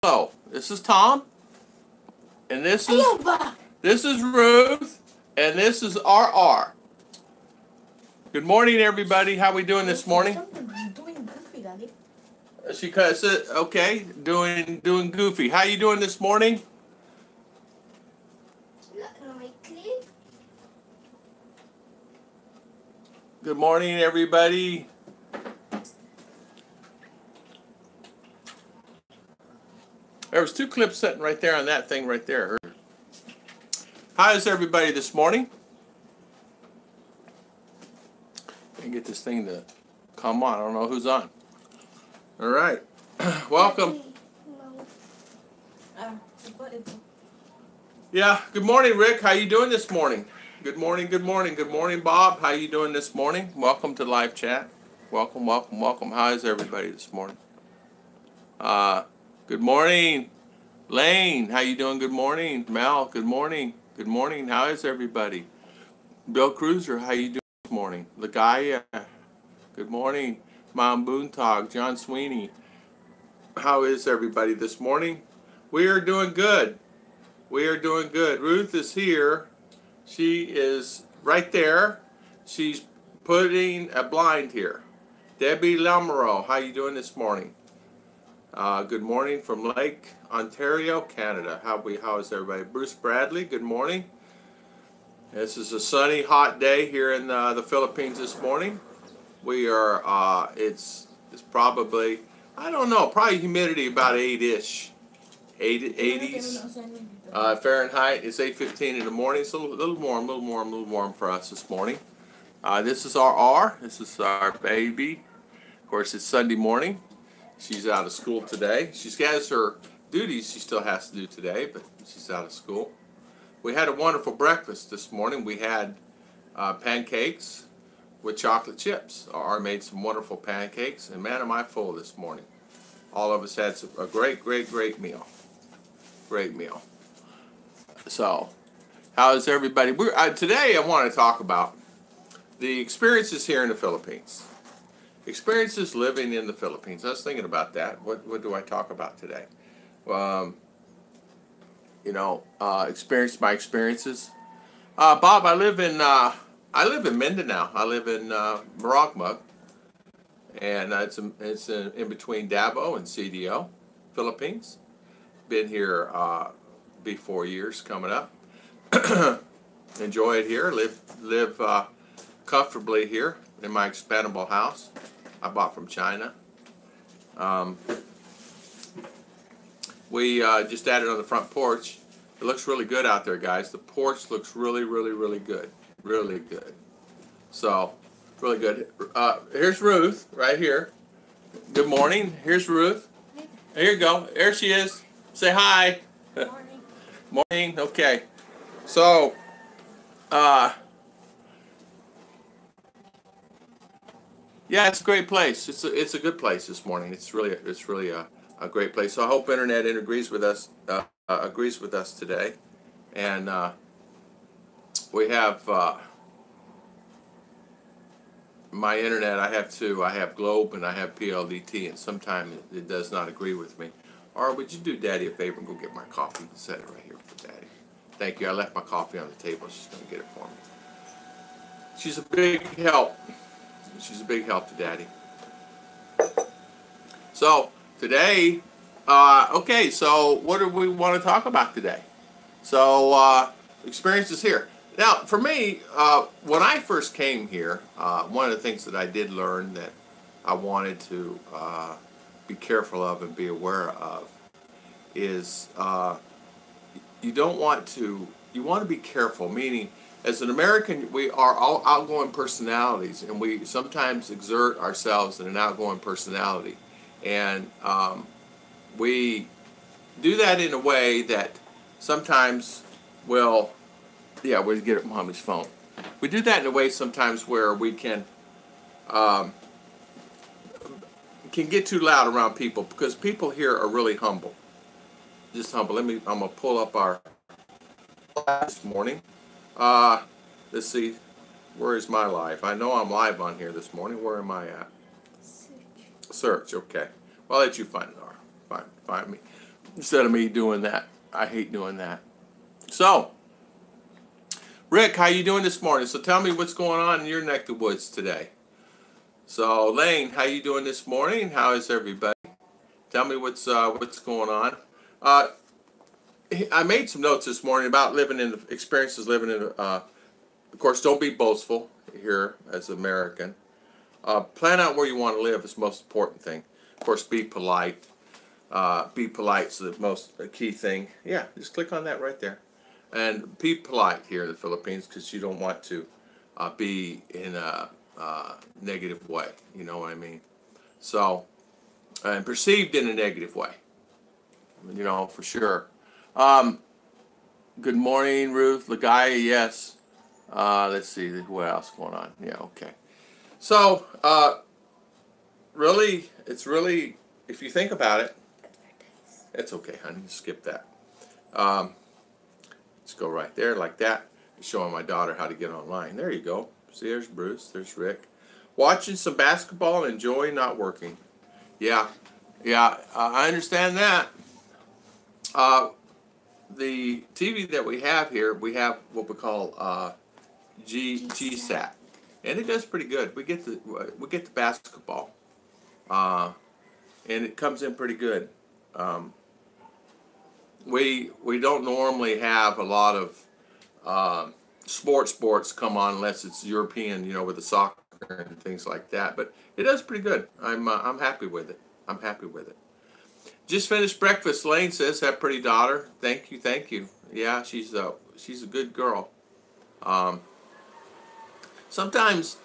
Hello, this is Tom, and this is Ruth, and this is RR. Good morning, everybody. How we doing this morning? Doing goofy, Daddy. She said, okay, doing goofy. How you doing this morning? Good morning, everybody. There was 2 clips sitting right there on that thing right there. How is everybody this morning? Let me get this thing to come on. I don't know who's on. All right. Welcome. Yeah. Good morning, Rick. How you doing this morning? Good morning. Good morning. Good morning, Bob. How you doing this morning? Welcome to live chat. Welcome, welcome, welcome. How is everybody this morning? Good morning, Lane. How you doing? Good morning, Mel. Good morning. Good morning. How is everybody? Bill Cruiser. How you doing this morning? Lagaya. Good morning, Mom Boontog. John Sweeney. How is everybody this morning? We are doing good. We are doing good. Ruth is here. She is right there. She's putting a blind here. Debbie Lamoureux. How you doing this morning? Good morning from Lake Ontario, Canada. How is everybody? Bruce Bradley, good morning. This is a sunny, hot day here in the Philippines this morning. We are, it's probably, I don't know, probably humidity about 8-ish. 80s. Fahrenheit, it's 8:15 in the morning. It's a little warm for us this morning. This is RR. This is our baby. Of course, it's Sunday morning. She's out of school today. She has her duties she still has to do today, but she's out of school. We had a wonderful breakfast this morning. We had pancakes with chocolate chips. R made some wonderful pancakes, and man, am I full this morning. All of us had a great meal. Great meal. So, how is everybody? Today I want to talk about the experiences here in the Philippines. Experiences living in the Philippines. I was thinking about that. What do I talk about today? My experiences. Bob, I live in Mindanao. I live in Maragmag, and it's in between Davao and CDO, Philippines. Been here be 4 years coming up. Enjoy it here. Live comfortably here in my expandable house I bought from China. We just added on the front porch. It looks really good out there, guys. The porch looks really good. Really good. So, really good. Here's Ruth right here. Good morning. Here's Ruth. Here you go. There she is. Say hi. Morning. Morning. Okay. So, yeah, it's a great place. It's a good place this morning. It's really a great place. So I hope internet agrees with us today, and we have my internet. I have Globe and I have PLDT, and sometimes it does not agree with me. Or would you do Daddy a favor and go get my coffee and set it right here for Daddy? Thank you. I left my coffee on the table. She's going to get it for me. She's a big help. She's a big help to Daddy. So, today, okay, so what do we want to talk about today? So, experiences here. Now, for me, when I first came here, one of the things that I did learn that I wanted to be careful of and be aware of is you want to be careful, meaning as an American, we are all outgoing personalities, and we sometimes exert ourselves in an outgoing personality. And we do that in a way that sometimes we'll get at Mommy's phone. We do that in a way sometimes where we can get too loud around people, because people here are really humble. Just humble. I'm going to pull up our this morning. Let's see, where is my live? I know I'm live on here this morning. Where am I at? Search. Okay. Well, I'll let you find it. Find me. instead of me doing that. I hate doing that. So, Rick, how you doing this morning? So tell me what's going on in your neck of the woods today. So, Lane, how you doing this morning? How is everybody? Tell me what's going on. Uh, I made some notes this morning about experiences living in. Of course, don't be boastful here as an American. Plan out where you want to live is the most important thing. Of course, be polite. Be polite is the most key thing. Yeah, just click on that right there. And be polite here in the Philippines because you don't want to be in a negative way. You know what I mean? So, and perceived in a negative way. You know, for sure. Good morning, Ruth. Lagaya, yes. Let's see, what else going on? Yeah, okay. So, really, it's really, if you think about it, it's okay, honey. Skip that. Let's go right there like that. Showing my daughter how to get online. There you go. See, there's Bruce. There's Rick. Watching some basketball and enjoying not working. Yeah, I understand that. The TV that we have here, we have what we call GSAT, and it does pretty good. We get the basketball, and it comes in pretty good. We don't normally have a lot of sports come on unless it's European, you know, with the soccer and things like that. But it does pretty good. I'm happy with it. I'm happy with it. Just finished breakfast. Lane says, "That pretty daughter." Thank you, thank you. Yeah, she's a good girl. Sometimes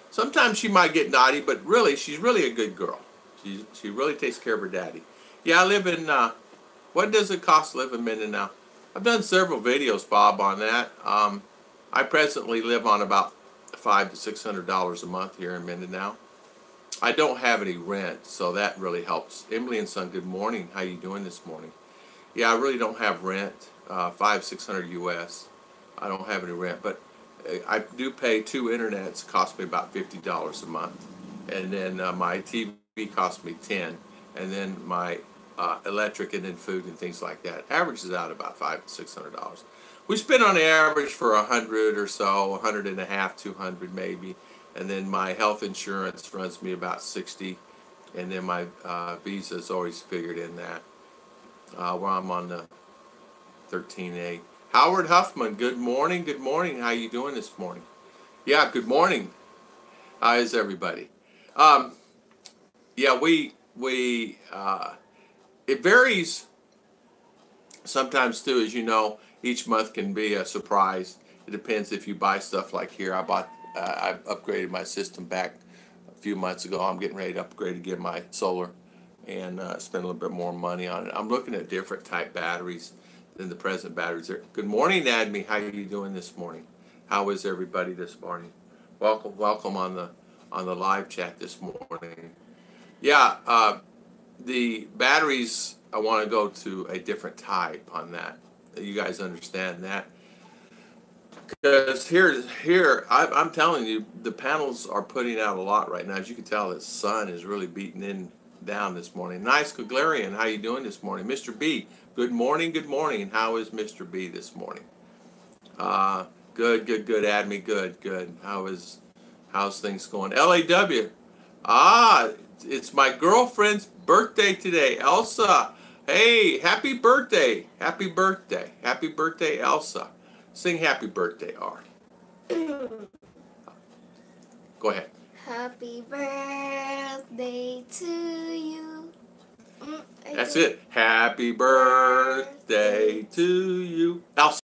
she might get naughty, but really, she's really a good girl. She really takes care of her daddy. Yeah, I live in. What does it cost to live in Mindanao? I've done several videos, Bob, on that. I presently live on about $500 to $600 a month here in Mindanao. I don't have any rent, so that really helps. Emily and Son, good morning. How you doing this morning? Yeah, I really don't have rent. $500-600 US. I don't have any rent, but I do pay 2 internets. Cost me about $50 a month, and then my TV costs me $10, and then my electric and then food and things like that. Averages out about $500 to $600. We spend on the average for $100 or so, $100 and a half, $200 maybe. And then my health insurance runs me about $60, and then my visa is always figured in that. Where I'm on the 13A. Howard Huffman, good morning, good morning. How you doing this morning? Yeah, good morning. How is everybody? Yeah, it varies sometimes too, as you know. Each month can be a surprise. It depends if you buy stuff like here. I upgraded my system back a few months ago. I'm getting ready to upgrade again my solar and spend a little bit more money on it. I'm looking at different type batteries than the present batteries. Good morning, Admi. How are you doing this morning? How is everybody this morning? Welcome on the live chat this morning. Yeah, the batteries, I want to go to a different type on that. You guys understand that? Because here, I'm telling you, the panels are putting out a lot right now. As you can tell, the sun is really beating down this morning. Nice Coglarian, how you doing this morning? Mr. B, good morning, good morning. How is Mr. B this morning? Good, Admi, good. How's things going? LAW, it's my girlfriend's birthday today, Elsa. Hey, happy birthday, Elsa. Sing happy birthday, R. Go ahead. Happy birthday to you. That's it. Happy birthday to you, Elsa.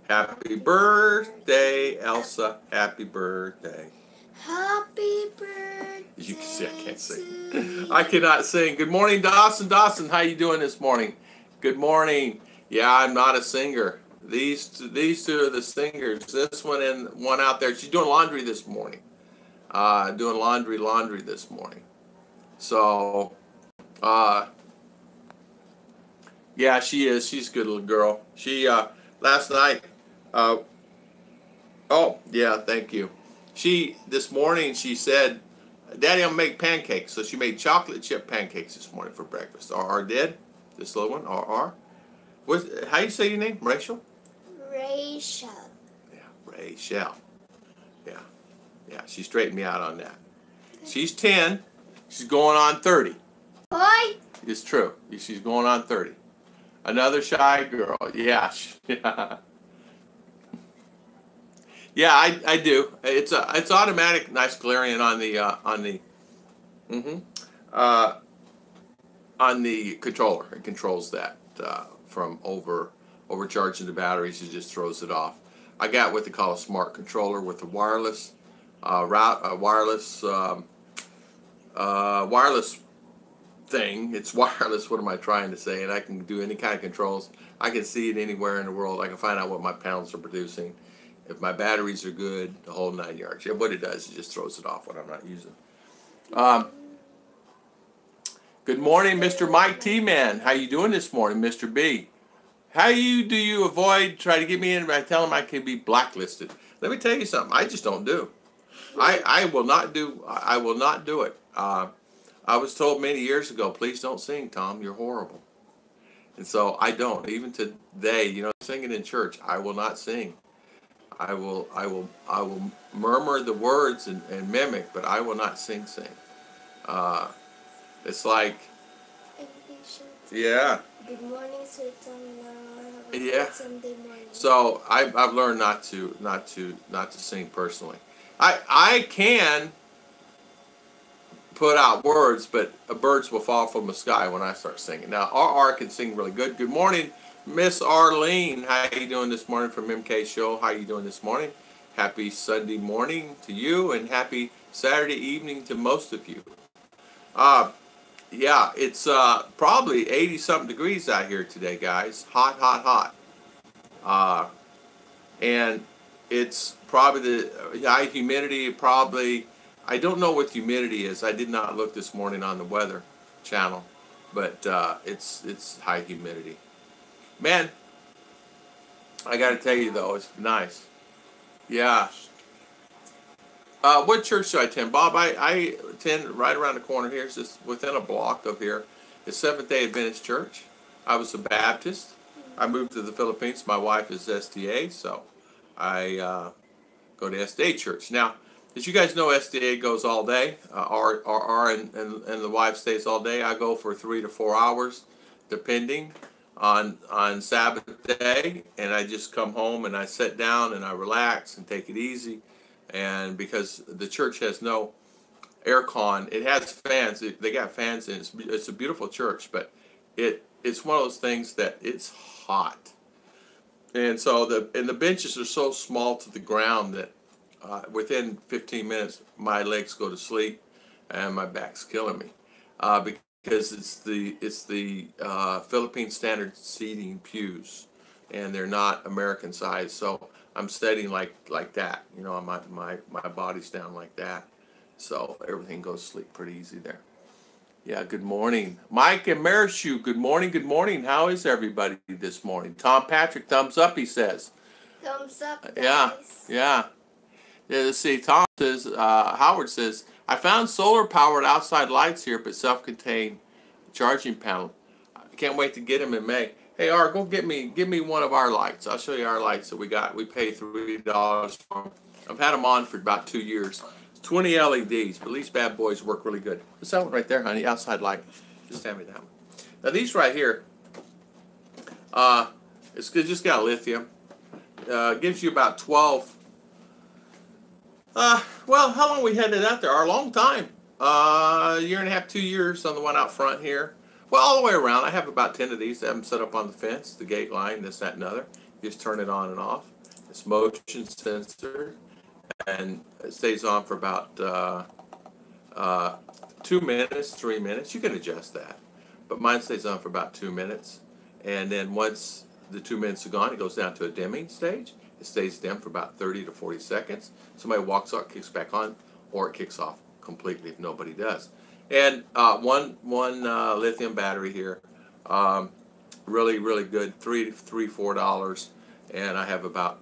Happy birthday, Elsa. Happy birthday. Happy birthday. As you can see, I can't sing. I cannot sing. Good morning, Dawson. Dawson, how you doing this morning? Good morning. Yeah, I'm not a singer. These two are the singers. This one and one out there. She's doing laundry this morning. Doing laundry this morning. So, yeah, she is. She's a good little girl. She last night. Oh, yeah. Thank you. This morning she said, "Daddy, I'm gonna make pancakes." So she made chocolate chip pancakes this morning for breakfast. Or did? This little one, R. How you say your name? Rachel? Rachel. Yeah, Rachel. Yeah. Yeah, she straightened me out on that. She's 10. She's going on 30. Boy. It's true. She's going on 30. Another shy girl. Yeah. Yeah. Yeah, I do. It's automatic nice glaring on the uh, on the controller. It controls that from overcharging the batteries. It just throws it off. I got what they call a smart controller with a wireless wireless thing. It's wireless. What am I trying to say? And I can do any kind of controls. I can see it anywhere in the world. I can find out what my panels are producing. If my batteries are good, the whole 9 yards. Yeah, what it does is just throws it off when I'm not using. Good morning, Mr. Mike T-Man. How you doing this morning, Mr. B? Do you avoid try to get me in by telling him I can be blacklisted? Let me tell you something. I just don't do. I will not do. I will not do it. I was told many years ago, please don't sing, Tom. You're horrible. And so I don't. Even today, you know, singing in church, I will not sing. I will murmur the words and mimic, but I will not sing. It's like, yeah. Good morning, sweet Yeah. Sunday morning. So I've learned not to sing personally. I can put out words, but birds will fall from the sky when I start singing. Now RR can sing really good. Good morning, Miss Arlene. How you doing this morning from MK Show? How you doing this morning? Happy Sunday morning to you, and happy Saturday evening to most of you. Yeah, it's probably 80-something degrees out here today, guys. Hot, hot, hot. And it's probably the high humidity, probably, I don't know what humidity is. I did not look this morning on the weather channel, but it's high humidity. Man, I got to tell you, though, it's nice. Yeah. What church should I attend? Bob, I attend right around the corner here. It's just within a block of here. It's Seventh-day Adventist Church. I was a Baptist. I moved to the Philippines. My wife is SDA, so I go to SDA church. Now, as you guys know, SDA goes all day. RR and the wife stays all day. I go for 3 to 4 hours, depending on Sabbath day. And I just come home and I sit down and I relax and take it easy. And because the church has no air con, it has fans. They got fans in it. It's a beautiful church, but it's one of those things that it's hot. And so the benches are so small to the ground that within 15 minutes my legs go to sleep and my back's killing me because it's the Philippine standard seating pews, and they're not American size. So I'm sitting like that, you know, my body's down like that, so everything goes to sleep pretty easy there. Yeah, good morning. Mike and Marishu, good morning, good morning. How is everybody this morning? Tom Patrick, thumbs up, he says. Thumbs up, guys. Yeah. Let's see, Tom says, Howard says, I found solar-powered outside lights here, but self-contained charging panel. I can't wait to get them in May. Hey, R, go give me one of our lights. I'll show you our lights that we got. We pay $3 for them. I've had them on for about 2 years. 20 LEDs, but these bad boys work really good. What's that one right there, honey? Outside light. Just hand me that one. Now these right here, it's just got lithium. Gives you about 12. Well, how long we had it out there? A long time. A year and a half, 2 years on the one out front here. Well, all the way around. I have about 10 of these. I have them set up on the fence, the gate line, this, that, and other. You just turn it on and off. It's motion sensor. And it stays on for about 2 minutes, 3 minutes. You can adjust that, but mine stays on for about 2 minutes. And then once the 2 minutes are gone, it goes down to a dimming stage. It stays dim for about 30 to 40 seconds. Somebody walks out, kicks back on, or it kicks off completely if nobody does. And one lithium battery here, really good, $4, and I have about,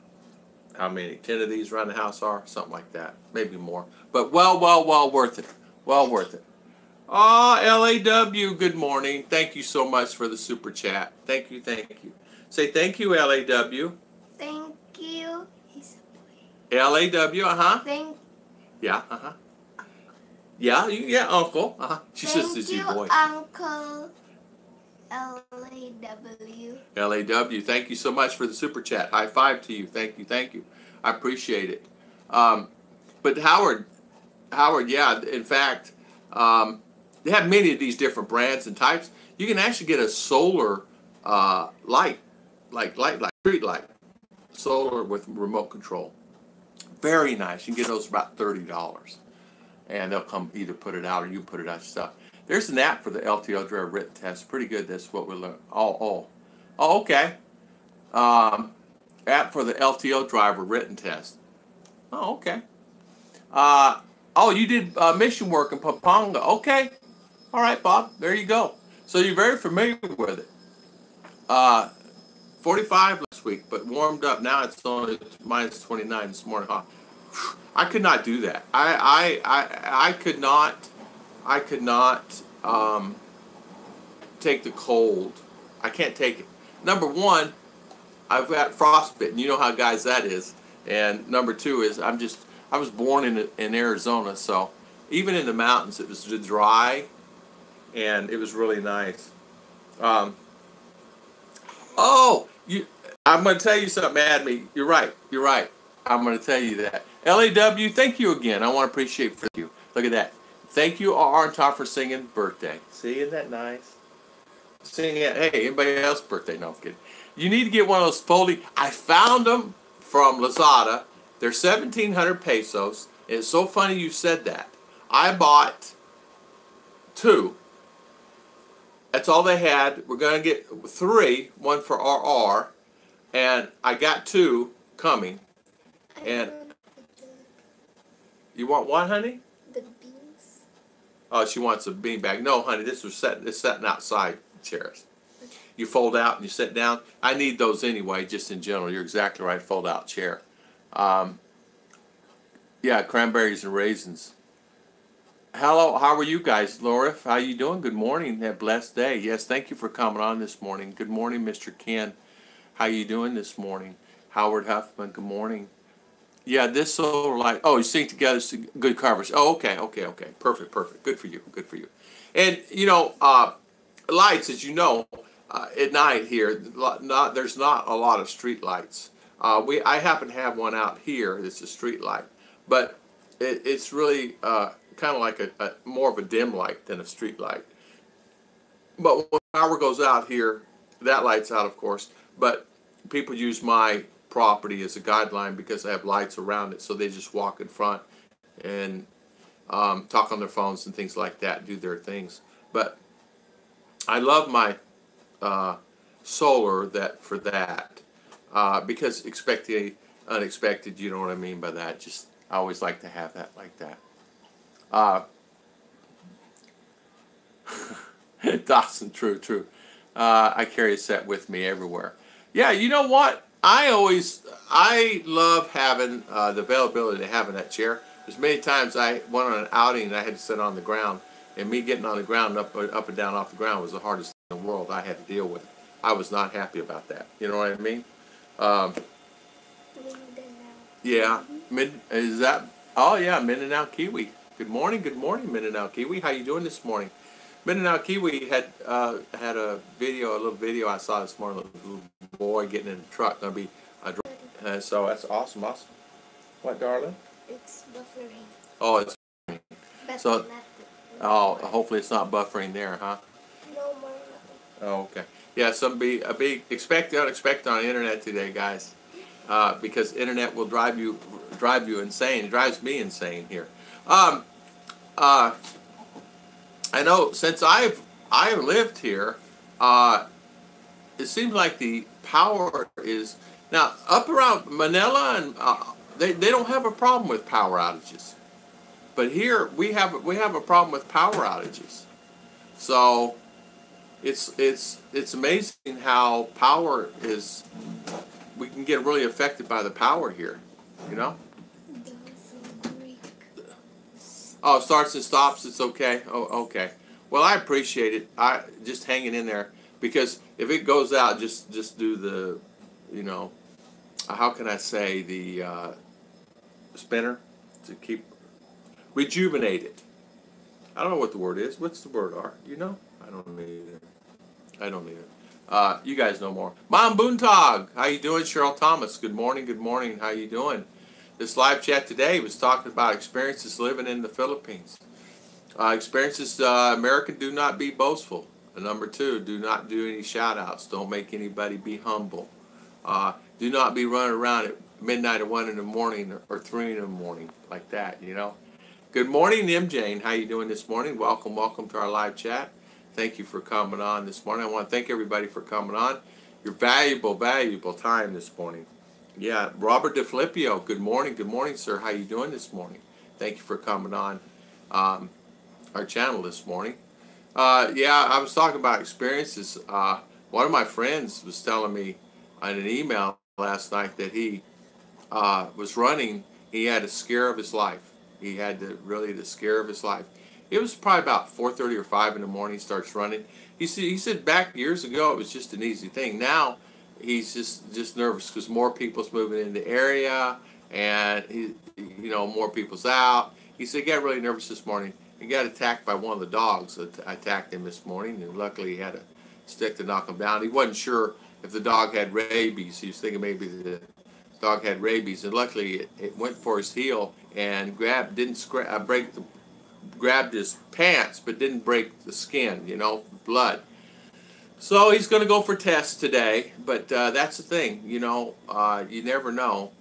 how many, 10 of these around the house are? Something like that. Maybe more. But well worth it. Well worth it. Ah, LAW, good morning. Thank you so much for the super chat. Thank you, thank you. Say thank you, LAW. Thank you. LAW, uh-huh. Thank, Yeah, uh-huh. Yeah, uncle. Uh-huh. She says thank it's you, your boy. Uncle LAW. LAW, thank you so much for the super chat. High five to you. Thank you, thank you. I appreciate it. But Howard, yeah, in fact, they have many of these different brands and types. You can actually get a solar light, like street light, solar with remote control. Very nice. You can get those for about $30, and they'll come either put it out or you put it out yourself. There's an app for the LTO driver written test. Pretty good. That's what we learned. Oh, okay. App for the LTO driver written test. Oh, okay. Oh, you did mission work in Pampanga. Okay. All right, Bob. There you go. So you're very familiar with it. 45 last week, but warmed up. Now it's only minus 29 this morning. Huh? I could not do that. I could not. I could not take the cold. I can't take it. Number one, I've got frostbitten. You know how guys that is. And number two is I was born in Arizona, so even in the mountains it was dry, and it was really nice. Um, oh, I'm going to tell you something, Adme. You're right. You're right. I'm going to tell you that. LAW, thank you again. I want to appreciate for you. Look at that. Thank you, Arntott, for singing birthday. See, isn't that nice? Singing it. Hey, anybody else's birthday? No, I'm kidding. You need to get one of those folding. I found them from Lazada. They're 1,700 pesos. It's so funny you said that. I bought two. That's all they had. We're going to get three, one for RR. And I got two coming. And you want one, honey? The beans. Oh, she wants a bean bag. No, honey, this was setting outside chairs. You fold out and you sit down. I need those anyway, just in general. You're exactly right, fold out chair. Yeah, cranberries and raisins. Hello, how are you guys? Laura, how you doing? Good morning. Have a blessed day. Yes, thank you for coming on this morning. Good morning, Mr. Ken. How you doing this morning? Howard Huffman, good morning. Yeah, this solar light. Oh, you sing together, good coverage. Oh, okay. Perfect. Good for you. Good for you. And, lights, as you know, at night here, there's not a lot of street lights. I happen to have one out here. It's a street light. But it's really kind of like a more of a dim light than a street light. But when power goes out here, that light's out, of course. But people use my property as a guideline because I have lights around it, so they just walk in front and talk on their phones and things like that, do their things. But I love my solar for that because expected unexpected. You know what I mean by that? Just I always like to have that like that. Dawson, true. I carry a set with me everywhere. Yeah, you know what? I love having the availability of having that chair. There's many times I went on an outing and I had to sit on the ground, and me getting on the ground up and down off the ground was the hardest thing in the world I had to deal with. I was not happy about that. You know what I mean? Yeah. Is that? Oh yeah, Mindanao Kiwi. Good morning, Mindanao Kiwi. How you doing this morning? Mindanao Kiwi had a little video I saw this morning. A little boy getting in a truck, gonna be so that's awesome. What, darling? It's buffering. Oh, it's But so. not, Oh, hopefully it's not buffering there, huh? no more. Oh, okay. Yeah, a big expect the unexpected on the internet today, guys, because internet will drive you insane. It drives me insane here. I know since I've lived here, it seems like the power is now up around Manila, and they don't have a problem with power outages, but here we have a problem with power outages. So it's amazing how power is. We can get really affected by the power here, you know. Oh, starts and stops. It's okay. Oh, okay. Well, I appreciate it. I just hanging in there because if it goes out, just do the, you know, how can I say the spinner to keep rejuvenate it. I don't know what the word is. What's the word, R? You know? I don't either. I don't either. You guys know more. Mom Boontog, how you doing? Cheryl Thomas, good morning. Good morning. How you doing? This live chat today was talking about experiences living in the Philippines. Experiences, American, do not be boastful. Number two, do not do any shout outs. Don't make anybody be humble. Do not be running around at midnight or 1 in the morning or 3 in the morning like that, you know. Good morning, M. Jane. How you doing this morning? Welcome, welcome to our live chat. Thank you for coming on this morning. I want to thank everybody for coming on. Your valuable, valuable time this morning. Yeah, Robert DeFilippio, good morning. Good morning, sir. How you doing this morning? Thank you for coming on our channel this morning. Yeah, I was talking about experiences. One of my friends was telling me in an email last night that he was running. He had a scare of his life. He had the scare of his life. It was probably about 4:30 or 5 in the morning. He starts running. He said back years ago it was just an easy thing. Now he's just nervous because more people's moving in the area and more people's out. He said he got really nervous this morning. He got attacked by one of the dogs that attacked him this morning, and luckily he had a stick to knock him down. He wasn't sure if the dog had rabies. He was thinking maybe the dog had rabies, and luckily it went for his heel and grabbed his pants, but didn't break the skin, blood. So he's going to go for tests today, but that's the thing, you never know.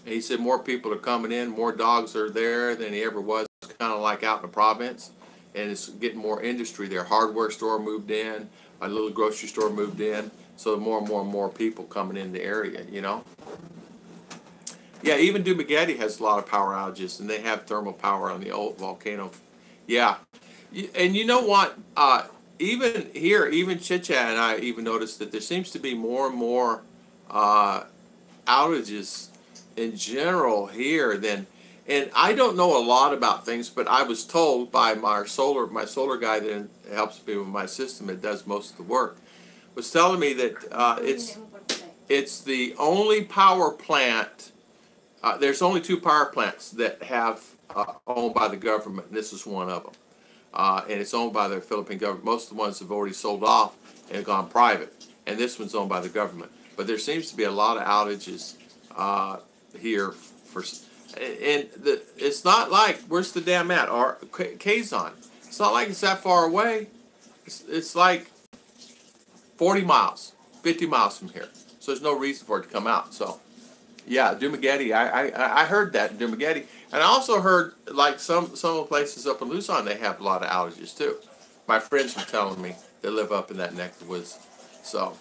He said more people are coming in, more dogs are there than he ever was, kind of like out in the province, and it's getting more industry there. Hardware store moved in, a little grocery store moved in, so more and more and more people coming in the area, Yeah, even Dumaguete has a lot of power outages, and they have thermal power on the old volcano. Yeah, and you know what? Even here, even Chit-Chat and I even noticed that there seems to be more and more outages in general here and I don't know a lot about things, but I was told by my solar guy that helps me with my system, that does most of the work, was telling me that it's the only power plant. There's only 2 power plants that have owned by the government, and this is one of them. And it's owned by the Philippine government. Most of the ones have already sold off and gone private, and this one's owned by the government. But there seems to be a lot of outages here it's not like, where's the dam at? Or Kazan. It's not like it's that far away. It's like 40 miles, 50 miles from here. So there's no reason for it to come out. So yeah, Dumaguete. I heard that in Dumaguete, and I also heard like some of the places up in Luzon, they have a lot of outages too. My friends were telling me they live up in that neck of the woods. So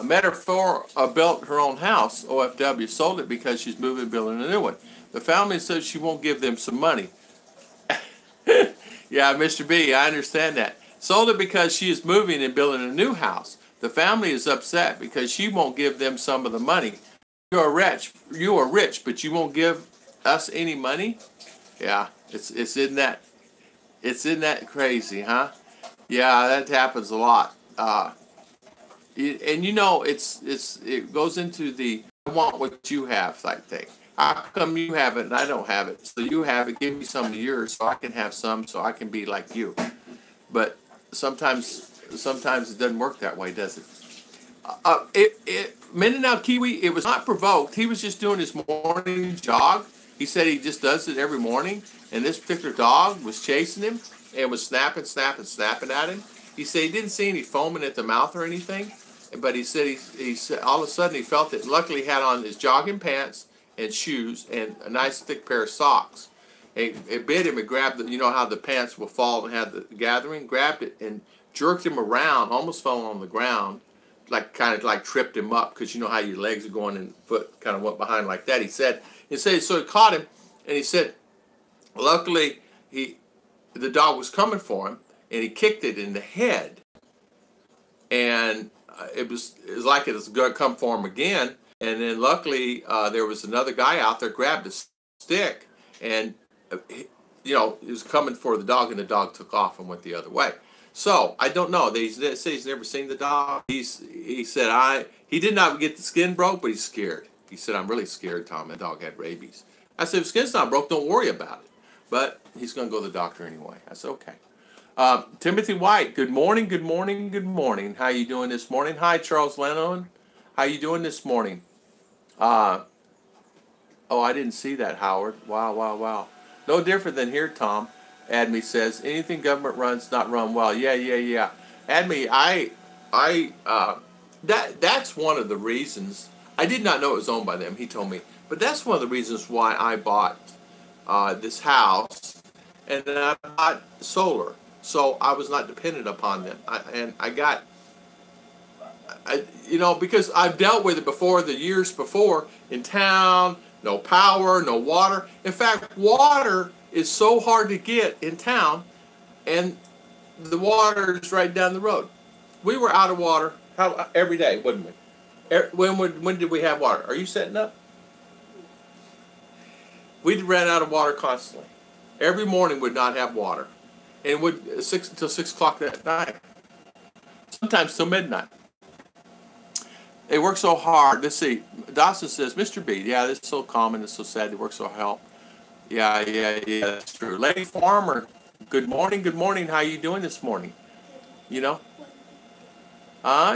Metaphor built her own house. OFW sold it because she's moving, building a new one. The family says she won't give them some money. Yeah, Mr. B, I understand that. Sold it because she is moving and building a new house. The family is upset because she won't give them some of the money. You are rich, but you won't give us any money? Yeah, it's in that crazy, huh? Yeah, that happens a lot. And it goes into the I want what you have type thing. How come you have it and I don't have it? So you have it, give me some of yours so I can have some, so I can be like you. But sometimes it doesn't work that way, does it? Mindanao Kiwi, it was not provoked. He was just doing his morning jog. He said he just does it every morning. And this particular dog was chasing him and was snapping at him. He said he didn't see any foaming at the mouth or anything. But he said he said all of a sudden he felt it. Luckily he had on his jogging pants and shoes and a nice thick pair of socks. It bit him. It grabbed you know how the pants will fall and have the gathering. Grabbed it and jerked him around. Almost fell on the ground. Kind of tripped him up, because you know how your legs are going and foot kind of went behind like that. He said so it caught him, and he said luckily the dog was coming for him, and he kicked it in the head, and it was like it was going to come for him again. And then luckily there was another guy out there, grabbed a stick and he was coming for the dog, and the dog took off and went the other way. So I don't know. They say he's never seen the dog. He said he did not get the skin broke, but he's scared. He said, I'm really scared, Tom. The dog had rabies. I said, if skin's not broke, don't worry about it. But he's going to go to the doctor anyway. I said, okay. Timothy White, good morning, good morning, good morning. How you doing this morning? Hi, Charles Lennon. How you doing this morning? Oh, I didn't see that, Howard. Wow, wow, wow. No different than here, Tom. Adme says, anything government runs not run well. Yeah. Adme, that's one of the reasons. I did not know it was owned by them. He told me. But that's one of the reasons why I bought this house, and then I bought solar. So I was not dependent upon them. Because I've dealt with it before, the years before, in town, no power, no water. In fact, water is so hard to get in town, and the water is right down the road. We were out of water every day, wouldn't we? When did we have water? Are you setting up? We ran out of water constantly. Every morning we'd not have water. And would until 6 o'clock that night. Sometimes till midnight. They work so hard. Let's see. Dawson says, Mr. B, yeah, this is so common. It's so sad. They work so hard. Yeah, that's true. Lady Farmer, good morning. How you doing this morning? You know?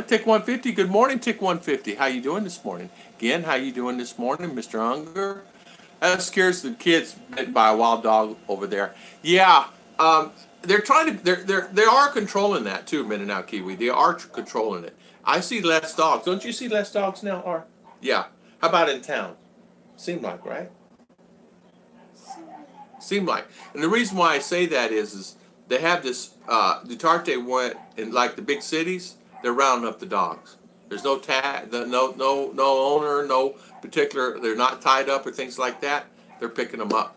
Tick 150, good morning, Tick 150. How you doing this morning? Again, how you doing this morning, Mr. Unger? That scares the kids bitten by a wild dog over there. Yeah, they're trying to, they are controlling that too, Mindanao Kiwi. They are controlling it. I see less dogs. Don't you see less dogs now, Or? Yeah. How about in town? Seem like, right? Seem like. And the reason why I say that is they have this, Duterte went in like the big cities, they're rounding up the dogs. There's no no owner, no particular, they're not tied up or things like that. They're picking them up.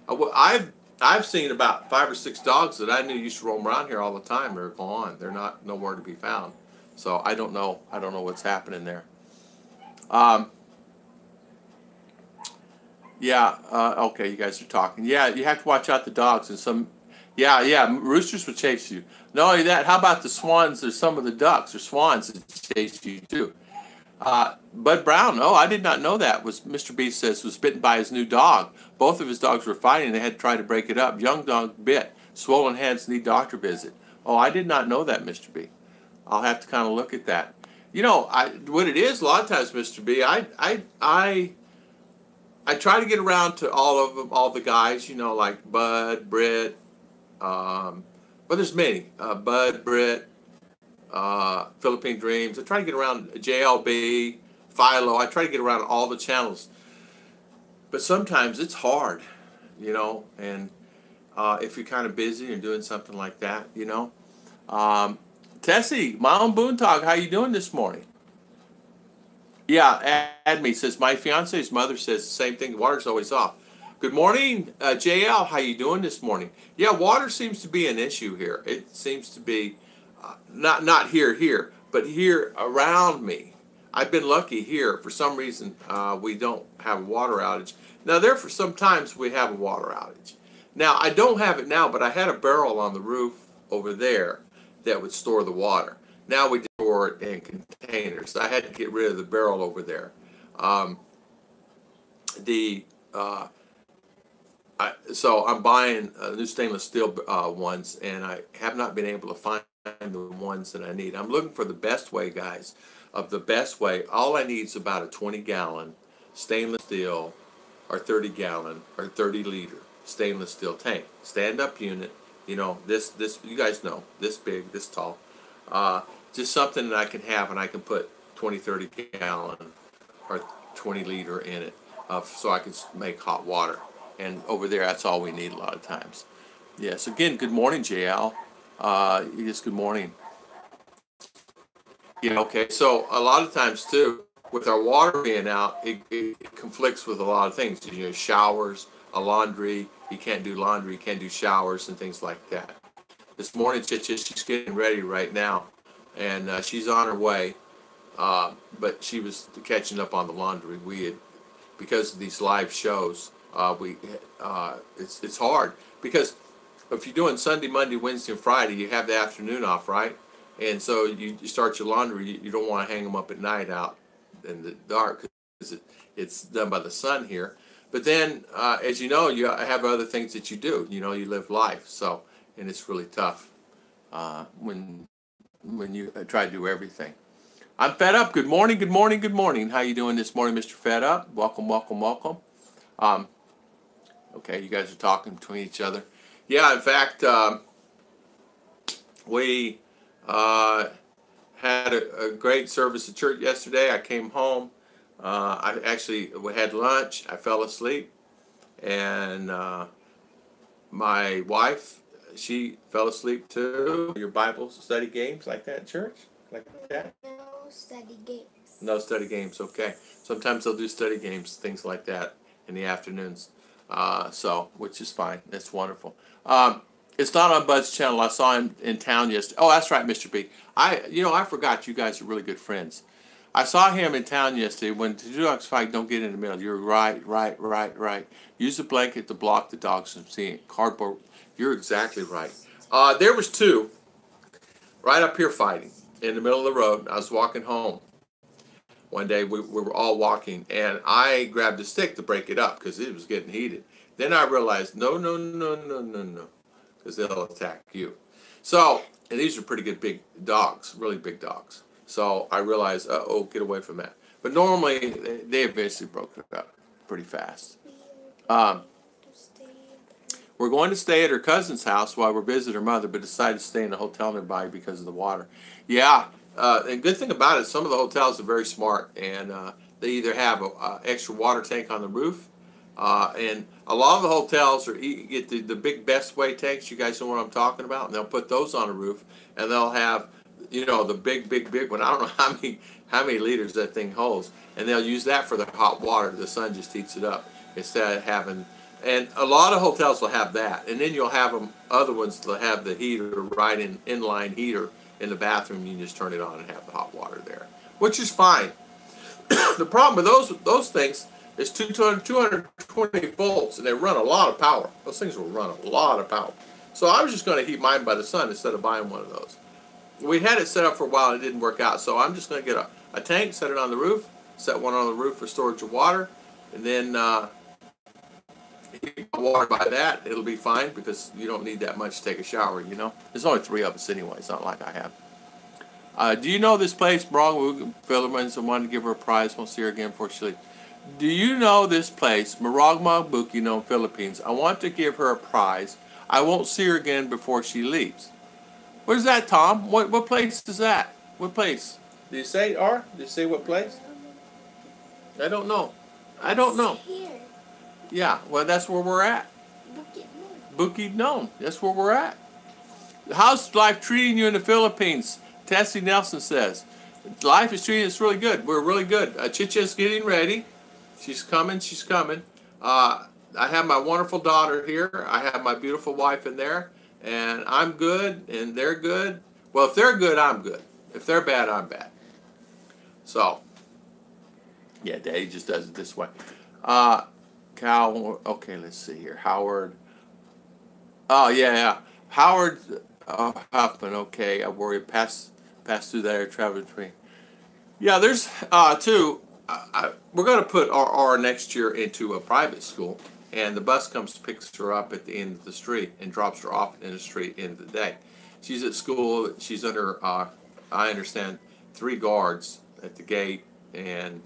I've seen about 5 or 6 dogs that I knew used to roam around here all the time. They're gone. They're not nowhere to be found. So I don't know what's happening there. Okay, you guys are talking. Yeah, you have to watch out the dogs and some. Yeah, roosters would chase you. Not only that, how about the swans? There's some of the ducks or swans that chase you too. Bud Brown, I did not know that. Mr. B says was bitten by his new dog. Both of his dogs were fighting. They had to try to break it up. Young dog bit. Swollen hands need doctor visit. Oh, I did not know that, Mr. B. I'll have to kind of look at that. What it is a lot of times, Mr. B. I try to get around to all of them, all the guys. Like Bud, Britt. But there's many. Bud, Britt, Philippine Dreams. I try to get around JLB, Philo. I try to get around all the channels. But sometimes it's hard, and if you're kind of busy and doing something like that, Tessie, my own Boontog, how you doing this morning? Yeah, Adme says, my fiance's mother says the same thing. The water's always off. Good morning, JL. How you doing this morning? Yeah, water seems to be an issue here. It seems to be not here, but here around me. I've been lucky here. For some reason, we don't have a water outage. Now, for some times we have a water outage. Now, I don't have it now, but I had a barrel on the roof over there that would store the water. Now we store it in containers. I had to get rid of the barrel over there. So I'm buying new stainless steel ones, and I have not been able to find the ones that I need. I'm looking for the best way, guys, of the best way. All I need is about a 20-gallon stainless steel or 30-gallon or 30-liter stainless steel tank. Stand-up unit, this you guys know, this big, this tall. Just something that I can have, and I can put 20, 30-gallon or 20-liter in it so I can make hot water. And over there, that's all we need a lot of times. Yes, again, good morning, JL. Yes, good morning. Okay, so a lot of times, too, with our water being out, it conflicts with a lot of things. Showers, a laundry. You can't do laundry, you can't do showers and things like that. This morning, she's getting ready right now, and she's on her way, but she was catching up on the laundry. We had, because of these live shows, We it's hard because if you're doing Sunday, Monday, Wednesday, and Friday, you have the afternoon off, right? And so you start your laundry. You don't want to hang them up at night out in the dark because it's done by the sun here. But then, as you know, you have other things that you do. You know, you live life. So, and it's really tough when you try to do everything. I'm fed up. Good morning. Good morning. Good morning. How you doing this morning, Mr. Fed Up? Welcome. Welcome. Welcome. Um, okay, you guys are talking between each other. Yeah, in fact, we had a great service at church yesterday. I came home. We had lunch. I fell asleep, and my wife, she fell asleep too. Your Bible study games like that at church, like that. No study games. No study games. Okay. Sometimes they'll do study games, things like that, in the afternoons. Which is fine. That's wonderful. It's not on Bud's channel. I saw him in town yesterday. Oh, that's right, Mr. B. I forgot you guys are really good friends. I saw him in town yesterday. When the two dogs fight, don't get in the middle. You're right. Use a blanket to block the dogs from seeing it. Cardboard. You're exactly right. There was two right up here fighting in the middle of the road. I was walking home. One day we were all walking, and I grabbed a stick to break it up because it was getting heated. Then I realized, no, because they'll attack you. So, and these are pretty good big dogs, really big dogs. So I realized, get away from that. But normally, they eventually broke it up pretty fast. We're going to stay at her cousin's house while we're visiting her mother, but decided to stay in a hotel nearby because of the water. Yeah, and good thing about it, some of the hotels are very smart, and they either have an extra water tank on the roof, and a lot of the hotels get the big Best Way tanks. You guys know what I'm talking about, and they'll put those on the roof, and they'll have the big one. I don't know how many liters that thing holds, and they'll use that for the hot water. The sun just heats it up instead of having. And a lot of hotels will have that, and then you'll have other ones that'll have the heater right inline heater in the bathroom. You can just turn it on and have the hot water there, which is fine. The problem with those things is 220 volts, and they run a lot of power. Those things will run a lot of power. So I was just going to heat mine by the sun instead of buying one of those. We had it set up for a while and it didn't work out, so I'm just going to get a tank, set it on the roof, set one on the roof for storage of water, and then heat my water by that. It'll be fine because you don't need that much to take a shower, There's only 3 of us anyway. It's not like I have. Do you know this place, Morong Philippines? I wanted to give her a prize. We'll see her again before she leaves. Do you know this place, Maragma Bukino, Philippines? I want to give her a prize. I won't see her again before she leaves. Where's that, Tom? What place is that? What place? Did you say, R? Did you say what place? I don't know. Here. Yeah, well, that's where we're at. Bukidnon. That's where we're at. How's life treating you in the Philippines? Tessie Nelson says. Life is treating us really good. We're really good. Chicha's getting ready. She's coming. I have my wonderful daughter here. I have my beautiful wife in there. And I'm good, and they're good. Well, if they're good, I'm good. If they're bad, I'm bad. So, yeah, Daddy just does it this way. Cal, okay, let's see here. Howard. Oh, yeah. Howard Huffman, okay. I worry. Pass through there, travel between. Yeah, there's two. We're going to put our next year into a private school, and the bus comes, picks her up at the end of the street, and drops her off in the street end of the day. She's at school. She's under, I understand, 3 guards at the gate, and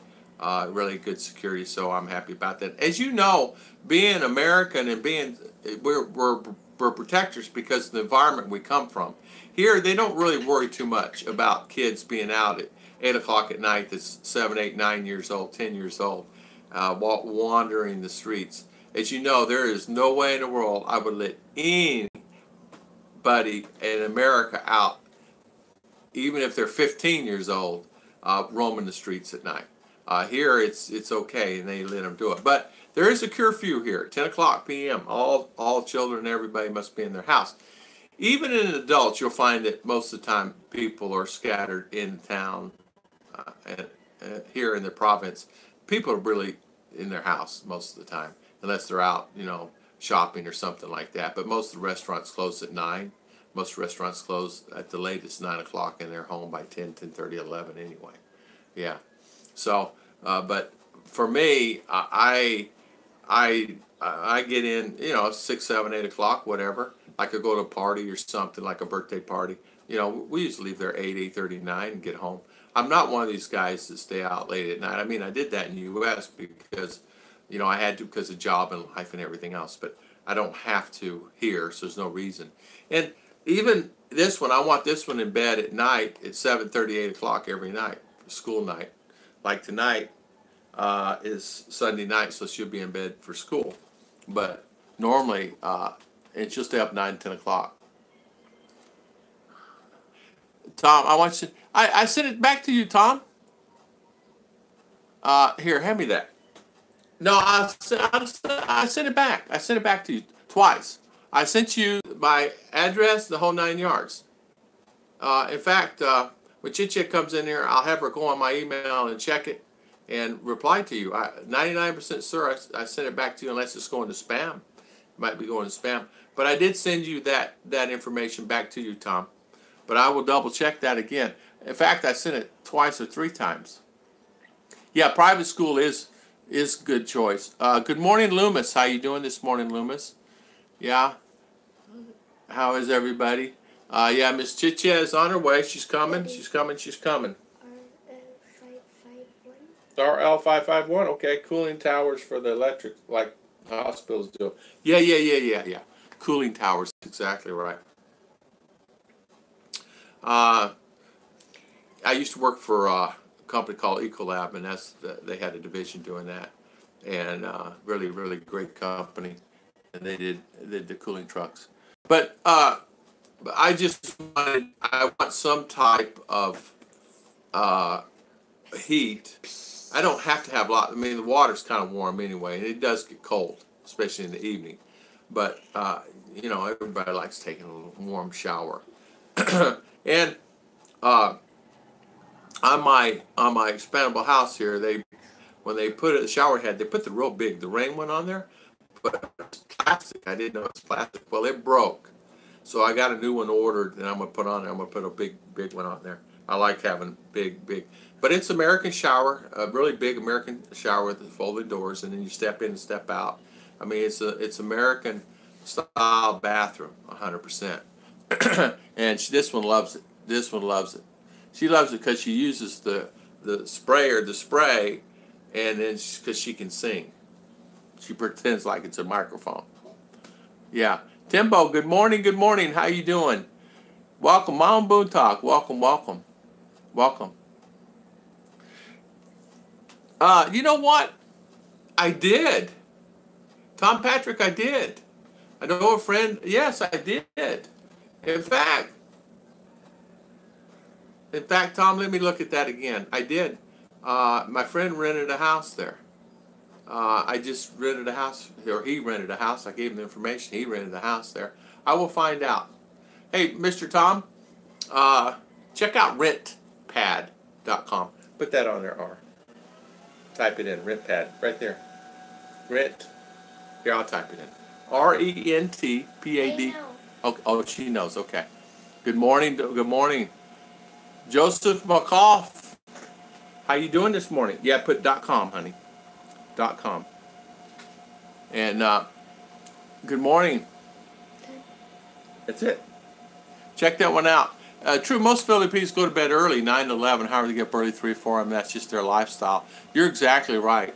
really good security. So I'm happy about that. As you know, being American and we're protectors because of the environment we come from. Here, they don't really worry too much about kids being out at 8 o'clock at night that's 7, 8, 9 years old, 10 years old, wandering the streets. As you know, there is no way in the world I would let anybody in America out, even if they're 15 years old, roaming the streets at night. Here, it's okay, and they let them do it. But there is a curfew here, 10 o'clock p.m. All children and everybody must be in their house. Even in adults, you'll find that most of the time people are scattered in town. Here in the province, people are really in their house most of the time, unless they're out, shopping or something like that. But most of the restaurants close at 9. Most restaurants close at the latest 9 o'clock, and they're home by 10, 10:30, 11 anyway. Yeah. So, but for me, I get in, 6, 7, 8 o'clock, whatever. I could go to a party or something, like a birthday party. We usually leave there 8, 8:30, 9 and get home. I'm not one of these guys that stay out late at night. I mean, I did that in the U.S. because, I had to because of job and life and everything else. But I don't have to here, so there's no reason. And even this one, I want this one in bed at night at 7:30, 8 o'clock every night for school night. Like tonight is Sunday night, so she'll be in bed for school. But normally, and she'll stay up 9, 10 o'clock. Tom, I want you. I sent it back to you, Tom. Here, hand me that. No, I sent it back. I sent it back to you twice. I sent you my address, the whole 9 yards. In fact, when Chicha comes in here, I'll have her go on my email and check it and reply to you. 99% sure I sent it back to you unless it's going to spam. It might be going to spam. But I did send you that information back to you, Tom. But I will double check that again. In fact, I sent it twice or 3 times. Yeah, private school is good choice. Good morning, Loomis. How you doing this morning, Loomis? Yeah. How is everybody? Yeah, Miss Chicha is on her way. She's coming. She's coming. She's coming. RL551. Okay, cooling towers for the electric, like hospitals do. Yeah. Cooling towers. Exactly right. I used to work for a company called Ecolab, and they had a division doing that, and really, really great company, and they did the cooling trucks. But I want some type of heat. I don't have to have a lot. I mean, the water's kind of warm anyway, and it does get cold, especially in the evening. But everybody likes taking a little warm shower. And on my expandable house here, when they put the shower head, they put the real big, the rain one on there, but it's plastic. I didn't know it was plastic. Well, it broke, so I got a new one ordered, and I'm gonna put on there. I'm gonna put a big one on there. I like having big, but it's American shower, a really big American shower with the folded doors, and then you step in and step out. I mean, it's American style bathroom, 100%. And this one loves it. This one loves it. She loves it because she uses the spray, and then because she can sing. She pretends like it's a microphone. Yeah. Timbo, good morning, good morning. How you doing? Welcome, Mom Boone Talk. Welcome. You know what? I did. Tom Patrick, I did. I know a friend. Yes, I did. In fact, Tom, let me look at that again. I did. My friend rented a house there. I just rented a house, or he rented a house. I gave him the information. He rented a house there. I will find out. Hey, Mr. Tom, check out rentpad.com. Put that on there, or type it in, rentpad, right there. Rent. Here, I'll type it in. RENTPAD. Oh, she knows. Okay. Good morning. Joseph McCoff. How you doing this morning? Yeah, put .com, honey. .com. And good morning. That's it. Check that one out. True, most Filipinos go to bed early, 9 to 11. However, they get up early, 3 or 4. I mean, that's just their lifestyle. You're exactly right.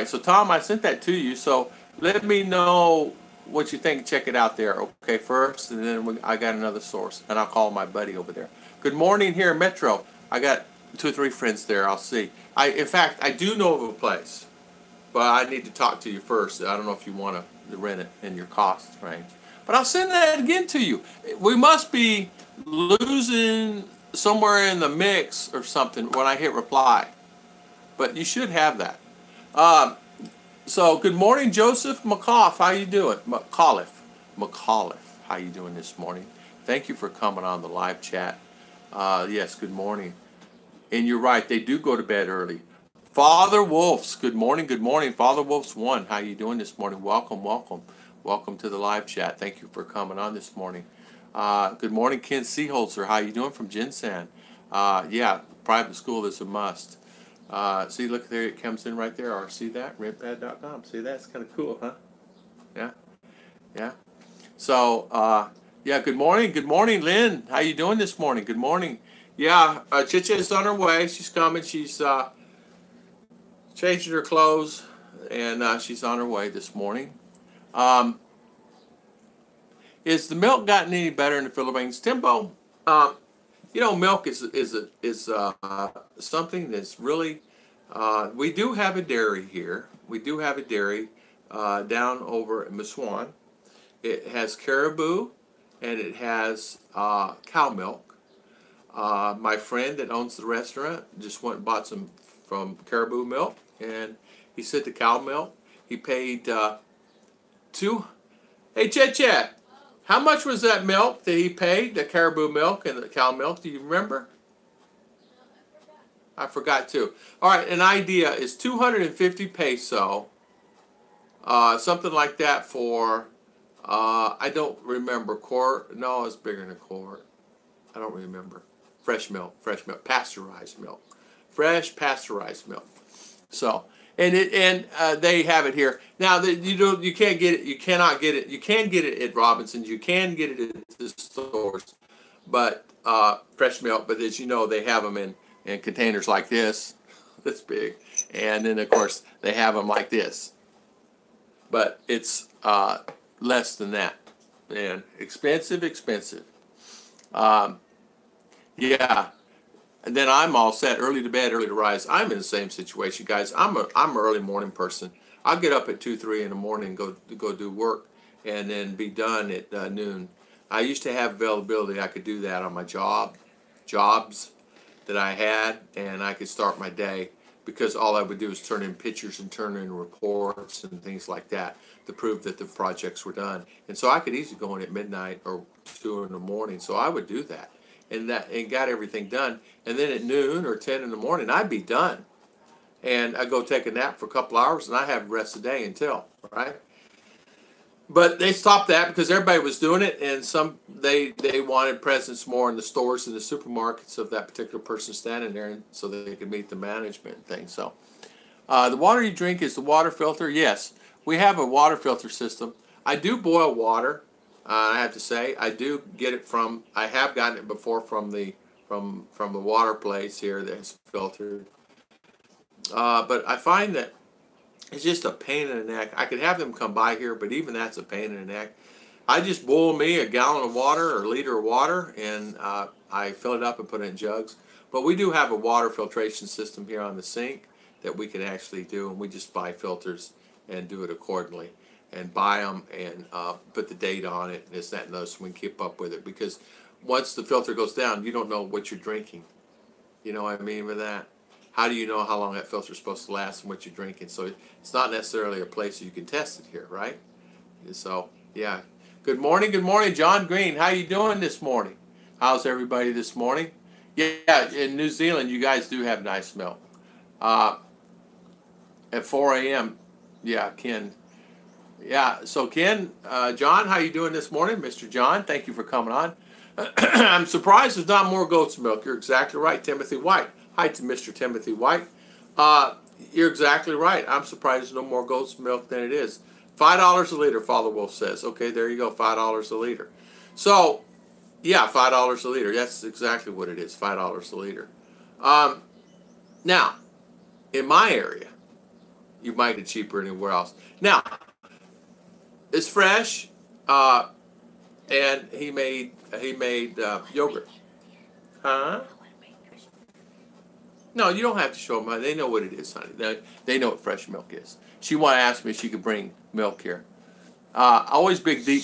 So, Tom, I sent that to you. So let me know what you think. Check it out there, okay, first. And then I got another source. And I'll call my buddy over there. Good morning here in Metro. I got 2 or 3 friends there. I'll see. In fact, I do know of a place. But I need to talk to you first. I don't know if you want to rent it in your cost range. But I'll send that again to you. We must be losing somewhere in the mix or something when I hit reply. But you should have that. So good morning, Joseph McAuliffe. How you doing? McAuliffe. How you doing this morning? Thank you for coming on the live chat. Yes, good morning. And you're right. They do go to bed early. Father Wolves, good morning, good morning. Father Wolves 1, how you doing this morning? Welcome, welcome. Welcome to the live chat. Thank you for coming on this morning. Good morning, Ken Seeholzer. How you doing from Jinsan? Yeah, private school is a must. See, look there, it comes in right there. Or see that? Rentpad.com. See, that's kind of cool, huh? Yeah, yeah. So, yeah, good morning. Good morning, Lynn. How you doing this morning? Good morning. Yeah, Chicha is on her way. She's coming. She's changing her clothes, and she's on her way this morning. Um, is the milk gotten any better in the Philippines, Timbo? You know, milk is something that's really. We do have a dairy here. We do have a dairy down over in Miswan. It has caribou, and it has cow milk. My friend that owns the restaurant just went and bought some from caribou milk, and he said the cow milk, he paid two. Hey, Chet Chet, how much was that milk that he paid, the caribou milk and the cow milk? Do you remember? I forgot too. All right, an idea is 250 peso, something like that for, I don't remember, quart. No, it's bigger than a quart. I don't remember. Fresh milk, pasteurized milk, fresh pasteurized milk. So, and they have it here now. That you can't get it. You cannot get it. You can get it at Robinson's. You can get it at the stores, but fresh milk. But as you know, they have them in containers like this, this big, and then of course they have them like this. But it's less than that, and expensive. Yeah, and then I'm all set. Early to bed, early to rise. I'm in the same situation, guys. I'm an early morning person. I'll get up at 2, 3 in the morning and go do work, and then be done at noon. I used to have availability. I could do that on my jobs that I had, and I could start my day because all I would do is turn in pictures and turn in reports and things like that to prove that the projects were done. And so I could easily go in at midnight or 2 in the morning. So I would do that. And got everything done, and then at noon or 10 in the morning I'd be done, and I go take a nap for a couple hours, and I have the rest of the day until right. But they stopped that because everybody was doing it, and they wanted presence more in the stores and the supermarkets of that particular person standing there, and so they could meet the management thing. So the water you drink is the water filter. Yes, we have a water filter system. I do boil water. I have to say, I do get it from. I have gotten it before from the water place here that's filtered. But I find that it's just a pain in the neck. I could have them come by here, but even that's a pain in the neck. I just boil me a gallon of water or a liter of water, and I fill it up and put it in jugs. But we do have a water filtration system here on the sink that we can actually do, and we just buy filters and do it accordingly. And buy them and put the date on it, and this, that, and those, so we can keep up with it. Because once the filter goes down, you don't know what you're drinking. You know what I mean by that? How do you know how long that filter is supposed to last and what you're drinking? So it's not necessarily a place you can test it here, right? So, yeah. Good morning, John Green. How you doing this morning? How's everybody this morning? Yeah, in New Zealand, you guys do have nice milk. At 4 a.m., yeah, Ken. Yeah, so Ken, John, how you doing this morning? Mr. John, thank you for coming on. I'm surprised there's not more goat's milk. You're exactly right, Timothy White. Hi to Mr. Timothy White. You're exactly right. I'm surprised there's no more goat's milk than it is. $5 a liter, Father Wolf says. Okay, there you go, $5 a liter. So, yeah, $5 a liter. That's exactly what it is, $5 a liter. Now, in my area, you might get cheaper anywhere else. Now, it's fresh, and he made yogurt. Huh? No, you don't have to show them. They know what it is, honey. They know what fresh milk is. She wanted to ask me if she could bring milk here. Always big, deep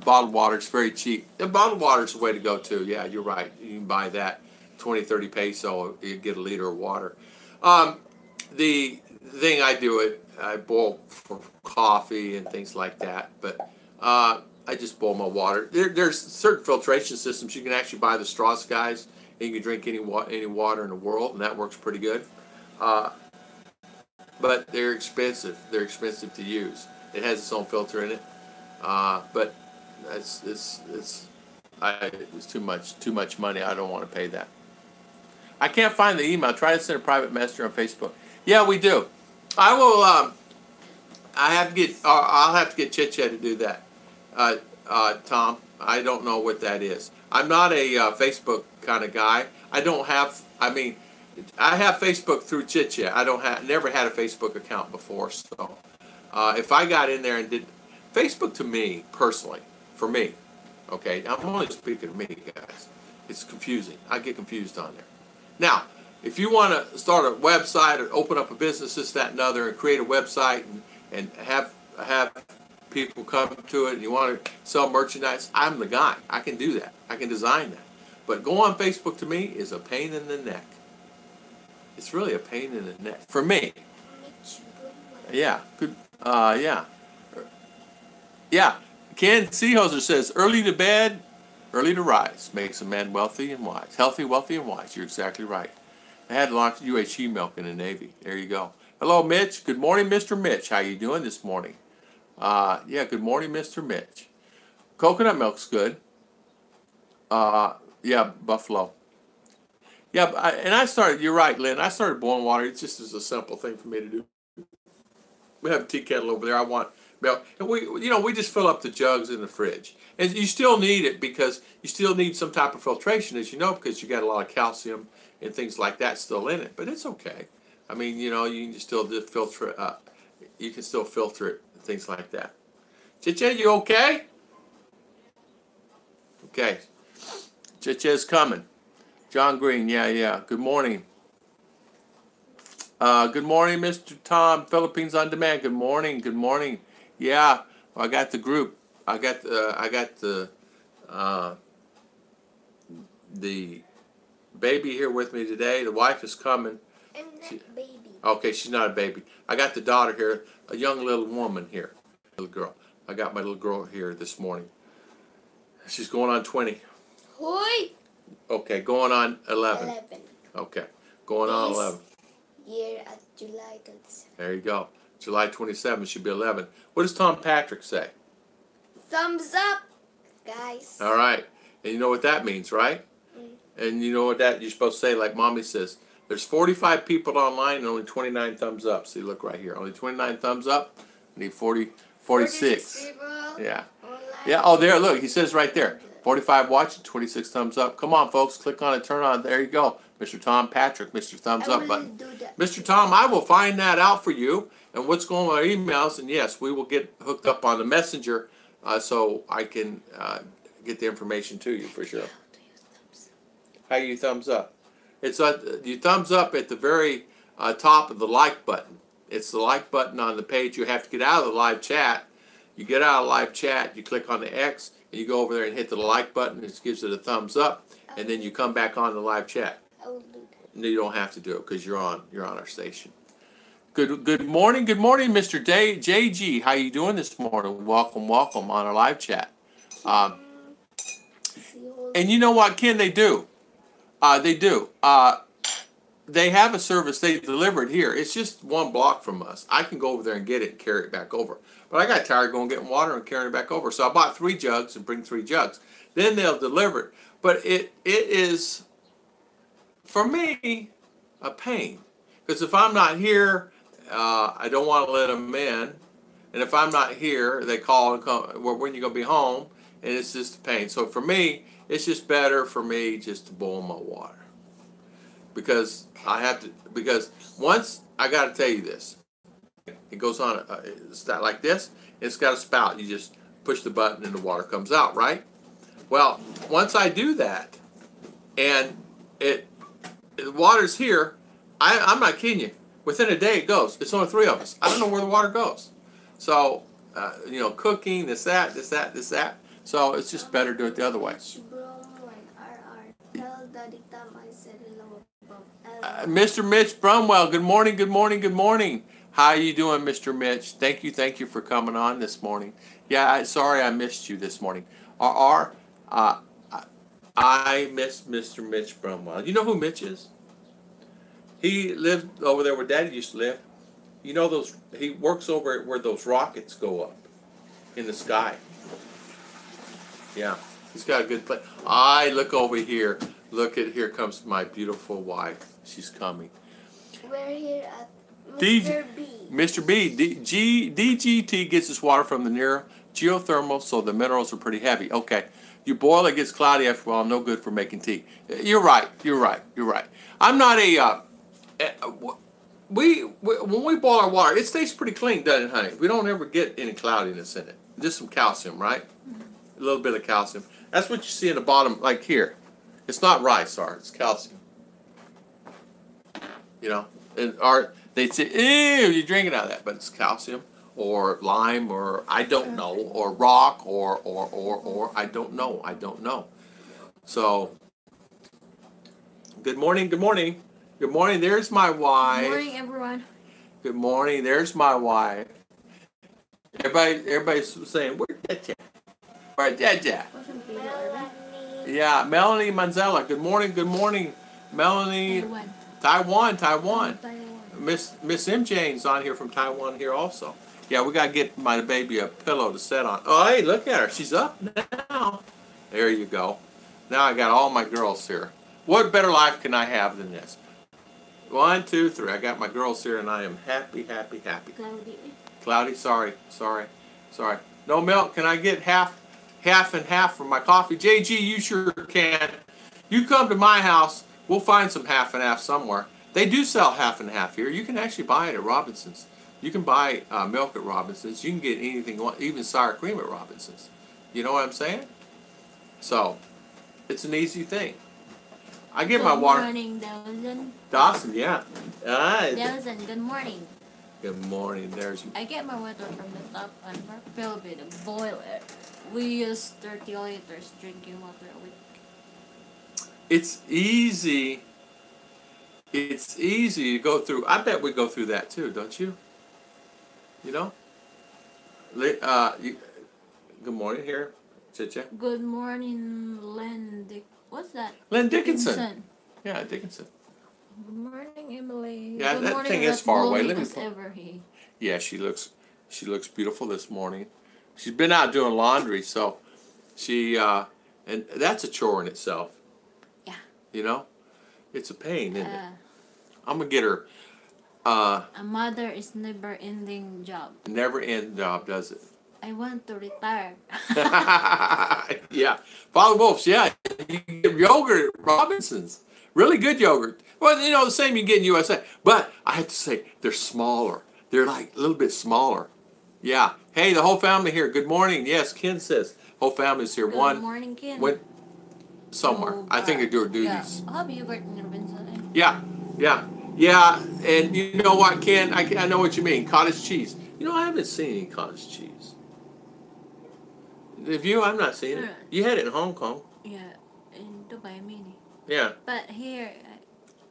bottled water. It's very cheap. The bottled water is the way to go, too. Yeah, you're right. You can buy that 20, 30 peso. You get a liter of water. The thing I do I boil for coffee and things like that. But I just boil my water. There's certain filtration systems. You can actually buy the Strauss guys, and you can drink any water in the world, and that works pretty good. but they're expensive. They're expensive to use. It has its own filter in it, but it's too much money. I don't want to pay that. I can't find the email. Try to send a private message on Facebook. Yeah, we do. I will. I have to get. I'll have to get Chit Chat to do that. Tom, I don't know what that is. I'm not a Facebook kind of guy. I don't have. I mean, I have Facebook through Chit Chat. I don't have. Never had a Facebook account before. So, if I got in there and did Facebook to me personally, for me, okay. I'm only speaking to me, guys. It's confusing. I get confused on there. Now, if you want to start a website or open up a business, this, that, and other, and create a website and have people come to it, and you want to sell merchandise, I'm the guy. I can do that. I can design that. But go on Facebook to me is a pain in the neck. It's really a pain in the neck for me. Yeah. Good. Yeah. Yeah. Ken Seehoser says, early to bed, early to rise makes a man wealthy and wise. Healthy, wealthy, and wise. You're exactly right. I had lots of UHE milk in the Navy. There you go. Hello, Mitch. Good morning, Mr. Mitch. How you doing this morning? Yeah, good morning, Mr. Mitch. Coconut milk's good. Yeah, Buffalo. Yeah, and I started, you're right, Lynn. I started boiling water. It just is a simple thing for me to do. We have a tea kettle over there. I want milk. And we just fill up the jugs in the fridge. And you still need it because you still need some type of filtration, as you know, because you got a lot of calcium and things like that still in it. But it's okay. I mean, you can still just filter it up. You can still filter it and things like that. Chiche, you okay? Okay. Chiche's coming. John Green, yeah. Good morning. Good morning, Mr. Tom, Philippines on Demand. Good morning. Yeah, well, I got the group. I got the baby here with me today. The wife is coming. I'm not baby. Okay, she's not a baby. I got the daughter here, a young little woman here, little girl. I got my little girl here this morning. She's going on 20. Hoi! Okay, going on 11. 11. Okay, going on 11. Year at July 27. There you go. July 27 should be 11. What does Tom Patrick say? Thumbs up, guys. All right. And you know what that means, right? And you know what that you're supposed to say, like Mommy says, there's 45 people online and only 29 thumbs up. See, look right here. Only 29 thumbs up. I need 46. Yeah. Yeah, oh, there, look. He says right there. 45 watching, 26 thumbs up. Come on, folks. Click on it. Turn on. There you go. Mr. Tom Patrick, Mr. Thumbs Up button. Mr. Tom, I will find that out for you and what's going on with our emails. And yes, we will get hooked up on the messenger so I can get the information to you for sure. How you thumbs up? It's you thumbs up at the very top of the like button. It's the like button on the page. You have to get out of the live chat. You get out of live chat, you click on the X, and you go over there and hit the like button. It gives it a thumbs up, and then you come back on the live chat. I will do that. No, you don't have to do it because you're on our station. Good morning, Mr. JG. How you doing this morning? Welcome on our live chat. And you know what, Ken? They do. They have a service. They deliver it here. It's just 1 block from us. I can go over there and get it and carry it back over. But I got tired going getting water and carrying it back over. So I bought 3 jugs and bring 3 jugs. Then they'll deliver it. But it is, for me, a pain. Because if I'm not here, I don't want to let them in. And if I'm not here, they call and come, well, when you going to be home? And it's just a pain. So for me, it's just better for me just to boil my water. Because once, I got to tell you this. It goes on, it's not like this. It's got a spout. You just push the button and the water comes out, right? Well, once I do that, and the water's here, I'm not kidding you. Within a day it goes. It's only 3 of us. I don't know where the water goes. So, cooking, this, that. So it's just better to do it the other way. Mr. Mitch Brumwell, good morning. How you doing, Mr. Mitch? Thank you for coming on this morning. Yeah, sorry I missed you this morning. I missed Mr. Mitch Brumwell. You know who Mitch is? He lived over there where Daddy used to live. You know those, he works over where those rockets go up in the sky. Yeah, he's got a good place. Look over here. Look at, here comes my beautiful wife. She's coming. We're here at Mr. B. Mr. B. DGT gets its water from the near geothermal, so the minerals are pretty heavy. Okay. You boil it, gets cloudy after a while, no good for making tea. You're right. You're right. You're right. I'm not a, when we boil our water, it stays pretty clean, doesn't it, honey? We don't ever get any cloudiness in it. Just some calcium, right? A little bit of calcium. That's what you see in the bottom, like here. It's not rice, it's calcium. You know, they'd say, ew, you're drinking out of that, but it's calcium or lime or I don't know, or rock or I don't know. So, good morning, good morning. Good morning, there's my wife. Good morning, everyone. Good morning, there's my wife. Everybody's saying, where's Jaja? Where's Jaja? Yeah, Melanie Manzella. Good morning, Melanie. Taiwan. Miss M. Jane's on here from Taiwan here also. Yeah, we gotta get my baby a pillow to sit on. Oh, hey, look at her. She's up now. There you go. Now I got all my girls here. What better life can I have than this? 1, 2, 3. I got my girls here, and I am happy. Cloudy. Sorry. No milk. Can I get half and half for my coffee? JG, you sure can. You come to my house, we'll find some half and half somewhere. They do sell half and half here. You can actually buy it at Robinson's. You can buy milk at Robinson's. You can get anything you want, even sour cream at Robinson's. You know what I'm saying? So, it's an easy thing. I get my water. Good morning, Dawson. Dawson, yeah. Dawson, good morning. Good morning. There's. I get my water from the tap and fill it and boil it. We use 30 liters drinking water a week. It's easy. It's easy to go through. I bet we go through that too, don't you? You know? Good morning here, Chicha. Good morning, what's that? Len Dickinson. Yeah, Dickinson. Good morning, Emily. Yeah, good that morning, thing is far away. Let me. me. Yeah, she looks beautiful this morning. She's been out doing laundry, so she and that's a chore in itself. Yeah. You know, it's a pain, isn't it? I'm gonna get her. A mother is never-ending job. Never-end job, does it? I want to retire. Yeah, Father Wolf's. Yeah, you can get yogurt at Robinson's. Really good yogurt. Well, you know, the same you get in USA. But I have to say, they're smaller. They're like a little bit smaller. Yeah. Hey, the whole family here. Good morning. Yes, Ken says whole family's here. Good morning, Ken. Went somewhere. Oh, I think they're doing duties. Yeah. Have you worked in Robinson? Yeah. And you know what, Ken? I know what you mean. Cottage cheese. You know, I haven't seen any cottage cheese. Have you? I've not seen it. You had it in Hong Kong. Yeah, in Dubai Mini. Yeah. But here,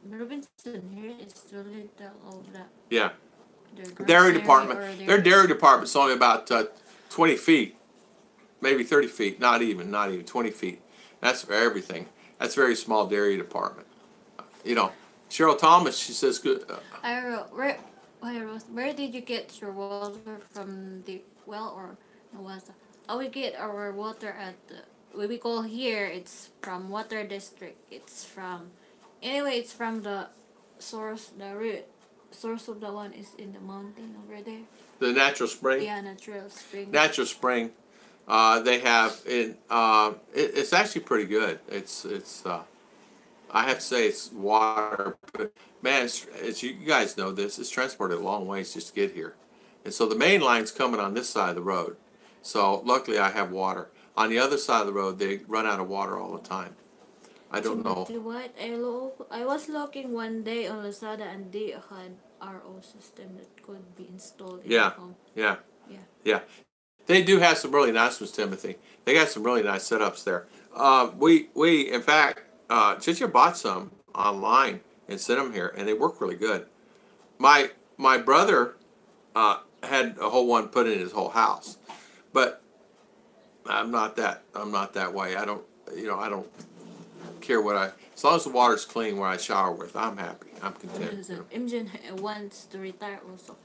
Robinson here is too little of that. Yeah. Dairy department. Their dairy department's only about 20 feet, maybe 30 feet. Not even 20 feet. That's for everything. That's a very small dairy department. You know, Cheryl Thomas. She says good. I wrote, where did you get your water from? The well or was? Oh, we get our water at what we call here. It's from water district. It's from the source. The root source of the one is in the mountain over there. The natural spring. Yeah, natural spring. Natural spring. They have it. It's actually pretty good. It's. I have to say it's water, but man, as you guys know, this is transported a long ways just to get here, and so the main line's coming on this side of the road. So luckily I have water. On the other side of the road, they run out of water all the time. I don't know. What? I was looking one day on Lazada and they had RO system that could be installed in the home. Yeah. They do have some really nice ones, Timothy. They got some really nice setups there. We in fact, Chicha bought some online and sent them here, and they work really good. My brother had a whole one put in his whole house, but I'm not that way. I don't care as long as the water's clean where I shower with, I'm happy. I'm content. Imjin wants to retire also.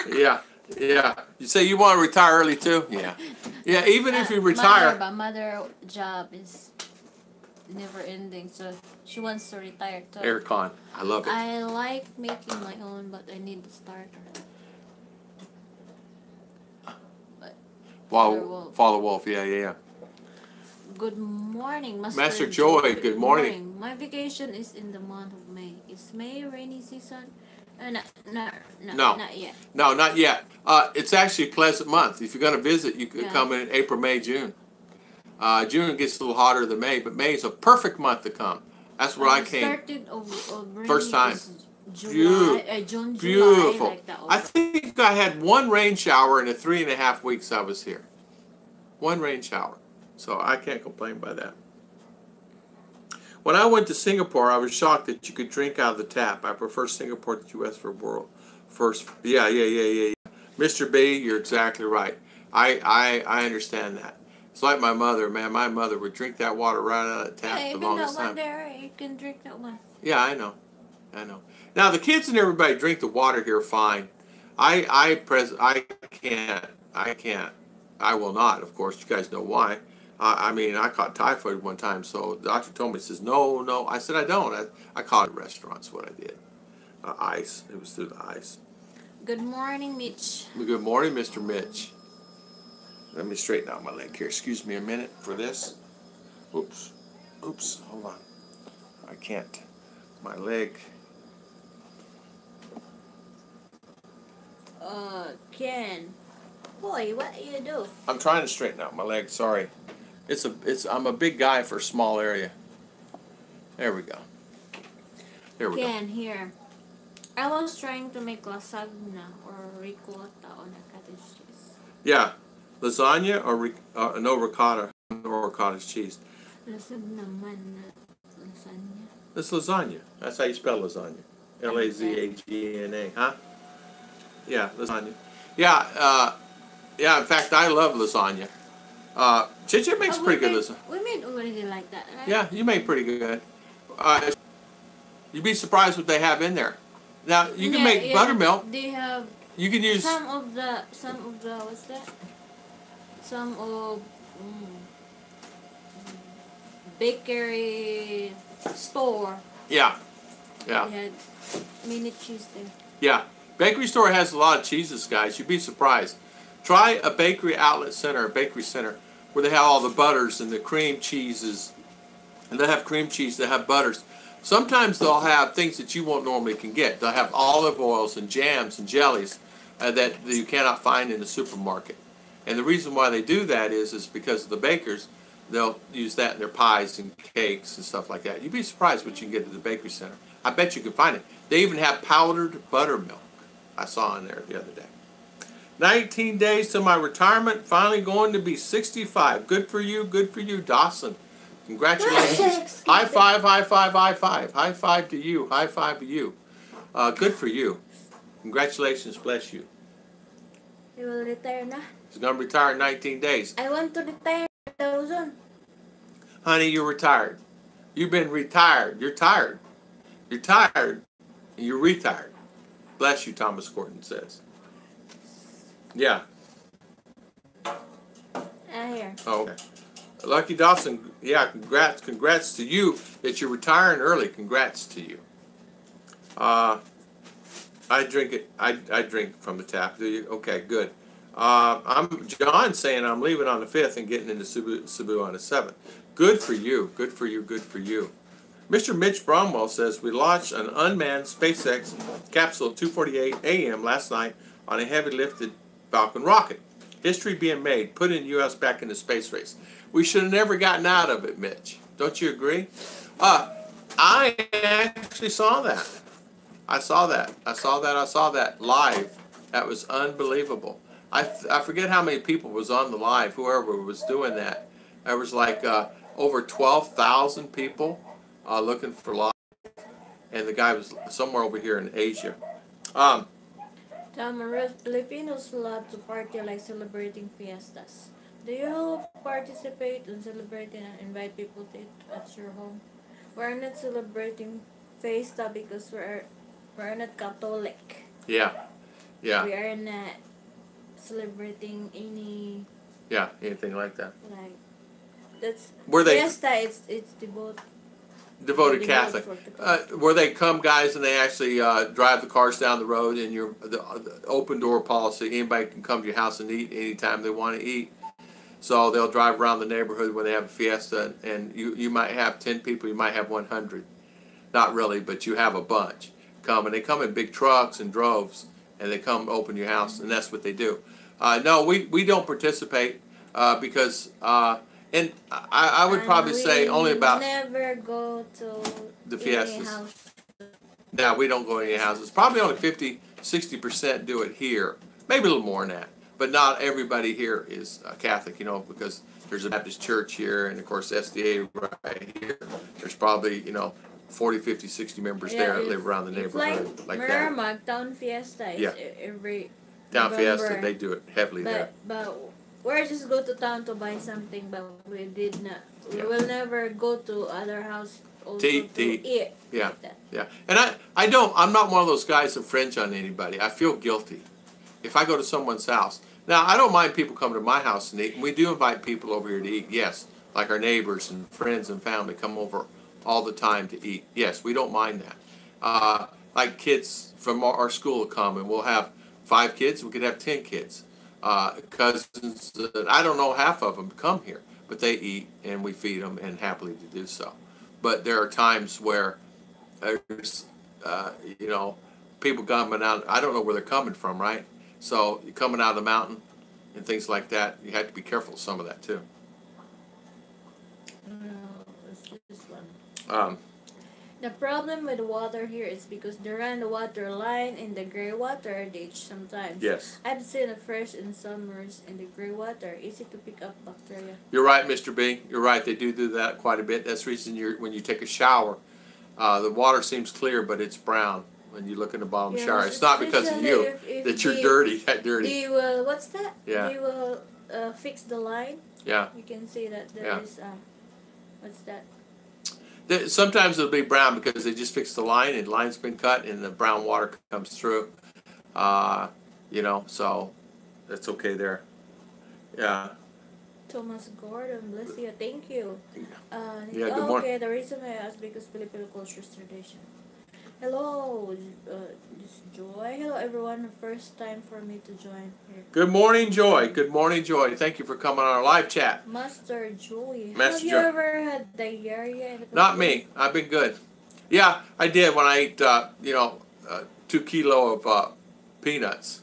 Yeah, yeah. You say you want to retire early too? Yeah. Yeah, even if you retire. Mother job is never ending, so she wants to retire too. Aircon. I love it. I like making my own, but I need a starter. But Father Wolf. Yeah. Good morning, Master Joy. Good morning. My vacation is in the month of May. Is May a rainy season? No, not yet. No, not yet. It's actually a pleasant month. If you're going to visit, you could come in April, May, June. June gets a little hotter than May, but May is a perfect month to come. That's where I came. First time. June, beautiful. Like that. I think I had one rain shower in the 3.5 weeks I was here. One rain shower. So I can't complain by that. When I went to Singapore, I was shocked that you could drink out of the tap. I prefer Singapore to the U.S. for world first. Yeah. Mr. B, you're exactly right. I understand that. It's like my mother, man. My mother would drink that water right out of the tap the longest time. There, you can drink that one. Yeah, I know. Now the kids and everybody drink the water here fine. I can't. I will not. Of course, you guys know why. I mean, I caught typhoid one time, so the doctor told me, he says, no. I said, I don't. I caught it at restaurants, what I did. Ice. It was through the ice. Good morning, Mitch. Good morning, Mr. Mitch. Let me straighten out my leg here. Excuse me a minute for this. Oops. Hold on. I can't. My leg. Ken. Boy, what do you do? I'm trying to straighten out my leg. Sorry. I'm a big guy for a small area. There we go. Ken, here. I was trying to make lasagna or ricotta on a cottage cheese. Yeah. Lasagna or no ricotta or cottage cheese? Lasagna. It's lasagna. That's how you spell lasagna. L-A-Z-A-G-N-A. Huh? Yeah, lasagna. Yeah, in fact, I love lasagna. Chicha makes pretty good lasagna. We made already like that, right? Yeah, you make pretty good. You'd be surprised what they have in there. Now, you can make buttermilk. They have... You can use... Some of the... What's that? Some of... bakery store. Yeah. They had mini cheese there. Yeah. Bakery store has a lot of cheeses, guys. You'd be surprised. Try a bakery outlet center, a bakery center, where they have all the butters and the cream cheeses. And they have cream cheese, they have butters. Sometimes they'll have things that you won't normally can get. They'll have olive oils and jams and jellies that you cannot find in the supermarket. And the reason why they do that is because of the bakers. They'll use that in their pies and cakes and stuff like that. You'd be surprised what you can get at the bakery center. I bet you can find it. They even have powdered buttermilk. I saw in there the other day. 19 days to my retirement. Finally going to be 65. Good for you, Dawson. Congratulations. High five, high five, high five. High five to you. High five to you. Good for you. Congratulations. Bless you. He will retire now. He's going to retire in 19 days. I want to retire 1,000. Honey, you're retired. You've been retired. You're tired. You're tired. And you're retired. Bless you, Thomas Gordon says. Yeah. Here. Oh, okay. Lucky Dawson, yeah, congrats to you that you're retiring early. Congrats to you. I drink from the tap. Do you? Okay, good. I'm John saying I'm leaving on the 5th and getting into Cebu on the 7th. Good for you. Good for you. Good for you. Mr. Mitch Bromwell says we launched an unmanned SpaceX capsule at 2:48 a.m. last night on a heavy lifted Falcon rocket. History being made, putting the U.S. back in the space race. We should have never gotten out of it, Mitch. Don't you agree? I actually saw that. I saw that live. That was unbelievable. I forget how many people was on the live, whoever was doing that. There was like over 12,000 people looking for live. And the guy was somewhere over here in Asia. Tamaris, Filipinos love to party like celebrating fiestas. Do you participate in celebrating and invite people to eat at your home? We're not celebrating Fiesta because we're not Catholic. Yeah, yeah, We are not celebrating any yeah, anything like that. like that's Were they Fiesta. It's devoted devoted Catholic? for Catholic. Where they come guys and they actually drive the cars down the road, and the open door policy. Anybody can come to your house and eat anytime they want to eat. So they'll drive around the neighborhood when they have a fiesta, and you might have 10 people, you might have 100. Not really, but you have a bunch come, and they come in big trucks and droves, and they come open your house, and that's what they do. No, we don't participate because, and I would probably say only about never go to the any fiestas. house. No, we don't go to any houses. Probably only 50-60% do it here. Maybe a little more than that. But not everybody here is Catholic, because there's a Baptist church here, and of course SDA right here. There's probably, 40, 50, 60 members there that live around the neighborhood like that. Merrimack Town Fiesta is every Town November. Fiesta, they do it heavily there. But we just go to town to buy something, but we did not. We will never go to other house also To eat. Yeah, like that. yeah. And I'm not one of those guys that fringe on anybody. I feel guilty if I go to someone's house. Now, I don't mind people coming to my house and eat. And we do invite people over here to eat, yes. Like our neighbors and friends and family come over all the time to eat. Yes, we don't mind that. Like kids from our school will come, and we'll have 5 kids. We could have 10 kids. Cousins, I don't know half of them come here, but they eat, and we feed them, and happily to do so. But there are times where there's, people coming out. I don't know where they're coming from, right? So you're coming out of the mountain and things like that. You have to be careful of some of that too. No, it's this one. The problem with the water here is because they run the water line in the grey water ditch sometimes. Yes. I've seen it fresh in summers in the grey water. Easy to pick up bacteria. You're right, Mr. B. You're right. They do that quite a bit. That's the reason when you take a shower, the water seems clear, but it's brown when you look in the bottom of the shower. It's not because of you that you're dirty. They will, what's that? Yeah. They will fix the line. Yeah. You can see that there is, what's that? Sometimes it'll be brown because they just fixed the line, and the line's been cut, and the brown water comes through. So that's okay there. Yeah. Thomas Gordon, bless you, thank you. Good morning. Okay, the reason I asked because Filipino culture's tradition. Hello, this is Joy. Hello, everyone. First time for me to join here. Good morning, Joy. Good morning, Joy. Thank you for coming on our live chat. Master Joy. Master Have you Joy. ever had diarrhea in the Not me. I've been good. Yeah, I did when I ate, 2 kilos of peanuts.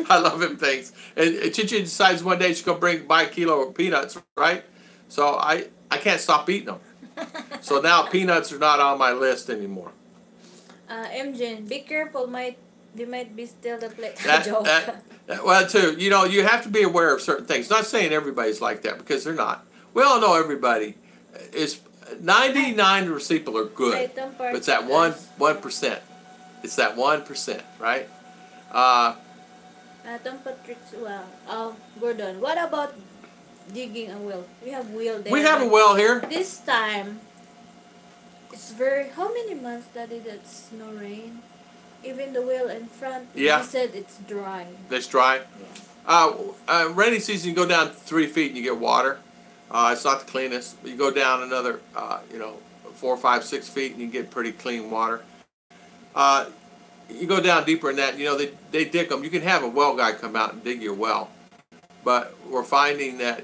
I love them things. And Chichi decides one day she's going to buy a kilo of peanuts, right? So I can't stop eating them. So now peanuts are not on my list anymore. MJ, be careful. They might be still the plate. Well, too, you have to be aware of certain things. Not saying everybody's like that, because they're not. We all know everybody. 99 of people are good, but it's that 1%. It's that 1%, right? Tom Patrick, Gordon, what about digging a well? We have well there. We have a well here. This time, it's how many months that it had snow rain? Even the well in front, he said it's dry. It's dry? Yeah. Rainy season, you go down 3 feet and you get water. It's not the cleanest, but you go down another, 4, 5, 6 feet and you get pretty clean water. You go down deeper than that, they dig them. You can have a well guy come out and dig your well. But we're finding that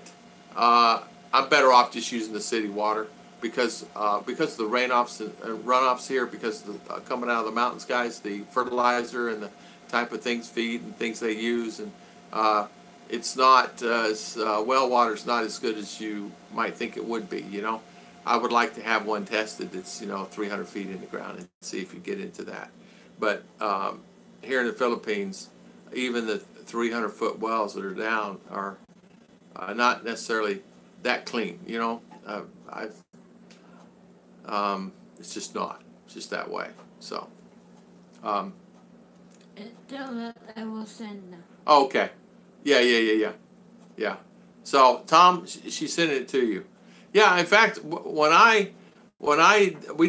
I'm better off just using the city water because of the runoffs here, because of the, coming out of the mountains, guys, the fertilizer and the type of things feed and things they use, and it's not well water's not as good as you might think it would be. I would like to have one tested that's 300 feet in the ground and see if you get into that. But here in the Philippines, even the 300-foot wells that are down are not necessarily that clean. It's just not. It's just that way. So. Tell that I will send now. Oh, okay. Yeah. So Tom, she sent it to you. Yeah, in fact, we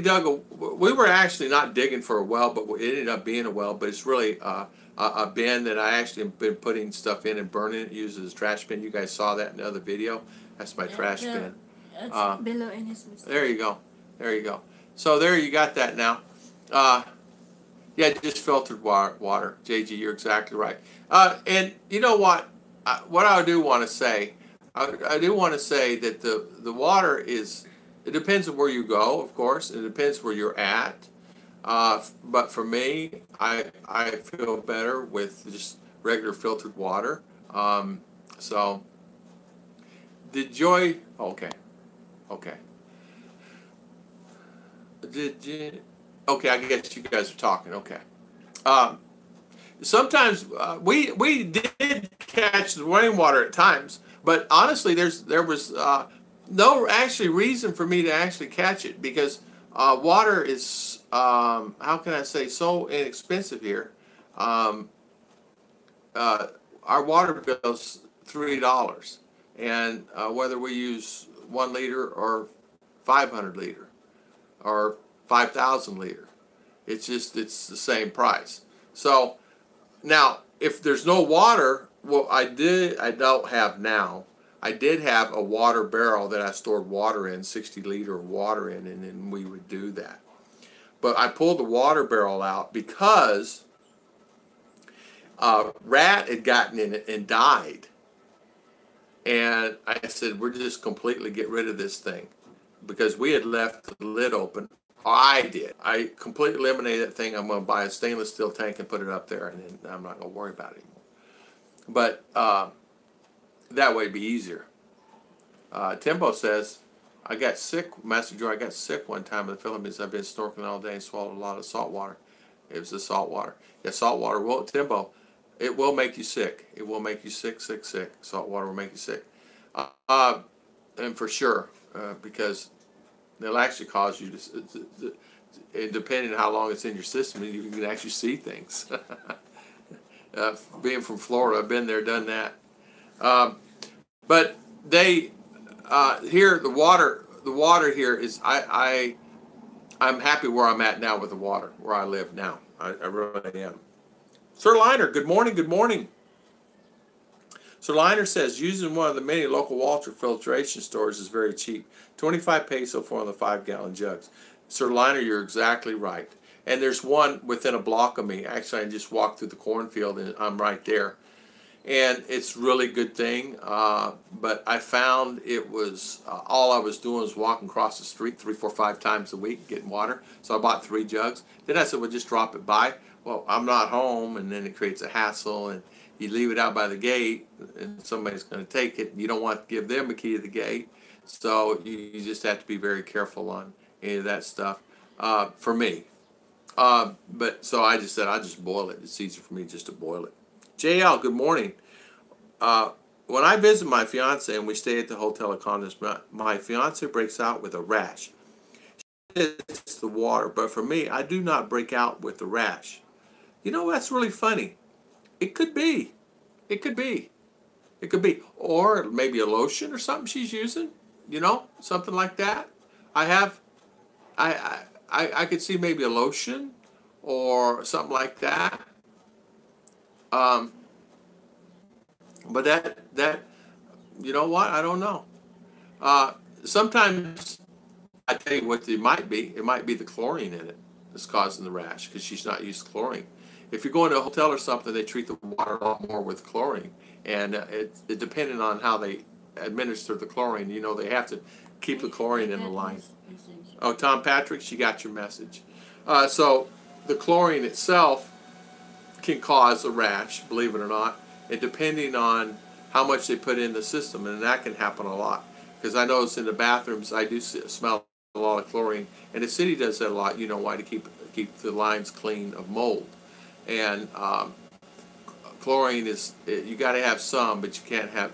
dug we were actually not digging for a well, but it ended up being a well. But it's really a bin that I actually have been putting stuff in and burning it, using as a trash bin. You guys saw that in the other video. That's my trash bin. It's below in his mistake. There you go. There you go. So there you got that now. Yeah, just filtered water. JG, you're exactly right. And you know what? What I do want to say, I do want to say that the water is, it depends on where you go, of course. It depends where you're at. But for me, I feel better with just regular filtered water. So, did Joy, okay, okay. Did you, okay, I guess you guys are talking, okay. Sometimes we did catch the rainwater at times, but honestly, there was no actually reason for me to actually catch it because water is how can I say, so inexpensive here. Our water bill's $3, and whether we use 1 liter or 500 liter or 5,000 liter, it's the same price. So now, if there's no water, well, I don't have now. I did have a water barrel that I stored water in, 60-liter water in, and then we would do that. But I pulled the water barrel out because a rat had gotten in it and died. And I said, we're just completely get rid of this thing because we had left the lid open. I did. I completely eliminated that thing. I'm going to buy a stainless steel tank and put it up there, and then I'm not going to worry about it anymore. But that way it'd be easier. Timbo says, I got sick, Master Joe, I got sick one time in the Philippines. I've been snorkeling all day and swallowed a lot of salt water. It was the salt water. Yeah, salt water will, Timbo, it will make you sick. It will make you sick, sick, sick. Salt water will make you sick. And for sure, because they'll actually cause you to depending on how long it's in your system, you can actually see things. Being from Florida, I've been there, done that. But they here the water here is I'm happy where I'm at now with the water where I live now. I really am. Sir Liner, good morning. Good morning. Sir Liner says using one of the many local water filtration stores is very cheap. 25 peso for one of the 5-gallon jugs. Sir Liner, you're exactly right. And there's one within a block of me. Actually, I just walked through the cornfield and I'm right there. And it's a really good thing. But I found it was, all I was doing was walking across the street 3, 4, 5 times a week getting water. So I bought 3 jugs. Then I said, well, just drop it by. Well, I'm not home, and then it creates a hassle. And you leave it out by the gate, and somebody's going to take it. You don't want to give them a key to the gate. So you just have to be very careful on any of that stuff for me. But so I just said, I'll just boil it. It's easier for me just to boil it. JL, good morning. When I visit my fiance and we stay at the hotel or condos, my fiance breaks out with a rash. It's the water, but for me, I do not break out with the rash. You know, that's really funny. It could be. It could be. It could be. Or maybe a lotion or something she's using. You know, something like that. I could see maybe a lotion or something like that. But that you know what? I don't know. Sometimes I tell you what it might be. It might be the chlorine in it that's causing the rash because she's not used to chlorine. If you're going to a hotel or something, they treat the water a lot more with chlorine, and it depending on how they administer the chlorine, you know, they have to keep the chlorine in the line. Oh, Tom Patrick, she got your message. So the chlorine itself can cause a rash, believe it or not, and depending on how much they put in the system, and that can happen a lot. Because I notice in the bathrooms, I do smell a lot of chlorine, and the city does that a lot. You know why? To keep the lines clean of mold. And chlorine is, you got to have some, but you can't have,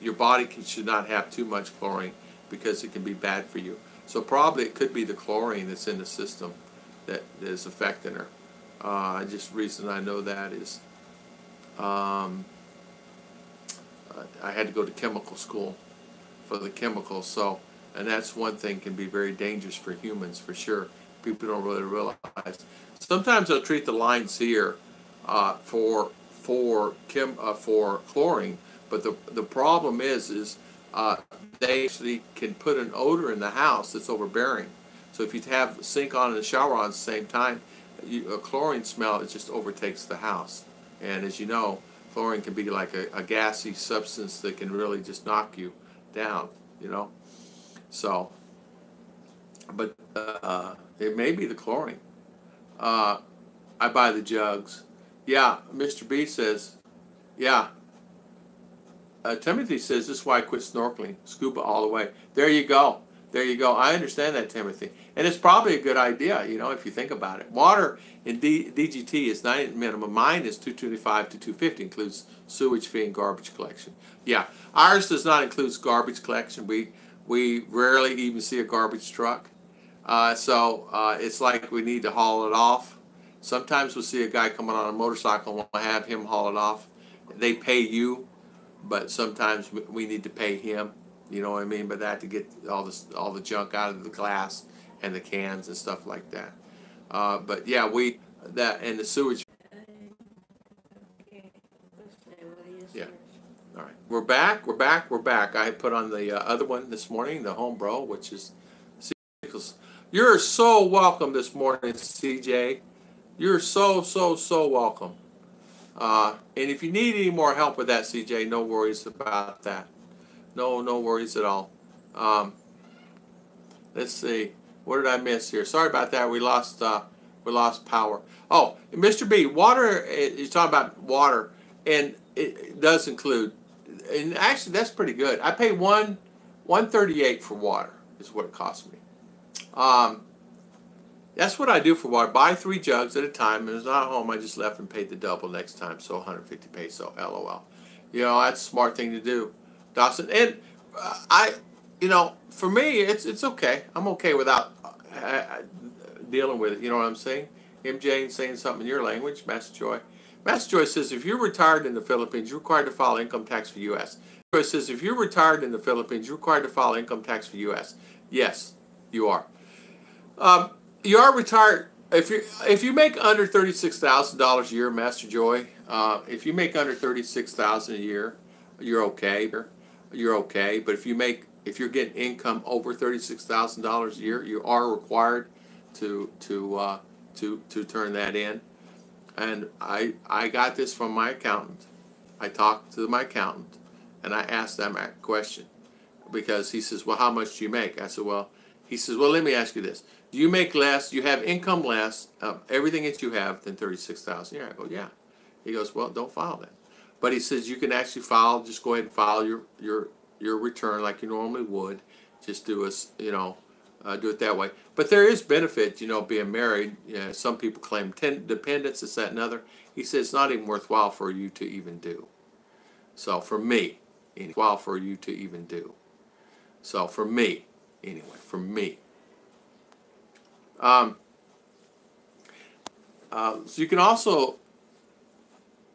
your body should not have too much chlorine because it can be bad for you. So probably it could be the chlorine that's in the system that is affecting her. Just reason I know that is I had to go to chemical school for the chemicals, so And that's one thing can be very dangerous for humans, for sure. People don't really realize. Sometimes they'll treat the lines here for chlorine, but the problem is they actually can put an odor in the house that's overbearing. So if you have a sink on and a shower on at the same time, a chlorine smell, it just overtakes the house. And as you know, chlorine can be like a gassy substance that can really just knock you down, you know. So, but it may be the chlorine. I buy the jugs. Yeah, Mr. B says, yeah. Timothy says, this is why I quit snorkeling. Scuba all the way. There you go. There you go. I understand that, Timothy. And it's probably a good idea, you know, if you think about it. Water in DGT is 90 minimum. Mine is 225 to 250, includes sewage fee and garbage collection. Yeah, ours does not include garbage collection. We rarely even see a garbage truck. So it's like we need to haul it off. Sometimes we'll see a guy coming on a motorcycle and we'll have him haul it off. They pay you, but sometimes we need to pay him. You know what I mean by that, to get all the junk out of the glass and the cans and stuff like that. But yeah, and the sewage. Yeah. All right, we're back. I put on the other one this morning, the home bro, which is CJ. You're so welcome this morning, CJ. You're so welcome. And if you need any more help with that, CJ, no worries about that. No worries at all. Let's see. What did I miss here? Sorry about that. We lost power. Oh, Mr. B, water. You're talking about water, and it does include. And actually, that's pretty good. I pay $1.38 for water. Is what it costs me. That's what I do for water. Buy 3 jugs at a time. And if it's not home, I just left and paid the double next time. So 150 peso. LOL. You know, that's a smart thing to do, Dawson. And for me, it's okay. I'm okay without dealing with it. You know what I'm saying? MJ saying something in your language, Master Joy. Master Joy says, if you're retired in the Philippines, you're required to file income tax for U.S. Joy says, if you're retired in the Philippines, you're required to file income tax for U.S. Yes, you are. You are retired if you make under $36,000 a year, Master Joy. If you make under $36,000 a year, you're okay. You're okay. But if you're getting income over $36,000 a year, you are required to turn that in. And I got this from my accountant. I talked to my accountant and I asked them a question, because he says, well, how much do you make? I said, well, he says, well, let me ask you this. Do you make less, you have income less of everything that you have than $36,000 a year? I go, yeah. He goes, well, don't file that. But he says you can actually file, just go ahead and file your return like you normally would. Just do do it that way. But there is benefit, being married. Some people claim dependence, this, that, and other. He says it's not even worthwhile for you to even do. So for me, anyway, worthwhile for you to even do. So for me, anyway, for me. So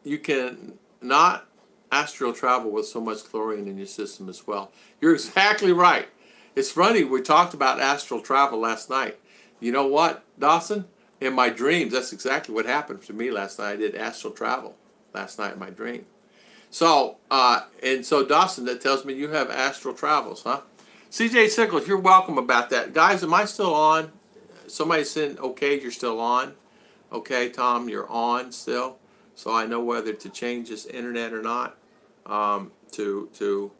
you can not astral travel with so much chlorine in your system as well. You're exactly right. It's funny, we talked about astral travel last night. You know what, Dawson? In my dreams, that's exactly what happened to me last night. I did astral travel last night in my dream. So, Dawson, that tells me you have astral travels, huh? CJ Sickles, you're welcome about that. Guys, am I still on? Somebody said, okay, you're still on. Okay, Tom, you're on still. So I know whether to change this internet or not. To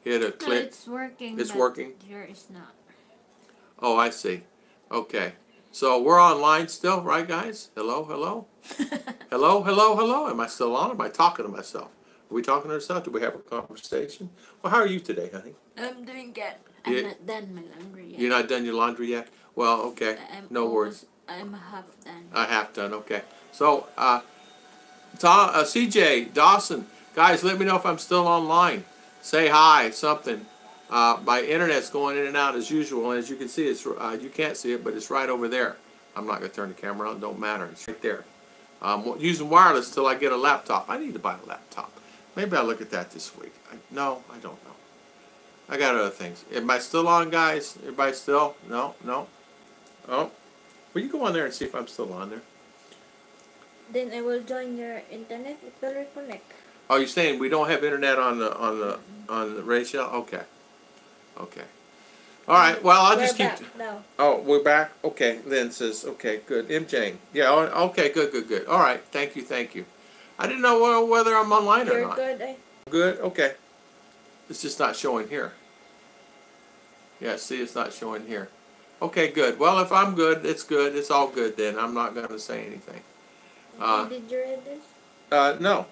hit a click. No, it's working. It's working? Yours not. Oh, I see. Okay. So we're online still, right, guys? Hello, hello? Hello? Am I still on? Or am I talking to myself? Are we talking to ourselves? Do we have a conversation? Well, how are you today, honey? I'm doing good. I'm not done my laundry yet. You're not done your laundry yet? Well, okay. No worries. I'm half done. Half done, okay. So, Tom, CJ, Dawson, guys, let me know if I'm still online. Say hi, something. My internet's going in and out as usual, and as you can see, it's you can't see it, but it's right over there. I'm not going to turn the camera on. Don't matter. It's right there. Using wireless till I get a laptop. I need to buy a laptop. Maybe I'll look at that this week. No, I don't know. I got other things. Am I still on, guys? Everybody still? No, no. Oh, will you go on there and see if I'm still on there? Then I will join your internet. It will reconnect. Oh, you're saying we don't have internet on the ratio? Okay, okay. All right. Well, I'll just keep. We're back now. Oh, we're back. Okay. Lynn says, okay, good. MJ. Yeah. Okay. Good. Good. Good. All right. Thank you. Thank you. I didn't know whether I'm online or You're not. good, eh? Good. Okay. It's just not showing here. Yeah. See, it's not showing here. Okay. Good. Well, if I'm good, it's good. It's all good then. I'm not going to say anything. Did you read this? No.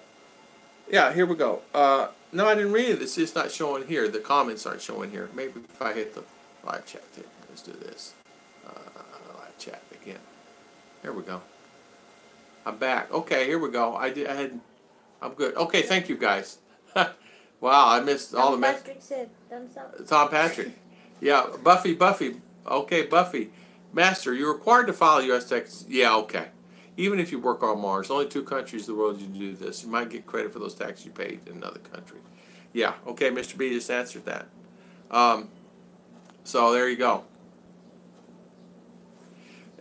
Yeah. Here we go. No, I didn't read it. It's just not showing here. The comments aren't showing here. Maybe if I hit the live chat there. Let's do this. Live chat again. Here we go. I'm back. Okay, here we go. I'm good. Okay, thank you guys. Wow, I missed all the messages. Patrick said, thumbs up. Tom Patrick. Yeah, Buffy. Okay, Buffy. Master, you're required to file U.S. taxes. Yeah, okay. Even if you work on Mars, only 2 countries in the world you do this. You might get credit for those taxes you paid in another country. Yeah, okay, Mr. B just answered that. So there you go.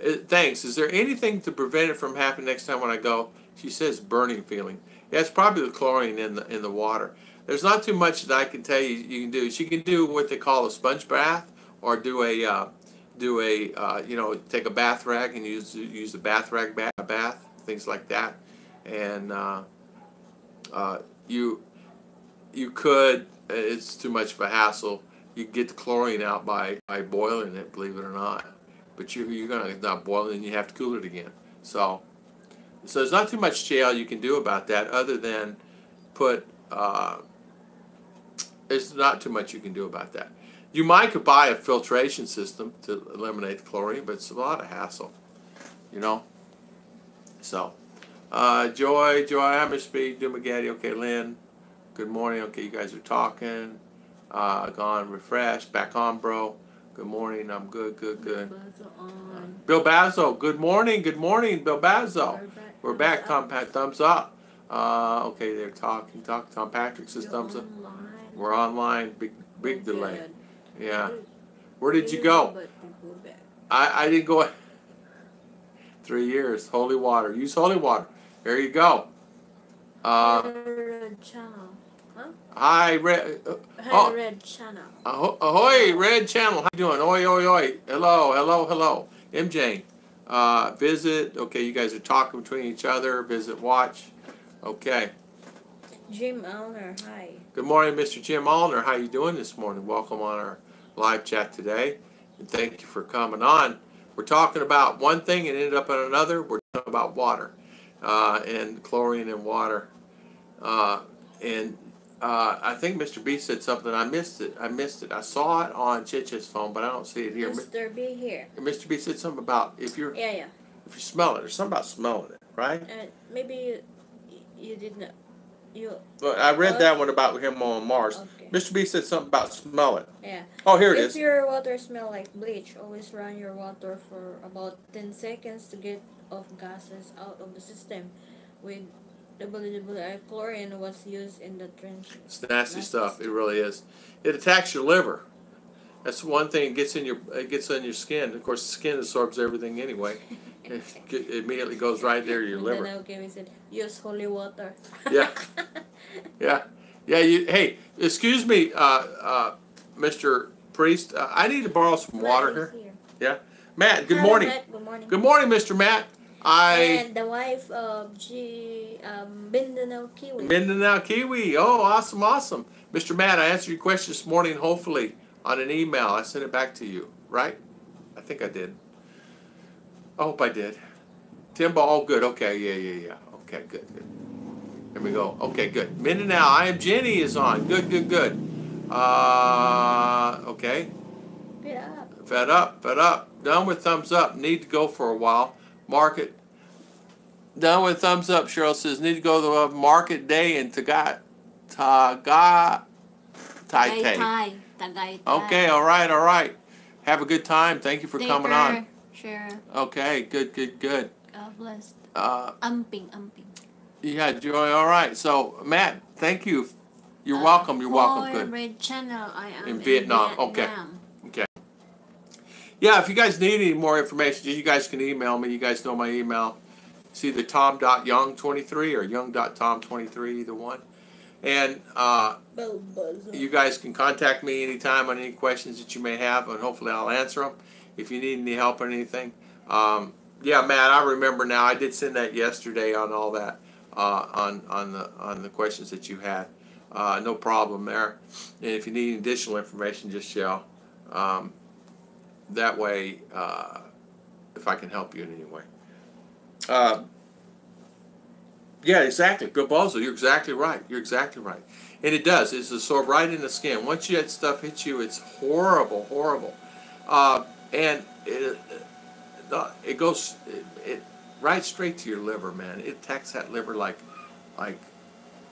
Thanks. Is there anything to prevent it from happening next time when I go? She says burning feeling. Yeah, it's probably the chlorine in the water. There's not too much that I can tell you can do. She can do what they call a sponge bath, or do a take a bath rag and use the bath rag bath, things like that. And you could. It's too much of a hassle. You get the chlorine out by boiling it, believe it or not. But you're gonna not boil it, and you have to cool it again. So there's not too much jail you can do about that, other than put. There's not too much you can do about that. You might could buy a filtration system to eliminate the chlorine, but it's a lot of hassle, you know. So, Joy, I'm Mr. Speed, Dumagatti. Okay, Lynn. Good morning. Okay, you guys are talking. Gone, refreshed, back on, bro. Good morning. I'm good. Bill Bazzo. Good morning, Bill Bazzo. We're back. Tom Pat, thumbs up. Okay, they're talking. Tom Patrick says thumbs up. We're online. Big delay. Yeah. Where did you go? I didn't go. 3 years. Holy water. Use holy water. There you go. Red channel. Huh? Hi, Red. Red channel. Ahoy, Red channel. How you doing? Oi. Hello. MJ. Visit. Okay, you guys are talking between each other. Visit, watch. Okay. Jim Allner, hi. Good morning, Mr. Jim Allner. How you doing this morning? Welcome on our live chat today, and thank you for coming on. We're talking about one thing and ended up on another. We're talking about water and chlorine in water. I think Mr. B said something. I missed it. I saw it on Chicha's phone, but I don't see it here. Mr. B here. Mr. B said something about if you smell it. There's something about smelling it, right? Maybe you did not. Well, I read that one about him on Mars. Okay. Mr. B said something about smell it. Yeah. Oh, here it is. If your water smells like bleach, always run your water for about 10 seconds to get off gases out of the system. With chlorine was used in the trenches. It's nasty stuff. It really is. It attacks your liver. That's one thing. It gets in your skin. Of course, the skin absorbs everything anyway. It immediately goes right there to your liver. Then we said, use holy water. Yeah. Hey, excuse me, Mr. Priest. I need to borrow some water here. Yeah. Matt, good morning. Matt, good morning. Good morning, Mr. Matt. And the wife of Mindanao Kiwi. Mindanao Kiwi. Oh, awesome. Mr. Matt, I answered your question this morning, hopefully, on an email. I sent it back to you, right? I think I did. I hope I did. Timbo, oh, good. Okay, yeah. Okay, good. Here we go. Okay, good. Mindanao, I am Jenny is on. Good. Okay. Fed up. Done with thumbs up. Need to go for a while. Market. Done with thumbs up. Cheryl says need to go to the market day in Tagaytay. Okay, all right. Have a good time. Thank you for coming on. Sure. Okay, good. God bless. Amping. Yeah, Joy. All right. So, Matt, thank you You're welcome. You're welcome. For Good. Red Channel, I am In Vietnam. Okay. Vietnam. Okay. Yeah, if you guys need any more information, you guys can email me. You guys know my email. It's either tom.young23 or young.tom23, either one. And you guys can contact me anytime on any questions that you may have, and hopefully I'll answer them if you need any help or anything. Yeah, Matt, I remember now. I did send that yesterday on all that, on the questions that you had. No problem there. And if you need additional information, just yell. That way, if I can help you in any way. Yeah, exactly. Bill Bozo, you're exactly right. You're exactly right. And it does. It's absorbed right in the skin. Once that stuff hits you, it's horrible, horrible. And it goes right straight to your liver, man. It attacks that liver like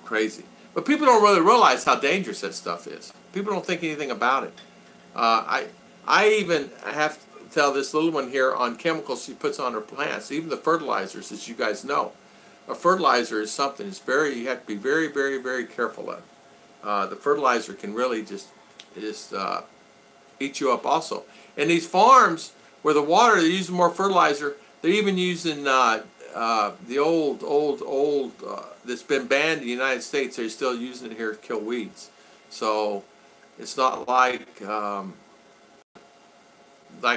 crazy. But people don't really realize how dangerous that stuff is. People don't think anything about it. I even have to tell this little one here on chemicals she puts on her plants, even the fertilizers, as you guys know. A fertilizer is something you have to be very, very, very careful of. The fertilizer can really just eat you up also. And these farms where the water, they're using more fertilizer, they're even using the old that's been banned in the United States. They're still using it here to kill weeds. So it's not like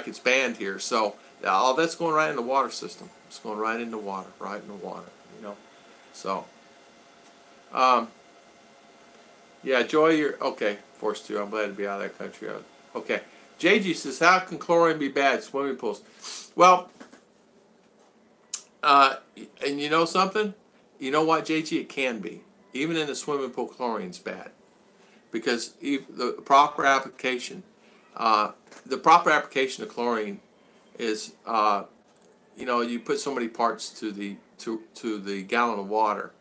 it's banned here. So all that's going right in the water system. It's going right in the water, you know. So, yeah, Joy, you're okay. Forced to. I'm glad to be out of that country. Okay. JG says, how can chlorine be bad? Swimming pools. Well, and you know something? You know what, JG? It can be. Even in the swimming pool, chlorine's bad. Because the proper application of chlorine is, you put so many parts to the gallon of water,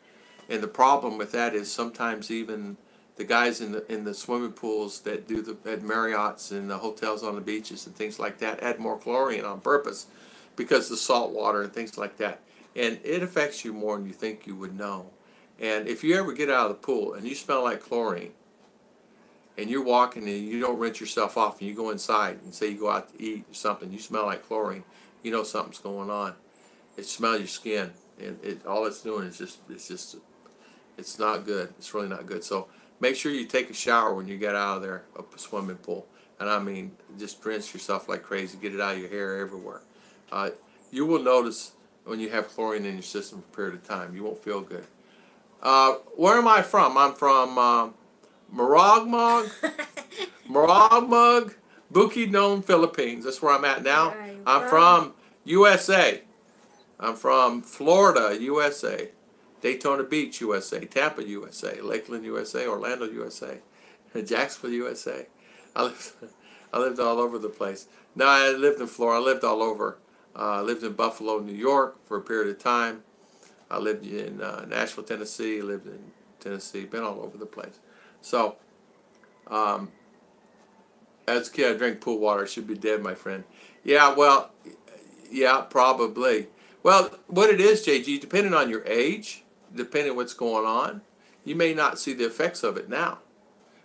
and the problem with that is sometimes even the guys in the swimming pools that do at Marriott's and the hotels on the beaches and things like that add more chlorine on purpose because of the salt water and things like that, and it affects you more than you think you would know. And if you ever get out of the pool and you smell like chlorine, and you're walking and you don't rinse yourself off and you go inside and say you go out to eat or something, you smell like chlorine, you know something's going on. It smells your skin, and all it's doing is it's not good. It's really not good. So make sure you take a shower when you get out of there, a swimming pool. And I mean, just rinse yourself like crazy. Get it out of your hair, everywhere. You will notice when you have chlorine in your system for a period of time. You won't feel good. Where am I from? I'm from Maragmag, Bukidnon, Philippines. That's where I'm at now. I'm from USA. I'm from Florida, USA. Daytona Beach, USA. Tampa, USA. Lakeland, USA. Orlando, USA. Jacksonville, USA. I lived all over the place. No, I lived in Florida. I lived all over. I lived in Buffalo, New York for a period of time. I lived in Nashville, Tennessee. Lived in Tennessee. Been all over the place. So, as a kid, I drank pool water. I should be dead, my friend. Yeah, well, yeah, probably. Well, what it is, JG, depending on your age, depending on what's going on, you may not see the effects of it now.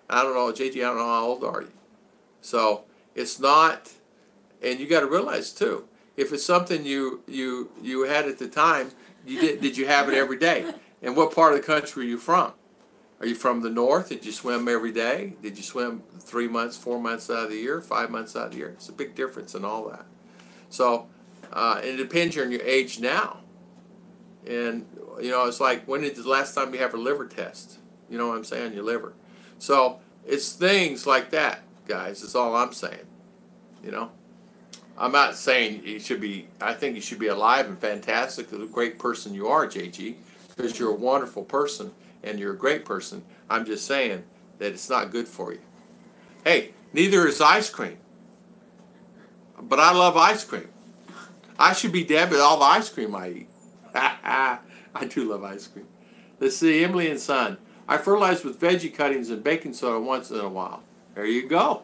I don't know, JG, I don't know how old are you. So, it's not, and you got to realize, too, if it's something you had at the time, did you have it every day? And what part of the country are you from? Are you from the north? Did you swim every day? Did you swim 3 months, 4 months out of the year, 5 months out of the year? It's a big difference in all that. So, it depends on your age now. And, it's like, when did the last time you have a liver test? You know what I'm saying? Your liver. So, it's things like that, guys. That's all I'm saying. I'm not saying I think you should be alive and fantastic. The great person you are, JG, because you're a wonderful person. And you're a great person. I'm just saying that it's not good for you. Hey, neither is ice cream. But I love ice cream. I should be dead with all the ice cream I eat. I do love ice cream. Let's see, Emily and Son. I fertilize with veggie cuttings and baking soda once in a while. There you go.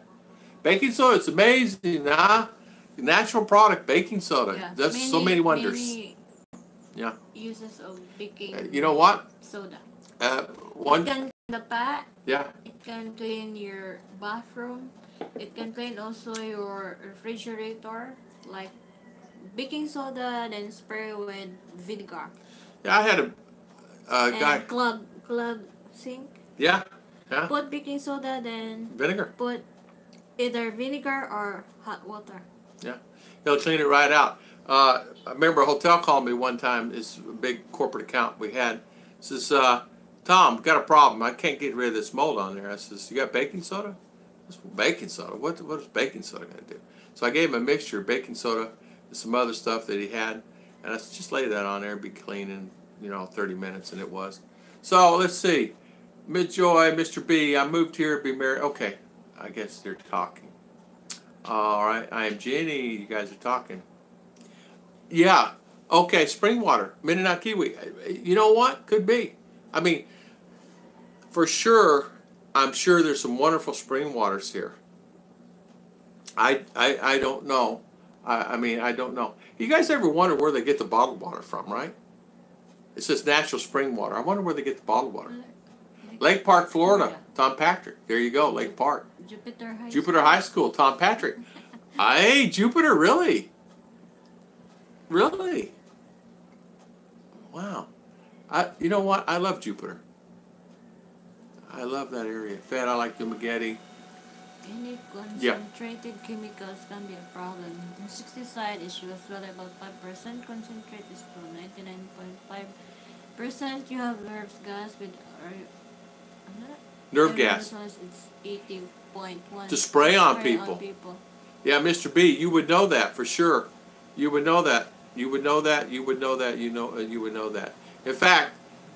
Baking soda, it's amazing, huh? Natural product, baking soda. Yeah. Does so many wonders. Yeah. Uses of baking You know what? soda. One You can the pot. Yeah. It can clean your bathroom. It can clean also your refrigerator, like baking soda, then spray with vinegar. Yeah, I had a guy. And clog sink. Yeah. Yeah. Put baking soda, then Vinegar. put either vinegar or hot water. Yeah. He'll clean it right out. I remember a hotel called me one time. It's a big corporate account we had. Says, Tom, got a problem. I can't get rid of this mold on there. I says, you got baking soda? What's baking soda? What is baking soda going to do? So I gave him a mixture of baking soda and some other stuff that he had. And I said, just lay that on there and be clean in, 30 minutes. And it was. So let's see. Miss Joy, Mr. B, I moved here to be married. Okay. I guess they're talking. All right. I am Jenny. You guys are talking. Yeah. Okay. Spring water. Mennonite Kiwi. You know what? Could be. I mean, for sure, I'm sure there's some wonderful spring waters here. I don't know. I mean, I don't know. You guys ever wonder where they get the bottled water from, right? It says natural spring water. I wonder where they get the bottled water. Lake Park, Florida. Tom Patrick. There you go, Lake Park. Jupiter High School. Tom Patrick. Hey, Jupiter, really? Really? Wow. You know what? I love Jupiter. I love that area. Fed, I like the Maggetti. Any concentrated chemicals can be a problem. Insecticide issue as well, about 5%. Concentrate is to 99.5%. You have nerves gas with nerve gas. It's 80.1. To spray on people. Yeah, Mr. B, you would know that for sure. You would know that. You would know that. You would know that. You would know that. In fact,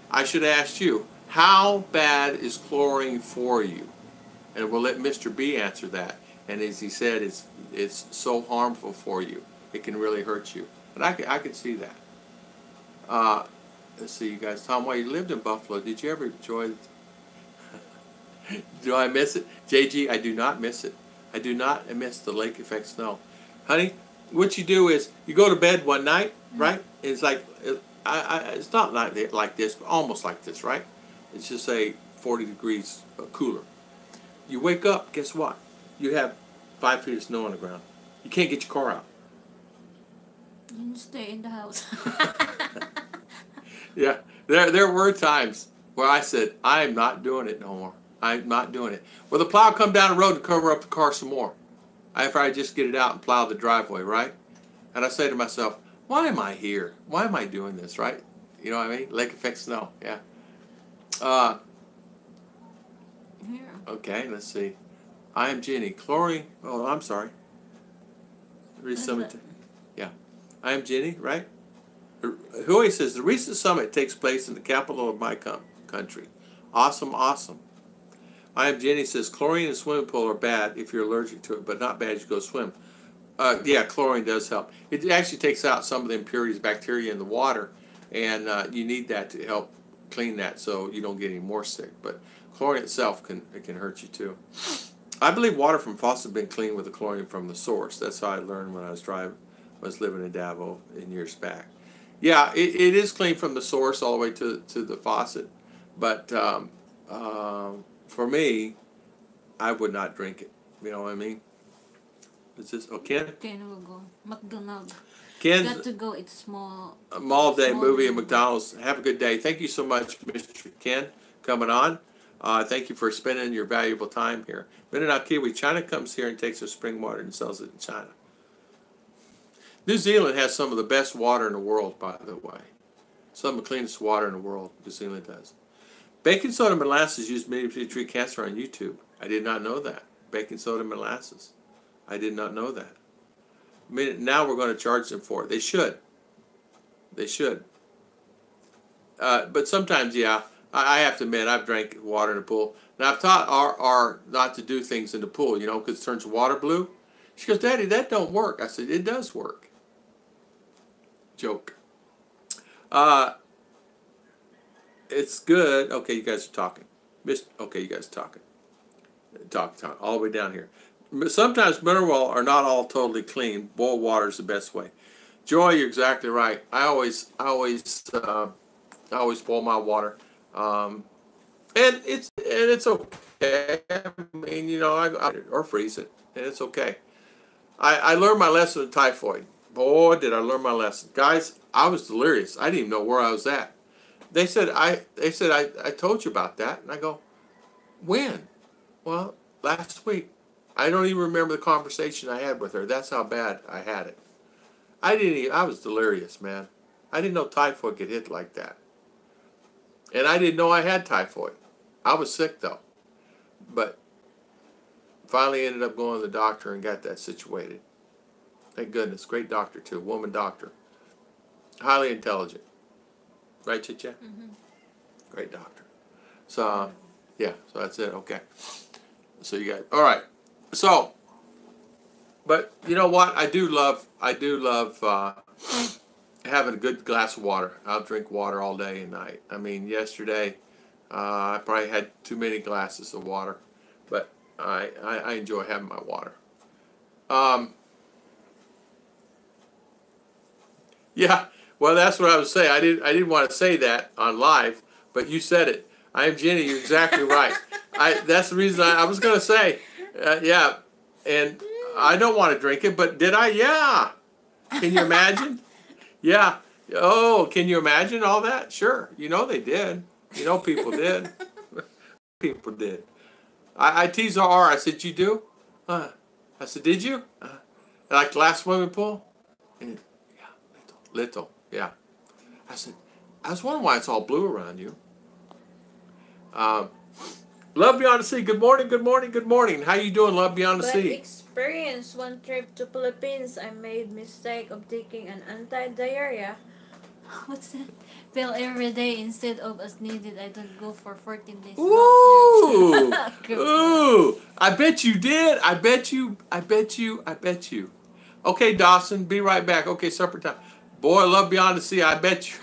I should ask you, how bad is chlorine for you? And we'll let Mr. B answer that. And as he said, it's so harmful for you. It can really hurt you. But I could see that. Let's see, you guys. Tom, while you lived in Buffalo, did you ever enjoy? Do I miss it? JG, I do not miss it. I do not miss the lake effect snow. Honey, what you do is you go to bed one night, right? It's like, it's not like this, but almost like this, right? It's just say 40 degrees cooler. You wake up, guess what? You have 5 feet of snow on the ground. You can't get your car out. You stay in the house. Yeah, there were times where I said, I am not doing it no more. I'm not doing it. Well, the plow come down the road to cover up the car some more. After I just get it out and plow the driveway, right? And I say to myself, why am I here? Why am I doing this, right? You know what I mean? Lake effect snow, yeah. Okay, let's see. I am Jenny. Chlorine. Oh, I'm sorry. Yeah. I am Jenny, right? Hui says, the recent summit takes place in the capital of my country. Awesome, awesome. I am Jenny says, chlorine in a swimming pool are bad if you're allergic to it, but not bad if you go swim. Yeah, chlorine does help. It actually takes out some of the impurities, bacteria in the water, and you need that to help clean that so you don't get any more sick. But chlorine itself can hurt you too. I believe water from faucets has been cleaned with the chlorine from the source. That's how I learned when I was living in Davao in years back. Yeah, it is clean from the source all the way to the faucet, but for me, I would not drink it. You know what I mean? Is this Ken? Ken will go. McDonald's. Ken's Got to go. It's small. A mall day movie at McDonald's. Have a good day. Thank you so much, Mr. Ken, coming on. Thank you for spending your valuable time here. Mennonite Kiwi, China comes here and takes their spring water and sells it in China. New Zealand has some of the best water in the world, by the way. Some of the cleanest water in the world, New Zealand does. Baking soda and molasses used to treat cancer on YouTube. I did not know that. Baking soda and molasses. I did not know that. I mean, now we're going to charge them for it. They should. They should. But sometimes, yeah, I have to admit, I've drank water in the pool. Now, I've taught R not to do things in the pool, you know, because it turns water blue. She goes, Daddy, that don't work. I said, it does work. Joke. It's good. Okay, you guys are talking. Okay, you guys are talking. Talk, all the way down here. Sometimes mineral water are not all totally clean. Boiled water is the best way. Joy, you're exactly right. I always boil my water. and it's okay. I mean, you know, or freeze it, and it's okay. I learned my lesson with typhoid. Boy, did I learn my lesson, guys! I was delirious. I didn't even know where I was at. They said I told you about that, and I go, when? Well, last week. I don't even remember the conversation I had with her. That's how bad I had it. I was delirious, man. I didn't know typhoid could hit like that. And I didn't know I had typhoid. I was sick though. But finally ended up going to the doctor and got that situated. Thank goodness. Great doctor too. Woman doctor. Highly intelligent. Right, Chicha? Mm-hmm. Great doctor. So, yeah. So that's it. Okay. So you got, all right. So, but you know what? I do love having a good glass of water. I'll drink water all day and night. I mean, yesterday I probably had too many glasses of water, but I enjoy having my water. Yeah, well, that's what I was saying. I didn't want to say that on live, but you said it. I am Jenny. You're exactly right. That's the reason I was going to say, yeah, and I don't want to drink it, but did I? Yeah. Can you imagine? Yeah. Oh, can you imagine all that? Sure. You know they did. You know people did. People did. I teased her. I said, you do? I said, did you? Like the last swimming pool? And, yeah, little. Yeah. I said, I was wondering why it's all blue around you. Love Beyond the Sea. Good morning, good morning, good morning. How you doing, Love Beyond the But Sea? experience one trip to Philippines, I made mistake of taking an anti-diarrhea. What's that? Pill every day instead of as needed. I don't go for 14 days. Ooh, Gross. ooh! I bet you did. I bet you. I bet you. I bet you. Okay, Dawson, be right back. Okay, supper time. Boy, Love Beyond the Sea. I bet you.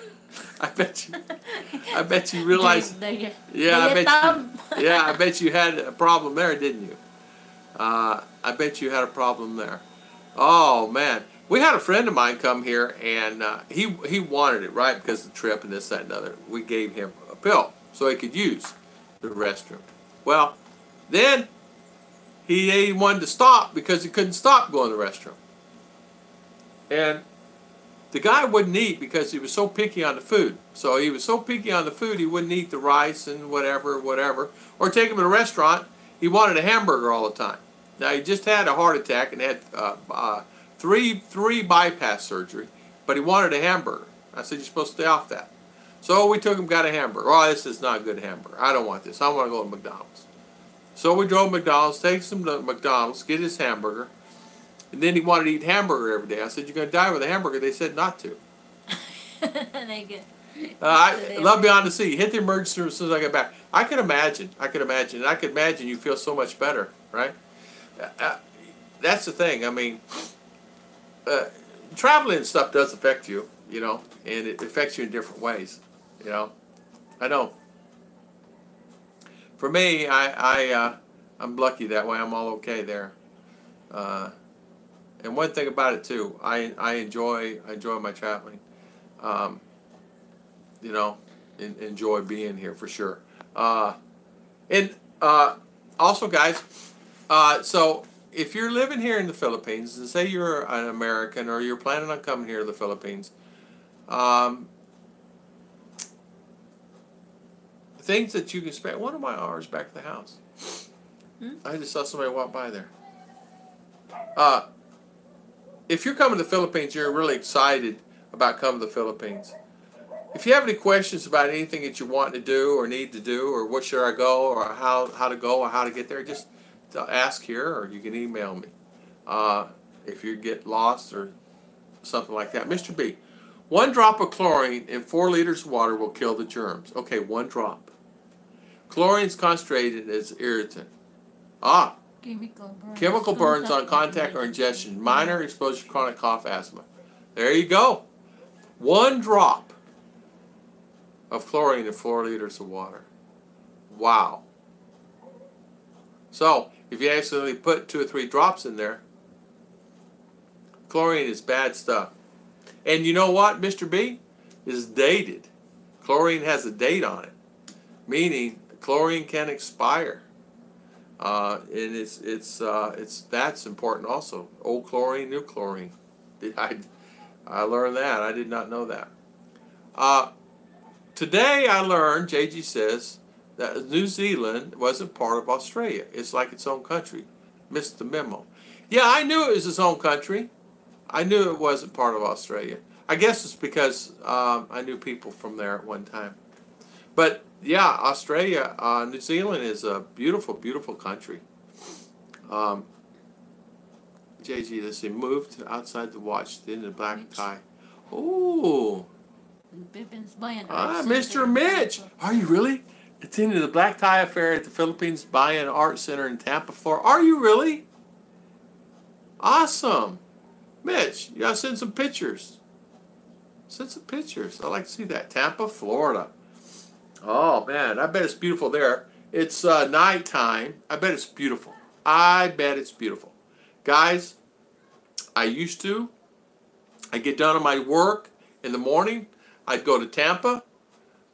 I bet you. I bet you realize. Yeah, I bet you. Yeah, I bet you had a problem there, didn't you? I bet you had a problem there. Oh man, we had a friend of mine come here, and he wanted it, right, because of the trip and this, that, and the other. We gave him a pill so he could use the restroom. Well, then he wanted to stop because he couldn't stop going to the restroom, and the guy wouldn't eat because he was so picky on the food. So he was so picky on the food, he wouldn't eat the rice and whatever, or take him to a restaurant. He wanted a hamburger all the time. Now, he just had a heart attack and had three bypass surgery, but he wanted a hamburger. I said, you're supposed to stay off that. So we took him, got a hamburger. Oh, this is not a good hamburger. I don't want this. I want to go to McDonald's. So we drove to McDonald's, takes him to McDonald's, get his hamburger, and then he wanted to eat hamburger every day. I said, you're going to die with a hamburger. They said not to. I Love Beyond the Sea. Hit the emergency room as soon as I get back. I could imagine. I could imagine you feel so much better, right? That's the thing. I mean, traveling and stuff does affect you, you know, and it affects you in different ways, you know. I know. For me, I'm lucky that way. I'm all okay there. And one thing about it too, I enjoy my traveling. You know, enjoy being here for sure. And also, guys, so if you're living here in the Philippines, and say you're an American or you're planning on coming here to the Philippines, things that you can spend. One of my hours back at the house. I just saw somebody walk by there. If you're coming to the Philippines, you're really excited about coming to the Philippines. If you have any questions about anything that you want to do or need to do, or what should I go, or how to go, or how to get there, just ask here, or you can email me. If you get lost or something like that. Mr. B, 1 drop of chlorine in 4 liters of water will kill the germs. Okay, 1 drop. Chlorine is concentrated as irritant. Chemical burns on contact or ingestion. Minor exposure to chronic cough, asthma. There you go. 1 drop of chlorine in 4 liters of water. Wow. So, if you accidentally put 2 or 3 drops in there, chlorine is bad stuff. And you know what, Mr. B? Is dated. Chlorine has a date on it. Meaning, Chlorine can expire. And that's important also. Old chlorine, new chlorine. I learned that. I did not know that. Uh, Today I learned, JG says, that New Zealand wasn't part of Australia. It's like its own country. Missed the memo. Yeah, I knew it was its own country. I knew it wasn't part of Australia. I guess it's because I knew people from there at one time. But yeah, Australia, New Zealand is a beautiful, beautiful country. Um, JG, let's see, moved outside the watch, in the black tie. Ooh. Pippin's buying Mr. Mitch. Are you really? Attending the black tie affair at the Philippines Bayan Art Center in Tampa, Florida. Are you really? Awesome. Mitch, you gotta send some pictures. Send some pictures. I'd like to see that. Tampa, Florida. Oh, man. I bet it's beautiful there. It's nighttime. I bet it's beautiful. I bet it's beautiful. Guys, I'd get done on my work in the morning. I'd go to Tampa.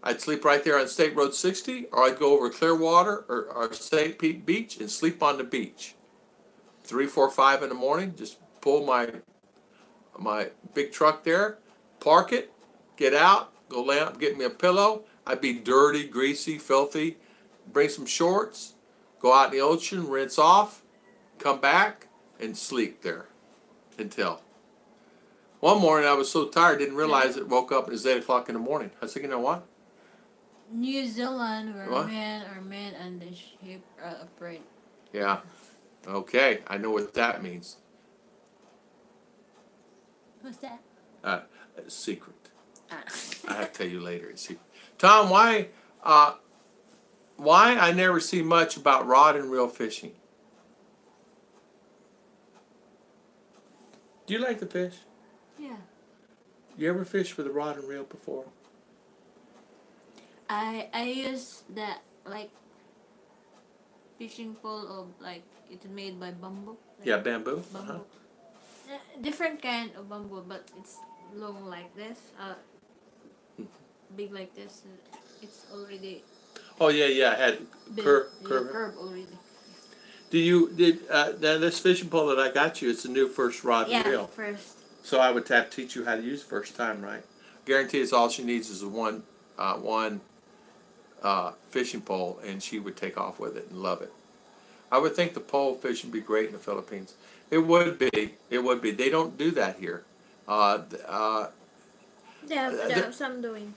I'd sleep right there on State Road 60, or I'd go over Clearwater or St. Pete Beach and sleep on the beach. 3, 4, 5 in the morning, just pull my big truck there, park it, get out, go lay up, get me a pillow. I'd be dirty, greasy, filthy. Bring some shorts, go out in the ocean, rinse off, come back, and sleep there until. One morning I was so tired, didn't realize it, woke up and it was 8 o'clock in the morning. I said, you know what? New Zealand, where men and the sheep are upright. Yeah. Okay, I know what that means. What's that? Secret. I have to tell you later. It's secret. Tom, why I never see much about rod and reel fishing? Do you like to fish? Yeah. You ever fished with a rod and reel before? I use that like fishing pole of like it's made by bamboo. Like Yeah, bamboo. Bamboo. Different kind of bamboo, but it's long like this. Big like this. It's already. Oh yeah. It had curve. Curve already. Now this fishing pole that I got you? It's a new first rod and reel. Yeah, first. So I would have to teach you how to use it first time, right? Guarantee it's all she needs is one fishing pole, and she would take off with it and love it. I would think the pole fishing would be great in the Philippines. It would be. It would be. They don't do that here. Yeah, some doing.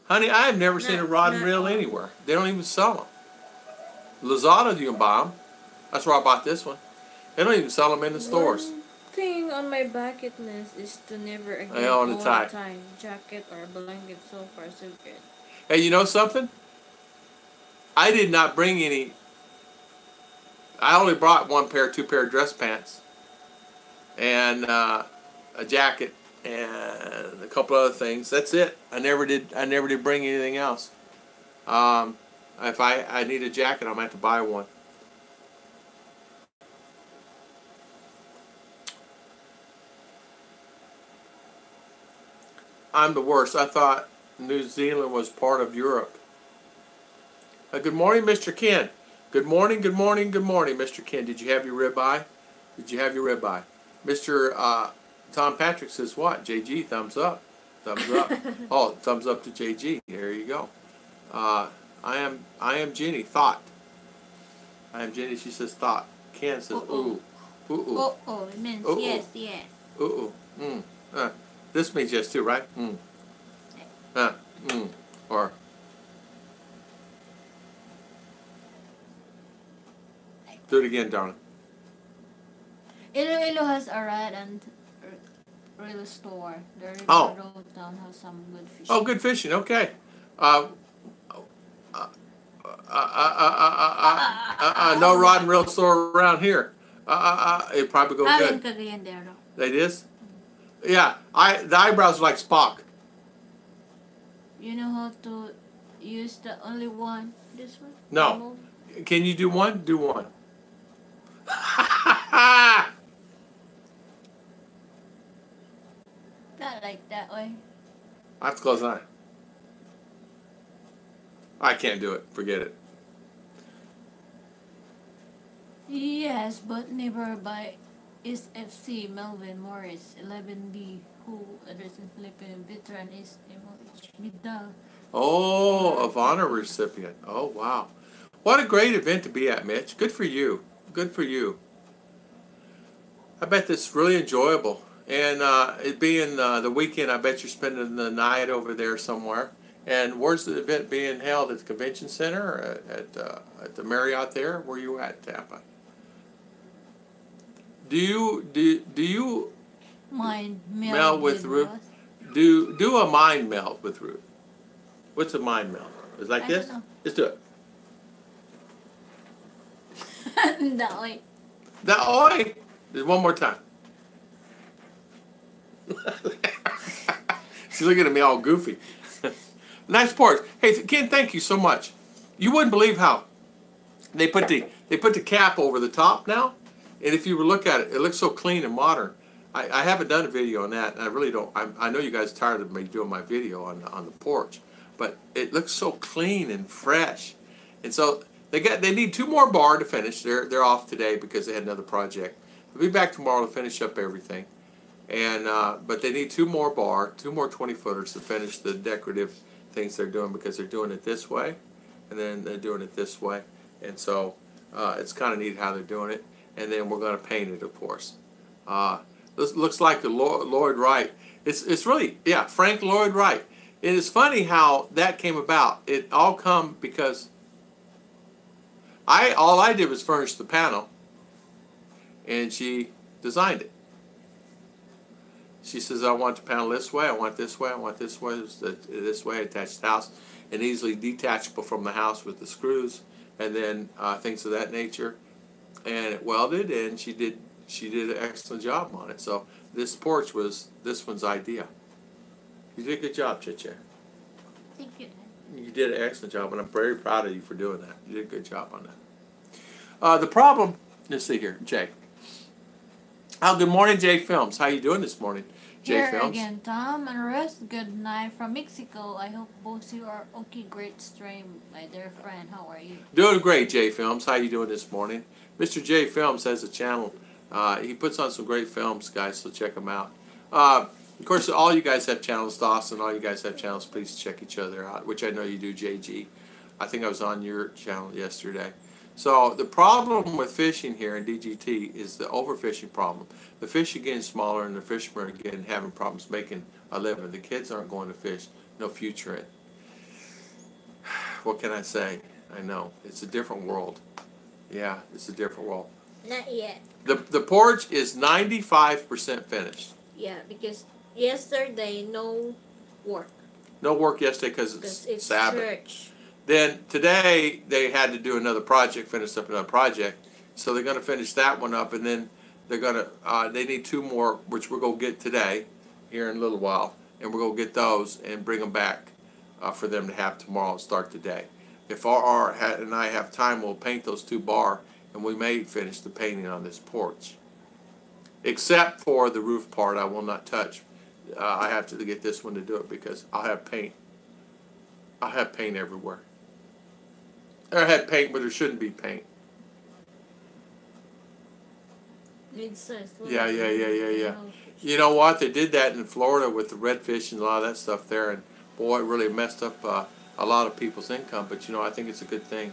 Honey, I have never seen a rod and reel anywhere. They don't even sell them. Lazada, you can buy them. That's where I bought this one. They don't even sell them in the stores. One thing on my bucket list is to never again own a tie. jacket or blanket. So far, so good. Hey, you know something? I did not bring any. I only brought 2 pair of dress pants, and a jacket, and a couple other things. That's it. I never did bring anything else. If I need a jacket, I'm gonna have to buy one. I'm the worst. I thought New Zealand was part of Europe. Good morning, Mr. Ken. Good morning, Mr. Ken. Did you have your ribeye? Mr. Tom Patrick says what? JG, thumbs up. Thumbs up. Oh, thumbs up to JG. There you go. I am Jenny. Thought. I am Jenny. She says thought. Ken says ooh. Ooh. Oh, it means yes. Ooh. This means yes too, right? Or do it again, darling. Iloilo has a rat and real store. The river road town has some good fishing. Oh, good fishing. Okay. No rod and reel store around here. It probably go good. It is. Yeah. The eyebrows are like Spock. You know how to use the only one? This one? No. Can you do one? Do one. Not like that way. I have to close an eye. I can't do it. Forget it. Yes, but never by SFC Melvin Morris 11B, who addressed in Philippine veteran is MOH Vidal. Oh, of honor recipient. Oh, wow. What a great event to be at, Mitch. Good for you. Good for you. I bet this is really enjoyable. And it being the weekend, I bet you're spending the night over there somewhere. And where's the event being held? At the convention center or at the Marriott there? Where you at, Tampa? Do you Mind meld meld with with Ruth? what? Do a mind meld with Ruth. What's a mind meld? Is it like I this? don't know. Let's do it. That way. That oi. Just one more time. She's looking at me all goofy. Nice porch. Hey, Ken, thank you so much. You wouldn't believe how they put the cap over the top now, and if you look at it, it looks so clean and modern. I haven't done a video on that, and I really don't. I know you guys are tired of me doing my video on the porch, but it looks so clean and fresh, and so they need 2 more bar to finish. They're off today because they had another project. They'll be back tomorrow to finish up everything, and but they need 2 more bar, 2 more 20-footers to finish the decorative things they're doing because they're doing it this way, and then they're doing it this way, and so it's kind of neat how they're doing it, and then we're going to paint it, of course. This looks like the Lloyd Wright. It's really, yeah, Frank Lloyd Wright. It is funny how that came about. It all come because all I did was furnish the panel, and she designed it. She says, I want the panel this way, I want this way, I want this way, this way, attached house, and easily detachable from the house with the screws, and then things of that nature. And it welded, and she did an excellent job on it. So this porch was this one's idea. You did a good job, Chiche. Thank you. You did an excellent job, and I'm very proud of you for doing that. You did a good job on that. The problem, let's see here, Jay. Oh, good morning, Jay Films. How you doing this morning, Jay Here Films? again, Tom and Russ. Good night from Mexico. I hope both you are okay. Great stream, my dear friend. How are you? Doing great, Jay Films. How you doing this morning? Mr. Jay Films has a channel. He puts on some great films, guys, so check him out. Of course, all you guys have channels, Dawson. All you guys have channels. Please check each other out, which I know you do, JG. I think I was on your channel yesterday. So the problem with fishing here in DGT is the overfishing problem. The fish are getting smaller, and the fishermen are getting having problems making a living. The kids aren't going to fish. No future in it. What can I say? I know it's a different world. Yeah, it's a different world. Not yet. The porch is 95% finished. Yeah, because yesterday no work. No work yesterday because Because it's it's Sabbath. church. Then today they had to do another project, finish up another project. So they're going to finish that one up, and then they're going to. They need 2 more, which we're going to get today, here in a little while, and we're going to get those and bring them back for them to have tomorrow and start the day. If RR and I have time, we'll paint those 2 bar, and we may finish the painting on this porch. Except for the roof part, I will not touch. I have to get this one to do it because I'll have paint. I'll have paint everywhere. I had paint, but there shouldn't be paint. Needs sense. Yeah. You know what? They did that in Florida with the redfish and a lot of that stuff there, and boy, it really messed up a lot of people's income. But you know, I think it's a good thing.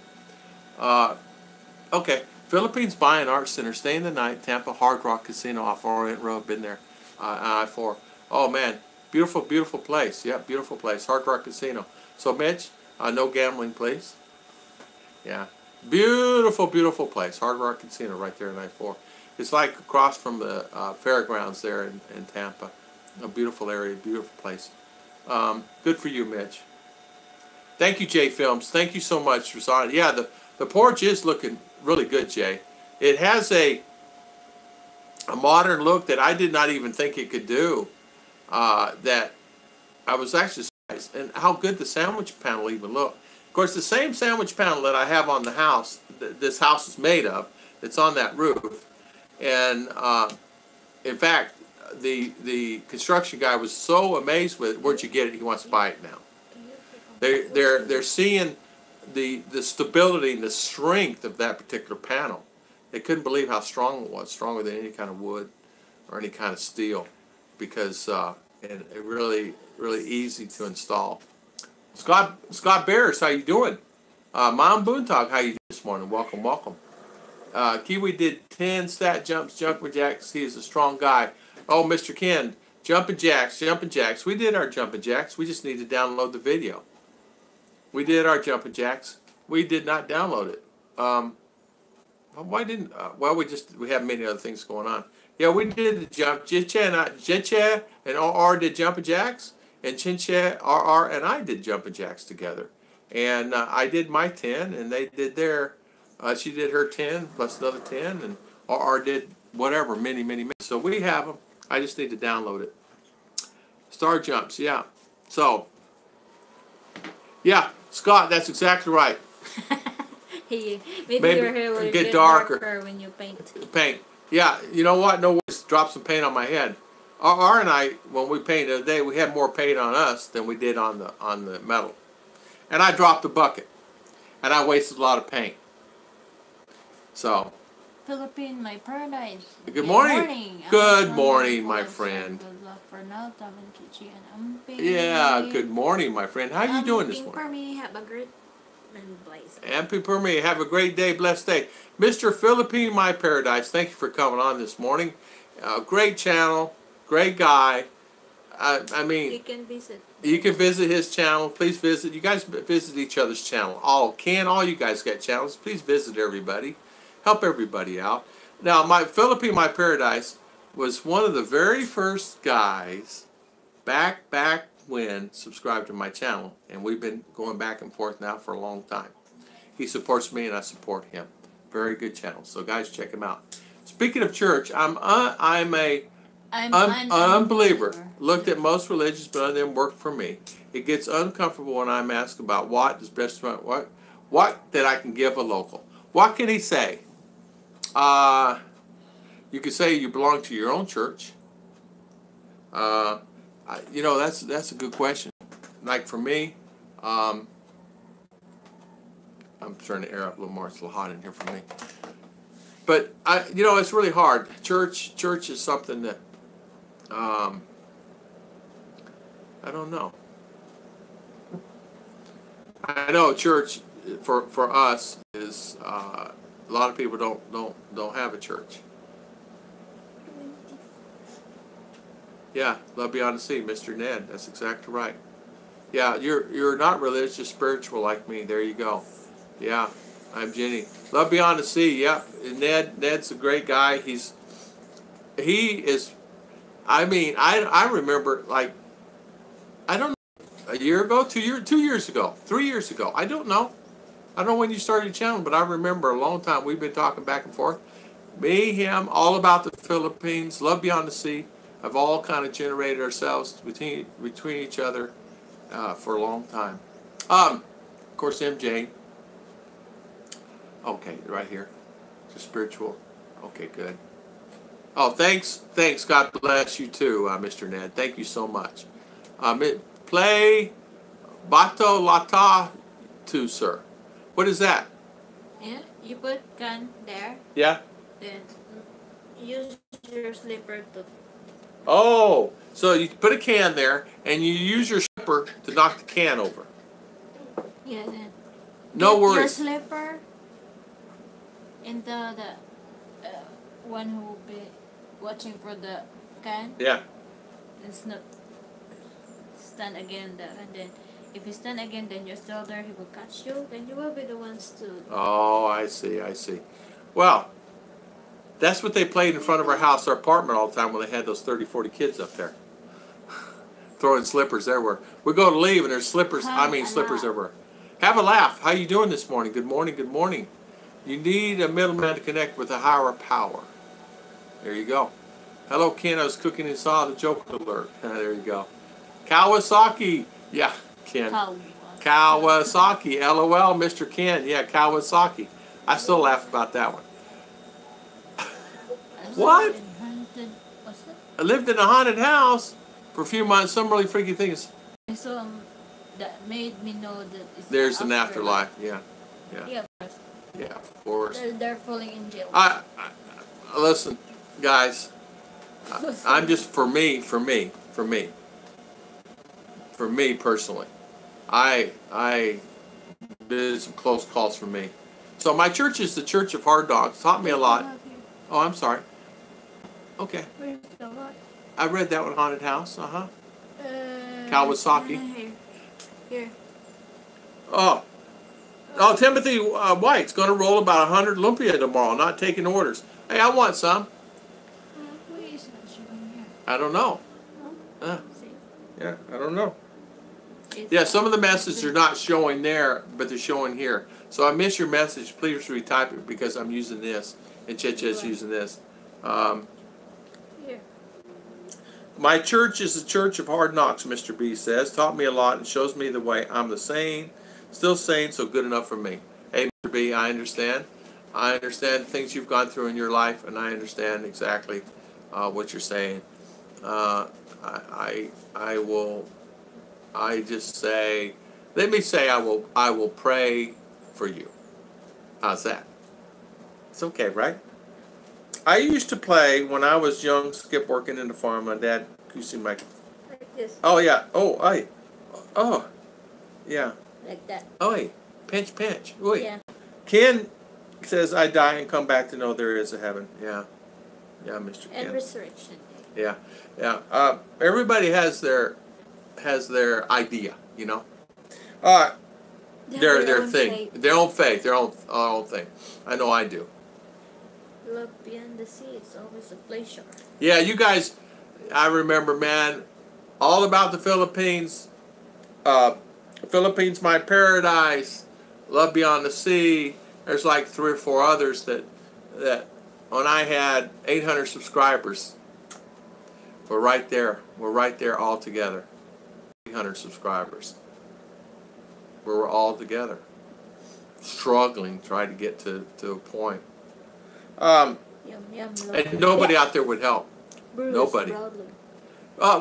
Okay, Philippines Buying Art Center, staying the night, Tampa Hard Rock Casino off Orient Road. Been there, I-4. Oh man, beautiful, beautiful place. Yeah, beautiful place, Hard Rock Casino. So Mitch, no gambling, please. Yeah, beautiful, beautiful place, Hard Rock Casino, right there in I-4. It's like across from the fairgrounds there in Tampa. A beautiful area, beautiful place. Good for you, Mitch. Thank you, Jay Films. Thank you so much, Rosanna. Yeah, the porch is looking really good, Jay. It has a modern look that I did not even think it could do. That I was actually surprised. And how good the sandwich panel even looked. Of course, the same sandwich panel that I have on the house, this house is made of, it's on that roof. And in fact, the construction guy was so amazed with it. Where'd you get it? He wants to buy it now. They're seeing the stability and the strength of that particular panel. They couldn't believe how strong it was, stronger than any kind of wood or any kind of steel, because and it really easy to install. Scott Bears, how you doing? Mom Boontog, how you doing this morning? Welcome. Kiwi did 10 stat jumps, jumping jacks. He is a strong guy. Oh, Mr. Ken, jumping jacks. We did our jumping jacks. We just need to download the video. We did our jumping jacks. We did not download it. Why didn't? Well, we have many other things going on. Yeah, we did the jump. Jitcha and RR did jumping jacks, and Chincha, RR, and I did jumping jacks together. And I did my 10, and they did their. She did her 10 plus another 10, and RR did whatever, many. So we have them. I just need to download it. Star jumps, yeah. So, yeah, Scott, that's exactly right. Maybe your hair will get darker when you paint. Paint. Yeah, you know what? No worries. Drop some paint on my head. RR and I, when we painted the other day, we had more paint on us than we did on the metal. And I dropped the bucket. And I wasted a lot of paint. So. Philippine, my paradise. Good morning. Good morning, my friend. Good luck for now, Tom and Kichi and Amping. Yeah, good morning, my friend. How you doing this morning? For me, have a great and blessed. Amping for me. Have a great day, blessed day. Mr. Philippine, my paradise, thank you for coming on this morning. Great channel, great guy. I mean, You can visit. You can visit his channel. Please visit. You guys visit each other's channel. All you guys got channels. Please visit everybody. Help everybody out. Now, my Philippine, my paradise, was one of the very first guys back when subscribed to my channel, and we've been going back and forth now for a long time. He supports me, and I support him. Very good channel. So, guys, check him out. Speaking of church, I'm an unbeliever. Looked at most religions, but none of them work for me. It gets uncomfortable when I'm asked about what is best, what that I can give a local. What can he say? You could say you belong to your own church. You know, that's a good question. Like for me, I'm turning the air up a little more. It's a little hot in here for me. But you know, it's really hard. Church is something that I don't know. I know church for us is a lot of people don't have a church. Yeah, love beyond the sea, Mr. Ned. That's exactly right. Yeah, you're not religious, you're spiritual like me. There you go. Yeah, I'm Jenny. Love beyond the sea. Yep. Ned's a great guy. He is. I mean, I remember like I don't know, a year ago, 2 years ago, 3 years ago. I don't know when you started your channel, but I remember a long time we've been talking back and forth. Me, him, all about the Philippines, love beyond the sea. Have all kind of generated ourselves between each other for a long time. Of course, MJ. Okay, right here. Just spiritual. Okay, good. Oh, thanks. God bless you too, Mr. Ned. Thank you so much. Play Bato Lata too, sir. What is that? Yeah, you put can there. Yeah. Then use your slipper to. Oh, so you put a can there, and you use your slipper to knock the can over. Yeah, then. No Get worries. your slipper and the one who will be watching for the can. Yeah. It's not stand again there, and then if you stand again, then you're still there. He will catch you. Then you will be the ones to. Oh, I see. Well, that's what they played in front of our house, our apartment all the time when they had those 30, 40 kids up there. Throwing slippers everywhere. We go to leave and there's slippers, slippers everywhere. Have a laugh. How you doing this morning? Good morning. You need a middleman to connect with a higher power. There you go. Hello, Ken. I was cooking and saw the joke alert. There you go. Kawasaki. Yeah, Ken. Kawasaki. LOL, Mr. Ken. Yeah, Kawasaki. I still laugh about that one. What? I lived in a haunted house for a few months. Some really freaky things. I saw that made me know that it's There's an afterlife. afterlife. Yeah. Yeah. Yeah, of course. Yeah, of course. They're falling in jail. Listen, guys, I'm just, for me personally, I did some close calls for me. So my church is the Church of Hard Dogs. Taught me a lot. Oh, I'm sorry. Okay. Where's the lot? I read that one, Haunted House. Uh-huh. Uh, Kawasaki. Here. Oh. Oh, Timothy White's going to roll about 100 lumpia tomorrow, not taking orders. Hey, I want some. Who is not showing here? I don't know. Oh, see. Yeah, I don't know. It's Yeah, some of the messages are not showing there, but they're showing here. So I missed your message. Please retype it because I'm using this, and Cheche's using this. Here. My church is the Church of Hard Knocks, Mr. B says. Taught me a lot and shows me the way. I'm the sane, still sane, so good enough for me. Hey, Mr. B, I understand. I understand the things you've gone through in your life, and I understand exactly what you're saying. I just say, let me say I will pray for you. How's that? It's okay, right? I used to play when I was young, skip working in the farm. My dad, you see my... Like this. Oh, yeah. Oh, aye. Oh, yeah. Like that. Oi, pinch, pinch. Oi. Yeah. Ken says, I die and come back to know there is a heaven. Yeah. Yeah, Mr. And Ken. resurrection. Yeah. Yeah. Everybody has their idea, you know. Their own thing. faith. Their own faith. Their own thing. I know I do. Love beyond the sea. It's always a pleasure. Yeah, you guys, I remember, man, all about the Philippines. Philippines, my paradise. Love beyond the sea. There's like 3 or 4 others that when I had 800 subscribers, we're right there. We're right there all together. 800 subscribers. We're all together, struggling, trying to get to a point. Yum, yum, And nobody out there would help. Bruce, Nobody. proudly.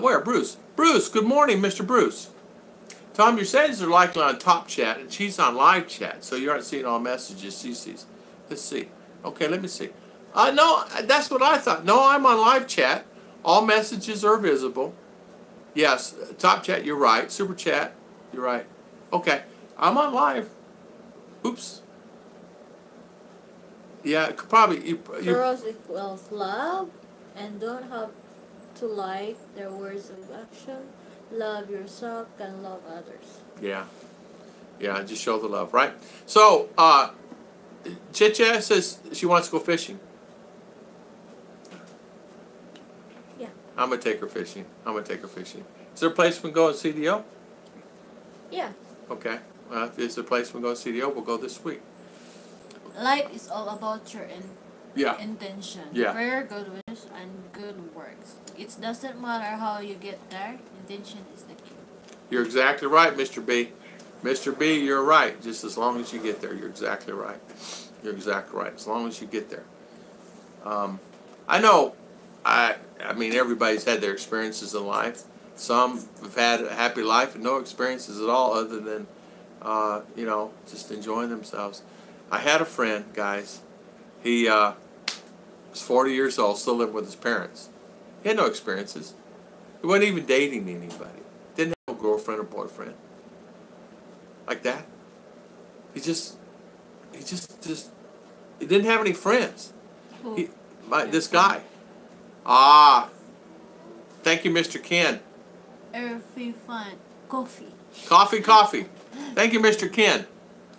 Where? Bruce. Bruce, good morning, Mr. Bruce. Tom, your settings are likely on top chat, and she's on live chat, so you aren't seeing all messages she sees. Let's see. Okay, let me see. No, that's what I thought. No, I'm on live chat. All messages are visible. Yes, top chat, you're right. Super chat, you're right. Okay, I'm on live. Oops. Yeah, probably. Eros equals love, and don't have to like their words of action. Love yourself and love others. Yeah. Yeah, just show the love, right? So, Chicha says she wants to go fishing. Yeah. I'm going to take her fishing. Is there a place we can go at CDO? Yeah. Okay. If there's a place we can go at CDO, we'll go this week. Life is all about your Yeah. intention. Yeah. Prayer, good wishes, and good works. It doesn't matter how you get there. Intention is the key. You're exactly right, Mr. B. Mr. B, you're right. Just as long as you get there, you're exactly right. You're exactly right. As long as you get there. I know, I mean, everybody's had their experiences in life. Some have had a happy life and no experiences at all other than, you know, just enjoying themselves. I had a friend, guys. He was 40 years old, still living with his parents. He had no experiences. He wasn't even dating anybody. Didn't have a girlfriend or boyfriend. Like that. He didn't have any friends. Who? This guy. Thank you, Mr. Ken. Every fun. Coffee. Coffee. Thank you, Mr. Ken.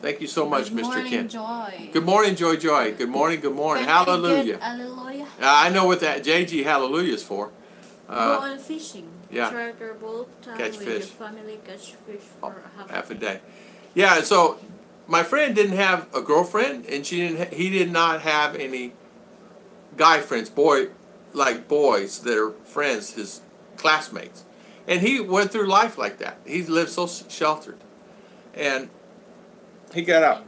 Thank you so much, Good Mr. morning, Ken. Joy. Good morning, Joy. Good morning. Hallelujah. Hallelujah. I know what that JG Hallelujah is for. Go on fishing. Yeah. Charter your boat, time Catch with fish. your family, catch fish for Half a day. Yeah, so my friend didn't have a girlfriend, and he did not have any guy friends, boys that are friends, his classmates. And he went through life like that. He lived so sheltered. And he got out.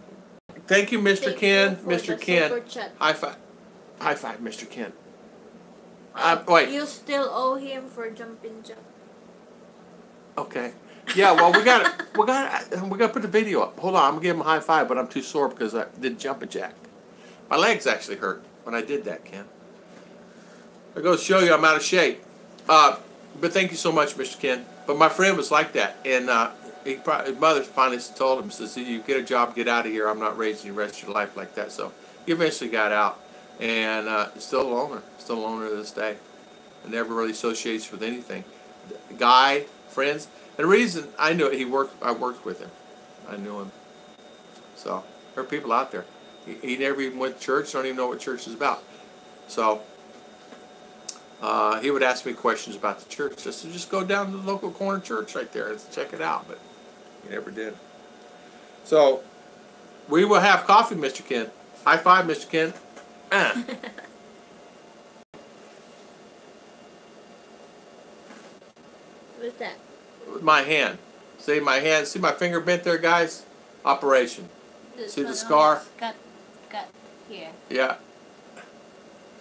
Thank you, Mr. Thank Ken. you for Mr. the Ken. super chat. High five, Mr. Ken. Wait. You still owe him for jumping jump. Okay. Yeah, well, we got to put the video up. Hold on, I'm gonna give him a high five, but I'm too sore because I did jumping jack. My legs actually hurt when I did that, Ken. I go to show you I'm out of shape. But thank you so much, Mr. Ken. But my friend was like that, and his mother finally told him, says, "You get a job, get out of here. I'm not raising you the rest of your life like that." So he eventually got out, and still a loner, to this day. And never really associates with anything. Guy, friends. And the reason I knew it, I worked with him. I knew him. So there are people out there. He never even went to church. Don't even know what church is about. So he would ask me questions about the church. I said, just go down to the local corner church right there and check it out. But he never did. So we will have coffee, Mr. Ken. High five, Mr. Ken. What's that? With my hand. See my hand? See my finger bent there, guys? Operation. See the scar? Cut here. Yeah.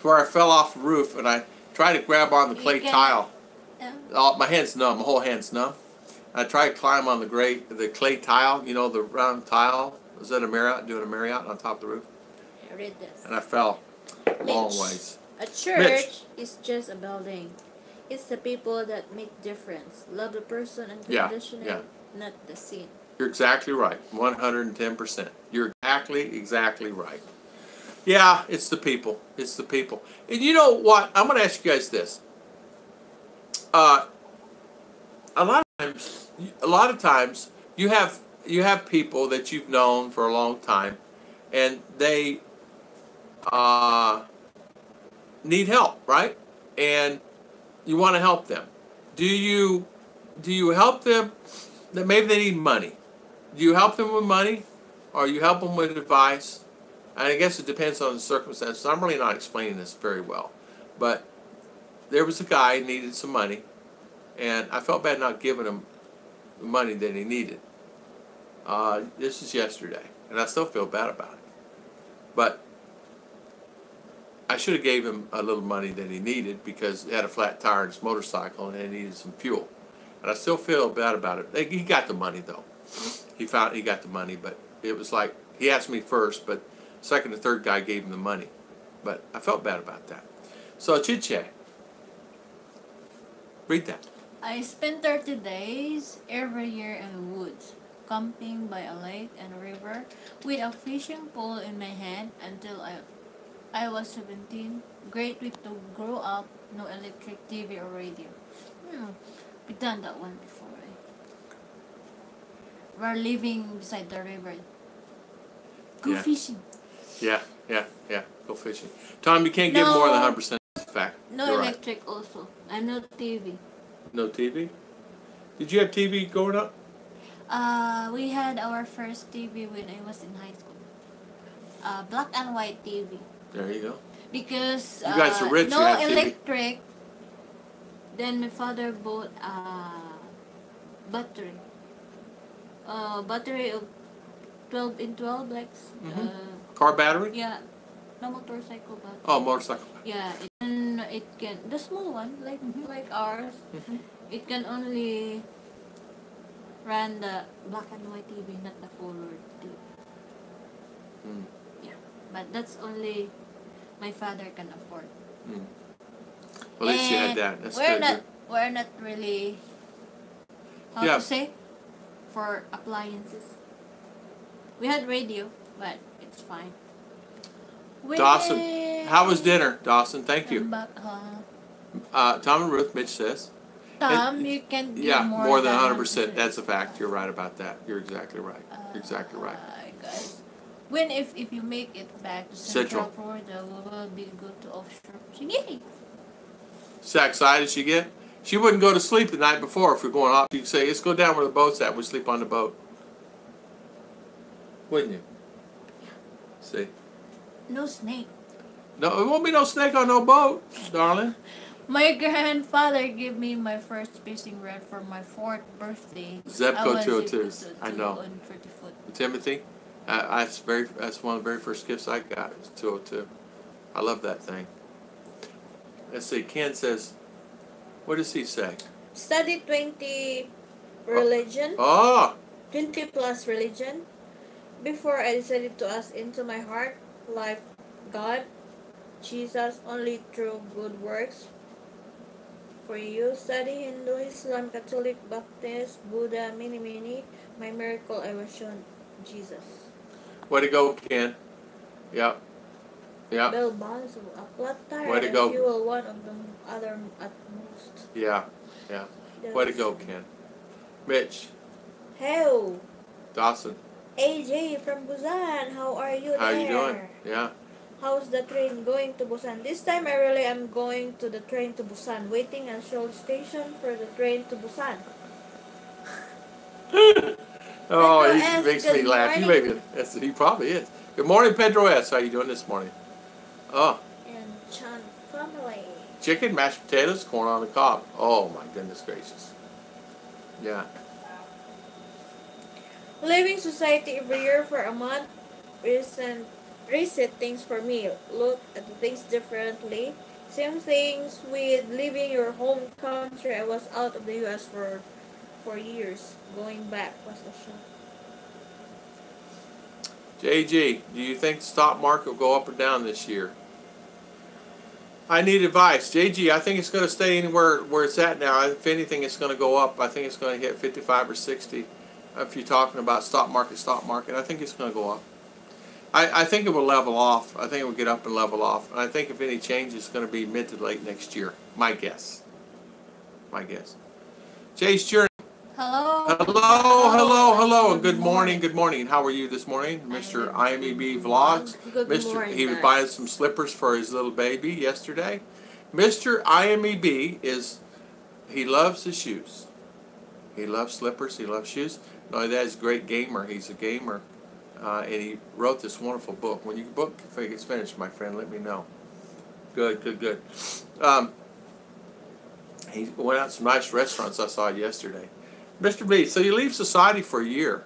Where I fell off the roof and I tried to grab on the clay tile. My hand's numb. My whole hand's numb. I tried to climb on the clay tile, you know, the round tile. Was that a Marriott? Doing a Marriott on top of the roof? I read this. And I fell a long Mitch. ways. A church is just a building. It's the people that make difference. Love the person unconditionally, not the scene. You're exactly right. 110%. You're exactly right. Yeah, it's the people. It's the people. And you know what? I'm going to ask you guys this. A lot of times, you have people that you've known for a long time, and they need help, right? And you want to help them. Do you help them? That maybe they need money. Do you help them with money, or you help them with advice? And I guess it depends on the circumstances. I'm really not explaining this very well, but there was a guy who needed some money, and I felt bad not giving him the money that he needed. This is yesterday, and I still feel bad about it. But I should have gave him a little money that he needed because he had a flat tire on his motorcycle and he needed some fuel. And I still feel bad about it. He got the money though. He got the money, but it was like he asked me first, but second and third guy gave him the money. But I felt bad about that. So Chiche, read that. I spent 30 days every year in the woods, camping by a lake and a river, with a fishing pole in my hand until I was 17. Great week to grow up, no electric TV or radio. We've done that one before, right? We're living beside the river. Go fishing. Yeah. Go fishing. Tom, you can't give more than 100% fact. No You're electric right. Also. And no TV. No TV? Did you have TV growing up? We had our first TV when I was in high school. Black and white TV. There you go. Because you guys are rich. No you have electric. Then my father bought a battery. Battery of 12 in 12 like. Car battery? Yeah. No motorcycle battery. Oh, motorcycle. Yeah, it can the small one like ours. It can only run the black and white TV, not the color TV. Yeah, but that's only my father can afford. Well, at least you had that. That's we're not really how to say for appliances. We had radio, but it's fine. Dawson, how was dinner, Dawson? Thank you. Tom and Ruth, Mitch says. Tom, you can give more than 100%. That's a fact. You're right about that. You're exactly right. You're exactly right. Guys, when if you make it back to Central Florida, we will be good to offshore. Yay! See how excited she get? She wouldn't go to sleep the night before if we're going off. She'd say, let's go down where the boat's at. We'll sleep on the boat. Wouldn't you? See? No snake. No, it won't be no snake on no boat, darling. My grandfather gave me my first fishing rod for my 4th birthday. Zepco 202. I know. On 30 foot. Timothy, that's one of the very first gifts I got. It was 202. I love that thing. Let's see. Ken says, what does he say? Study 20 religion, Oh, 20 plus religion. Before I decided to ask into my heart, life, God, Jesus, only through good works. For you, study Hindu, Islam, Catholic, Baptist, Buddha, many. My miracle, I was shown Jesus. way to go, Ken. Yep, yep. Bell Bazo, a flat Way tire to and go. fuel, one of the other at most. Yeah, yeah. That Way to was go, shown. Ken. Mitch Hey, Dawson, AJ from Busan, how are you how you doing? there? Yeah. How's the train going to Busan? This time I really am going to the train to Busan, waiting at Seoul Station for the train to Busan. Pedro Oh, he S, makes me good laugh. You morning. make it. Yes, he probably is. Good morning, Pedro S. How you doing this morning? Oh, And Chan family. chicken, mashed potatoes, corn on the cob. Oh my goodness gracious. Yeah. Leaving society every year for a month, reset things for me. Look at the things differently. Same things with leaving your home country. I was out of the US for years. Going back was a shock. JG, do you think the stock market will go up or down this year? I need advice. JG, I think it's going to stay anywhere where it's at now. If anything, it's going to go up. I think it's going to hit 55 or 60. If you're talking about stock market, I think it's going to go up. I think it will level off. I think it will get up and level off. And I think if any change, it's going to be mid to late next year. My guess. My guess. Jay's Journey. Hello. Hello, and good morning. How are you this morning, Mr. IMEB Vlogs? Good Mr. morning, He was guys. buying some slippers for his little baby yesterday. Mr. IMEB he loves his shoes. He loves slippers. He loves shoes. Not only that, he's a great gamer. He's a gamer, and he wrote this wonderful book. When your book gets finished, my friend, let me know. Good. He went out to some nice restaurants I saw yesterday. Mr. B, so you leave society for a year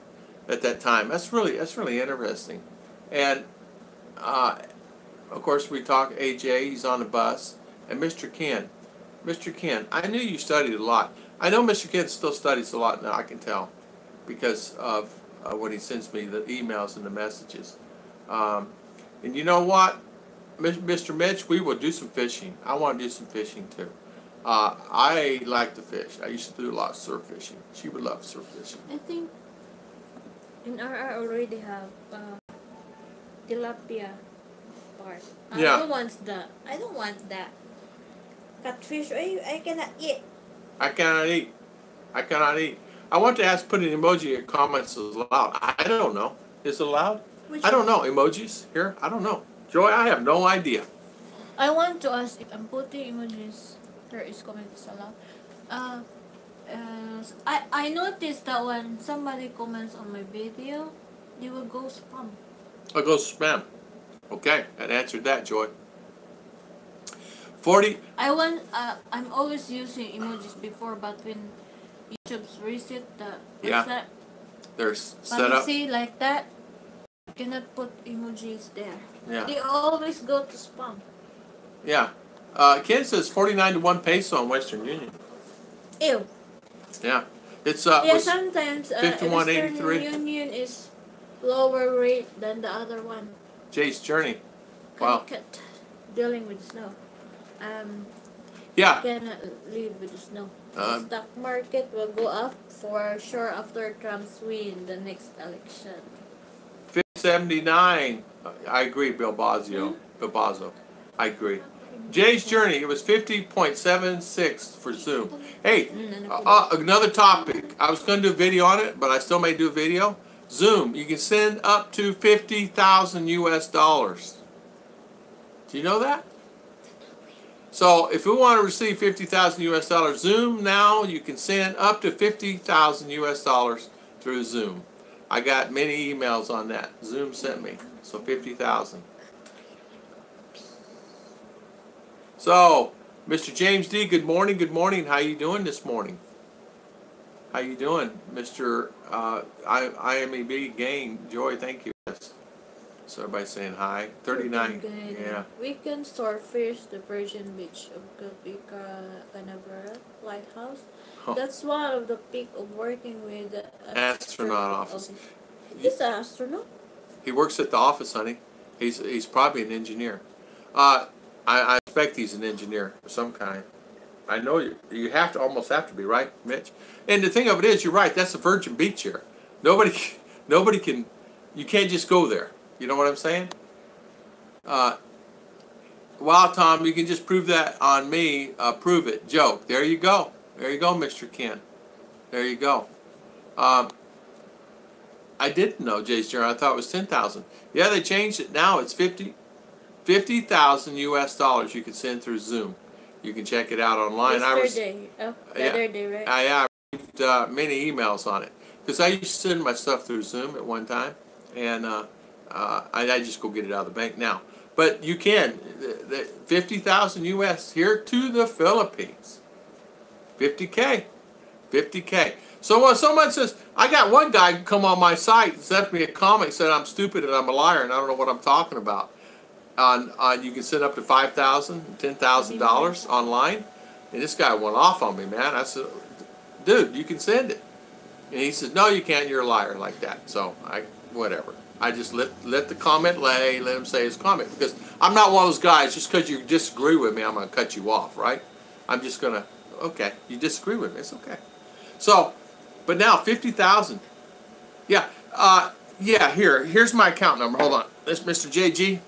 at that time. That's really interesting. And of course we talk AJ, he's on the bus, and Mr. Ken. Mr. Ken, I knew you studied a lot. I know Mr. Ken still studies a lot now, I can tell, because of when he sends me the emails and the messages. And you know what, Mr. Mitch, we will do some fishing. I want to do some fishing too. I like to fish. I used to do a lot of surf fishing. She would love surf fishing. I think in RR already have tilapia part. Yeah. I don't want that. Catfish, I cannot eat. I cannot eat. I want to ask, put an emoji in comments as allowed. I don't know. Is it allowed? I don't know. Emojis here? I don't know. Joy, I have no idea. I want to ask if I'm putting emojis. There is comments allowed. I noticed that when somebody comments on my video, they will go spam. I'll go spam. Okay, that answered that, Joy. 40. I'm always using emojis before, but when YouTube's reset the Yeah. that, They're when set you up. see like that, you cannot put emojis there. Yeah. They always go to spam. Yeah. Ken says 49 to 1 peso on Western Union. Ew. Yeah. It's Yeah, sometimes 51.83. Western Union is lower rate than the other one. Jay's Journey. Wow. Cut. Dealing with snow. Yeah. Cannot live with the snow. Uh, The stock market will go up for sure after Trump's win the next election. 79. I agree, Bill Bazio. Bill Bazzo. I agree. Jay's Journey. It was 50.76 for Zoom. Hey, another topic. I was going to do a video on it, but I still may do a video. Zoom. You can send up to 50,000 US dollars. Do you know that? So if we want to receive 50,000 US dollars, Zoom now you can send up to 50,000 US dollars through Zoom. I got many emails on that. Zoom sent me. So 50,000. So, Mr. James D, good morning. How you doing this morning? How you doing, Mr. IMEB Gain? Joy, thank you. Yes. So everybody's saying hi. 39. Good. Yeah. Weekend store fish, the Persian beach of Canaveral Lighthouse. That's one of the peak of working with the Astronaut office. He's an astronaut? He works at the office, honey. He's probably an engineer. I expect he's an engineer of some kind. I know you have to almost have to be, right, Mitch? And the thing of it is, you're right. That's a Virgin Beach here. Nobody can. You can't just go there. You know what I'm saying? Wow, Tom, you can just prove that on me. Prove it. Joke. There you go. There you go, Mr. Ken. There you go. I didn't know, Jay's Journal. I thought it was 10,000. Yeah, they changed it. Now it's 50,000 US dollars you can send through Zoom. You can check it out online. Yesterday. The other day, right? I received many emails on it. Because I used to send my stuff through Zoom at one time. And I just go get it out of the bank now. But you can. 50,000 US here to the Philippines. 50K. 50K. So when someone says, I got one guy come on my site and sent me a comment, said I'm stupid and I'm a liar and I don't know what I'm talking about. You can send up to $5,000, $10,000 online. And this guy went off on me, man. I said, dude, you can send it. And he said, no, you can't. You're a liar like that. So whatever. I just let the comment lay, let him say his comment. Because I'm not one of those guys, just because you disagree with me, I'm going to cut you off, right? I'm just going to, okay, you disagree with me, it's okay. So, but now 50,000. Yeah, yeah, here's my account number. Hold on. This Mr. JG.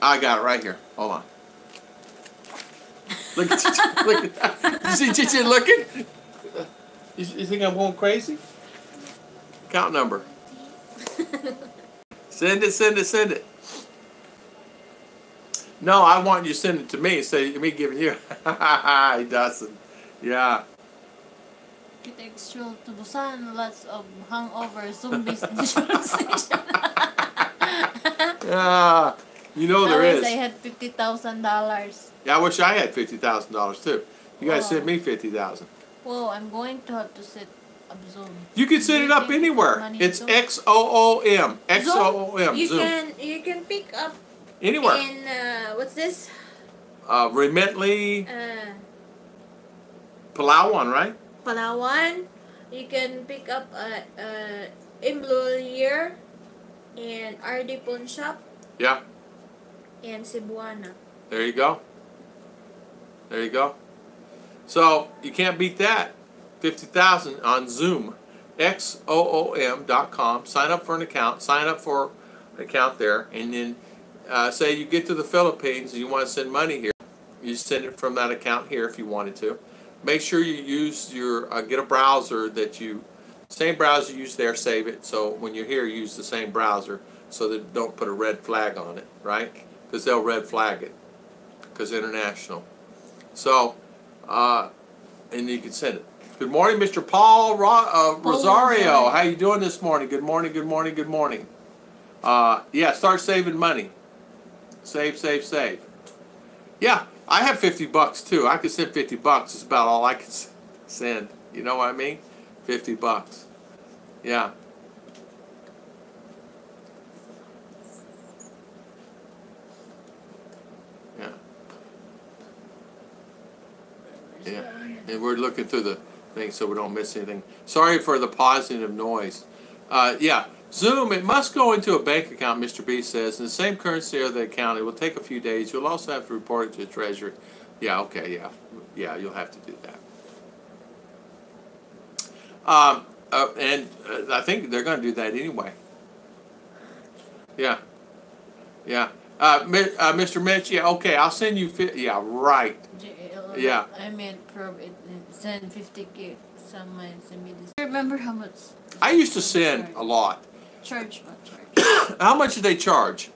I got it right here. Hold on. Look at you. Look at that. You see JJ looking? You think I'm going crazy? Account number. Send it, send it, send it. No, I want you to send it to me instead of me giving you. He doesn't. Yeah. Architectural to Busan, lots of hangover zombies in the station. Yeah. You know there is. I had $50,000. Yeah, I wish I had $50,000 too. You guys Whoa. sent me 50,000. Well, I'm going to have to set up Zoom. You can set it up anywhere. It's XOOM. XOOM. You Zoom. can pick up Anywhere. in what's this? Remitly. Palawan, right? Palawan. You can pick up Imblolier and RD Pawn Shop Yeah. and Cebuana. There you go. There you go. So you can't beat that. 50,000 on Zoom. XOOM.com. Sign up for an account. Sign up for an account there. And then say you get to the Philippines and you want to send money here. You send it from that account here if you wanted to. Make sure you use your, get a browser that you, same browser you use there, save it. So when you're here, use the same browser so that don't put a red flag on it, right? Because they'll red flag it because international. So, and you can send it. Good morning, Mr. Paul Rosario. How you doing this morning? Good morning, good morning, good morning. Yeah, start saving money. Save, save, save. Yeah, I have 50 bucks too. I could send 50 bucks. It's about all I can send. You know what I mean? 50 bucks. Yeah. Yeah. Yeah. And we're looking through the thing so we don't miss anything. Sorry for the positive noise. Yeah. Zoom, it must go into a bank account, Mr. B says, in the same currency of the account. It will take a few days. You'll also have to report it to the Treasury. Yeah, okay, yeah. Yeah, you'll have to do that. And I think they're going to do that anyway. Yeah. Yeah. Mr. Mitch, yeah, okay, I'll send you, yeah, right. Yeah. I meant send 50K. Someone send me this. I remember how much. I used to send a lot. Charge, what charge? How much do they charge?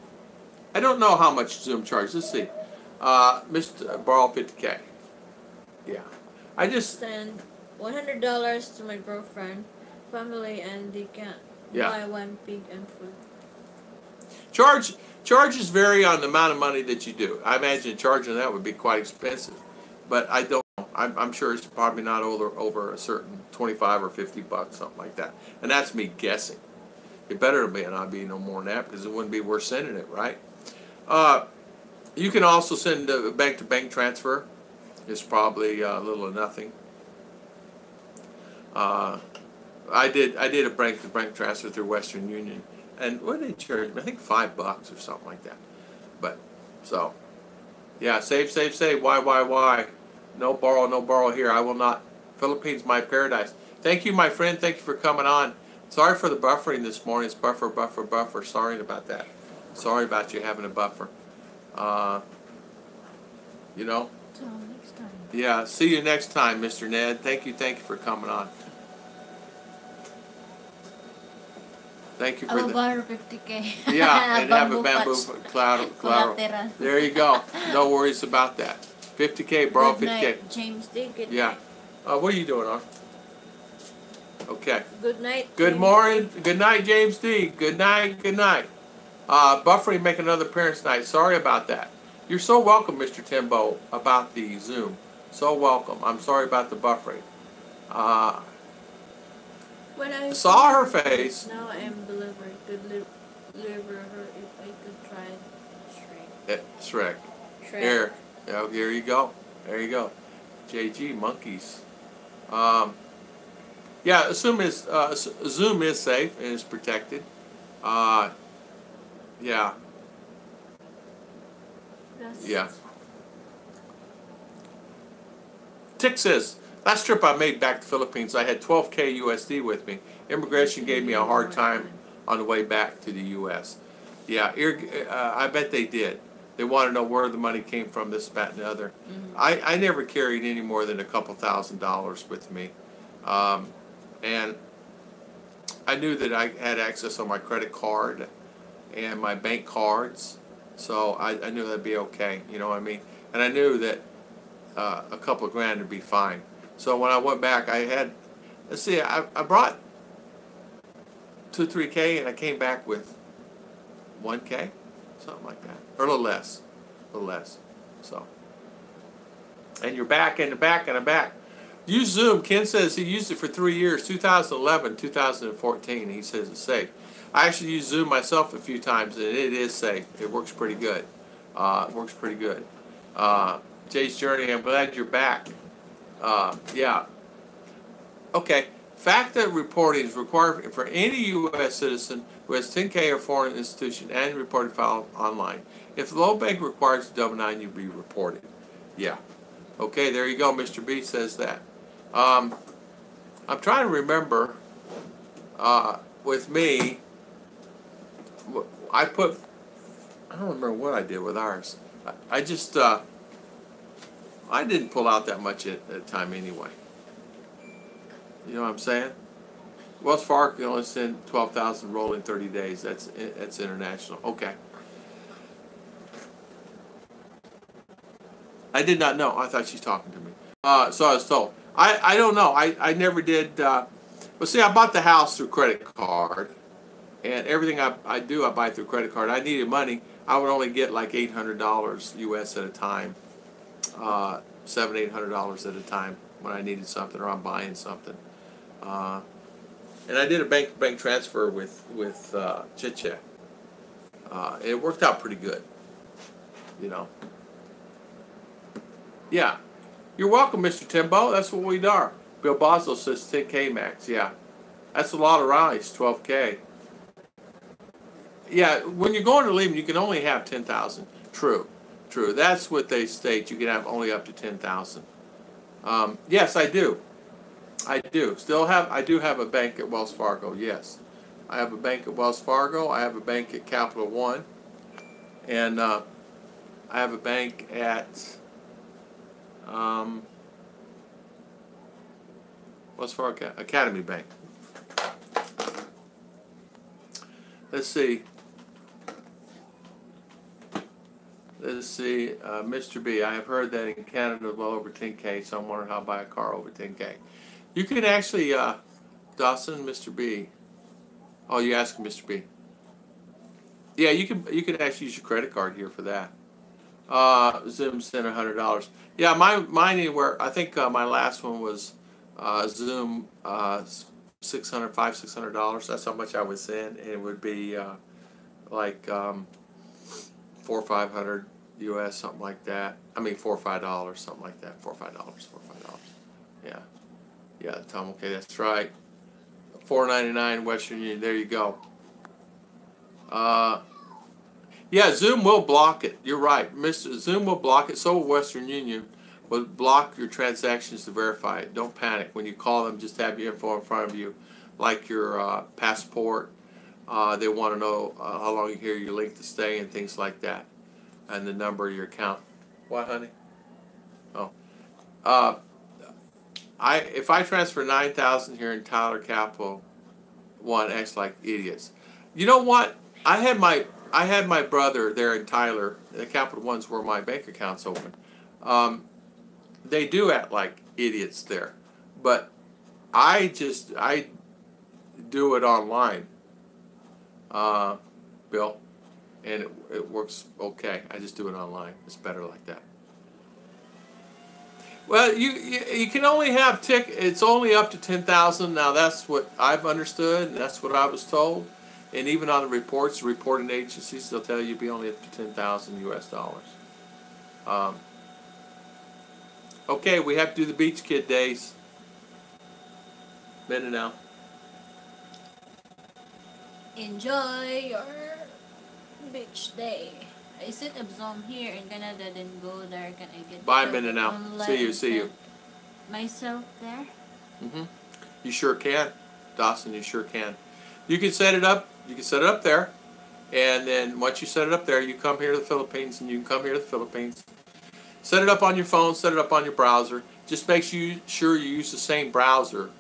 I don't know how much Zoom charges. Let's see. Mr. Borrow 50K. Yeah. I just send $100 to my girlfriend, family, and they can buy one pig and food. Charges vary on the amount of money that you do. I imagine charging that would be quite expensive, but I don't know. I'm sure it's probably not over a certain 25 or 50 bucks, something like that. And that's me guessing. It better not be no more than that because it wouldn't be worth sending it, right? You can also send a bank-to-bank transfer. It's probably little or nothing. Uh, I did a bank transfer through Western Union, and what did they charge me? I think $5 or something like that. But so yeah, save. Why? No borrow, no borrow here. I will not. Philippines, my paradise. Thank you, my friend. Thank you for coming on. Sorry for the buffering this morning. It's buffer. Sorry about that. Sorry about you having a buffer. Uh, you know. Till next time. Yeah. See you next time, Mr. Ned. Thank you for coming on. Thank you I for will the. borrow 50K. Yeah, and have a bamboo patch. collateral. Collateral. There you go. No worries about that. 50K, borrow Good 50K. night, James D. Good Yeah. night. What are you doing, Ar? Okay. Good night. Good James morning. D. Good night, James D. Good night. Buffering make another parents' night. Sorry about that. You're so welcome, Mr. Timbo, about the Zoom. So welcome. I'm sorry about the buffering. Uh, When I saw her face. now I am believer. Could deliver her if I could try Shrek. Shrek. Shrek. Here. Oh, here you go. There you go. JG monkeys. Yeah, Zoom is safe and is protected. Yeah. That's Yeah. Tick says, last trip I made back to the Philippines, I had 12K USD with me. Immigration gave me a hard time on the way back to the U.S. Yeah, I bet they did. They want to know where the money came from, this, that, and the other. Mm-hmm. I never carried any more than a couple $1,000s with me. And I knew that I had access on my credit card and my bank cards, so I knew that'd be okay, you know what I mean? And I knew that a couple of grand would be fine. So when I went back, I had, let's see, I brought 2-3K and I came back with 1K, something like that, or a little less, so. And you're back and back and I'm back. Use Zoom. Ken says he used it for 3 years, 2011, 2014. He says it's safe. I actually used Zoom myself a few times, and it is safe. It works pretty good. Jay's Journey, I'm glad you're back. Yeah. Okay. FACTA reporting is required for any U.S. citizen who has 10K or foreign institution and reported file online. If the local bank requires a W-9, you'll be reported. Yeah. Okay, there you go. Mr. B says that. I'm trying to remember, with me, I don't remember what I did with ours. I just, I didn't pull out that much at a time anyway. You know what I'm saying? Wells Fargo can only send 12,000 rolling 30 days. That's international. Okay. I did not know. I thought she's talking to me. So I was told. I don't know. I never did. Well, see, I bought the house through credit card, and everything I do, I buy through credit card. I needed money. I would only get like $800 US at a time, $700-800 at a time when I needed something or I'm buying something. And I did a bank transfer with Chiche. It worked out pretty good, you know. Yeah. You're welcome, Mr. Timbo. That's what we are. Bill Boswell says 10K max. Yeah. That's a lot of rice, 12K. Yeah, when you're going to leave, you can only have 10,000. True. That's what they state. You can have only up to 10,000. Yes, I do. I do have a bank at Wells Fargo. Yes, I have a bank at Wells Fargo. I have a bank at Capital One, and I have a bank at Wells Fargo Academy Bank. Let's see. Mr. B, I have heard that in Canada well over 10K, so I'm wondering how to buy a car over 10K. You can actually, Dawson, Mr. B. Oh, you asking Mr. B? Yeah, you can actually use your credit card here for that. Zoom sent $100. Yeah, mine anywhere. I think my last one was Zoom $600. That's how much I would send, and it would be like $400 or $500 US, something like that. I mean $4 or $5, something like that. $4 or $5. Yeah. Yeah, Tom. Okay, that's right. $4.99 Western Union. There you go. Yeah, Zoom will block it. You're right, Mr. Zoom will block it. So will Western Union will block your transactions to verify it. Don't panic when you call them. Just have your info in front of you, like your passport. They want to know how long you're here, your length of stay, and things like that, and the number of your account. What, honey? Oh, uh, if I transfer 9,000 here in Tyler Capital One, acts like idiots. You know what? I had my brother there in Tyler. The Capital One's where my bank account's open. They do act like idiots there, but I do it online, Bill, and it works okay. I just do it online. It's better like that. Well, you can only have it's only up to 10,000. Now that's what I've understood, and that's what I was told. And even on the reports, reporting agencies, they'll tell you be only up to 10,000 US dollars. Okay, we have to do the beach kid days. Minute now. Enjoy your beach day. I set up Zoom here in Canada, then go there. Can I get Bye, minute now. See you. Myself there? You sure can, Dawson. You sure can. You can set it up. You can set it up there, and then once you set it up there, you come here to the Philippines, and you can come here to the Philippines. Set it up on your phone. Set it up on your browser. Just make sure you use the same browser.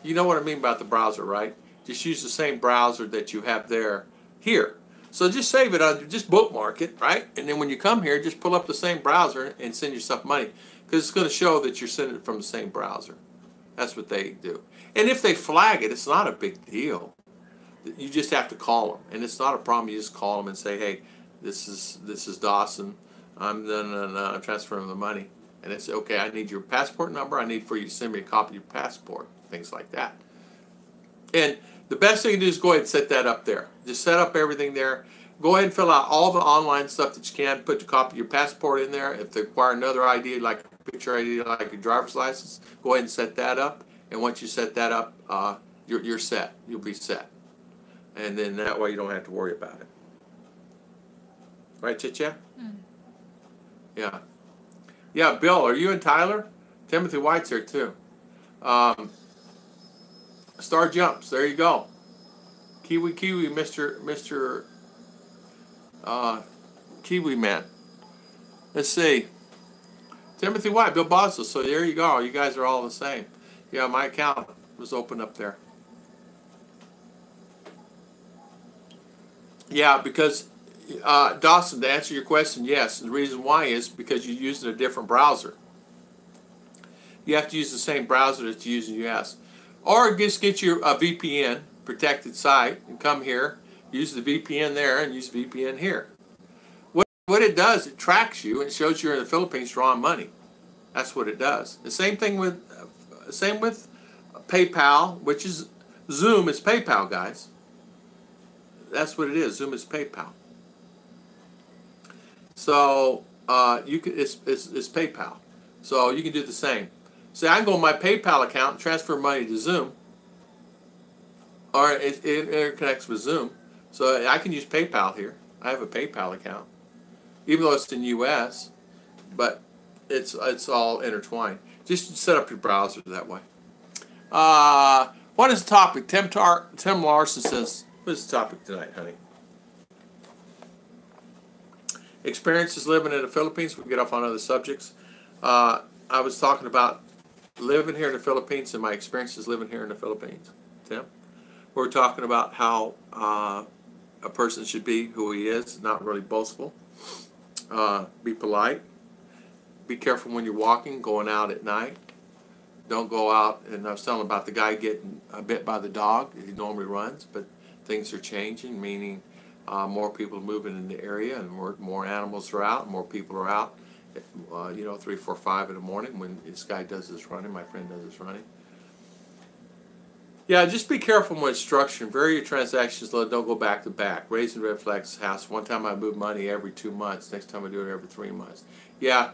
You know what I mean about the browser, right? Just use the same browser that you have there here. So just save it on, just bookmark it, right? And then when you come here, just pull up the same browser and send yourself money, because it's going to show that you're sending it from the same browser. That's what they do. And if they flag it, it's not a big deal. You just have to call them, and it's not a problem. You just call them and say, "Hey, this is Dawson. I'm transferring the money." And they say, "Okay, I need your passport number. I need for you to send me a copy of your passport." Things like that. And the best thing to do is go ahead and set that up there. Just set up everything there. Go ahead and fill out all the online stuff that you can. Put your copy of your passport in there. If they require another ID, like a picture ID, like your driver's license, go ahead and set that up. And once you set that up, you're set. You'll be set. And then that way you don't have to worry about it. Right, Chicha? Yeah. Yeah, Bill, are you in Tyler? Timothy White's here too. Star Jumps, there you go. Kiwi, Mr. Kiwi Man. Let's see. Timothy White, Bill Boswell. So there you go. You guys are all the same. Yeah, my account was open up there. Yeah, because Dawson, to answer your question, yes. The reason why is because you're using a different browser. You have to use the same browser that you use in the U.S. Or just get your VPN, protected site, and come here, use the VPN there, and use VPN here. What it does, it tracks you, and it shows you're in the Philippines drawing money. That's what it does. The same thing with PayPal, which is Zoom is PayPal, guys. That's what it is. Zoom is PayPal. So it's PayPal. So you can do the same. See, I can go on my PayPal account and transfer money to Zoom, or it interconnects with Zoom. So I can use PayPal here. I have a PayPal account, even though it's in U.S., but it's all intertwined. Just set up your browser that way. What is the topic? Tim Larson says, what is the topic tonight, honey? Experiences living in the Philippines. We can get off on other subjects. I was talking about living here in the Philippines and my experiences living here in the Philippines. Tim? We're talking about how a person should be who he is, not really boastful. Be polite. Be careful when you're walking, going out at night. Don't go out, and I was telling about the guy getting bit by the dog. He normally runs, but things are changing, meaning more people are moving in the area, and more animals are out, and more people are out. 3, 4, 5 in the morning when this guy does his running, my friend does his running. Yeah, just be careful when it's structured. Vary your transactions, don't go back to back. Raising red flags house. One time I move money every 2 months. Next time I do it every 3 months. Yeah,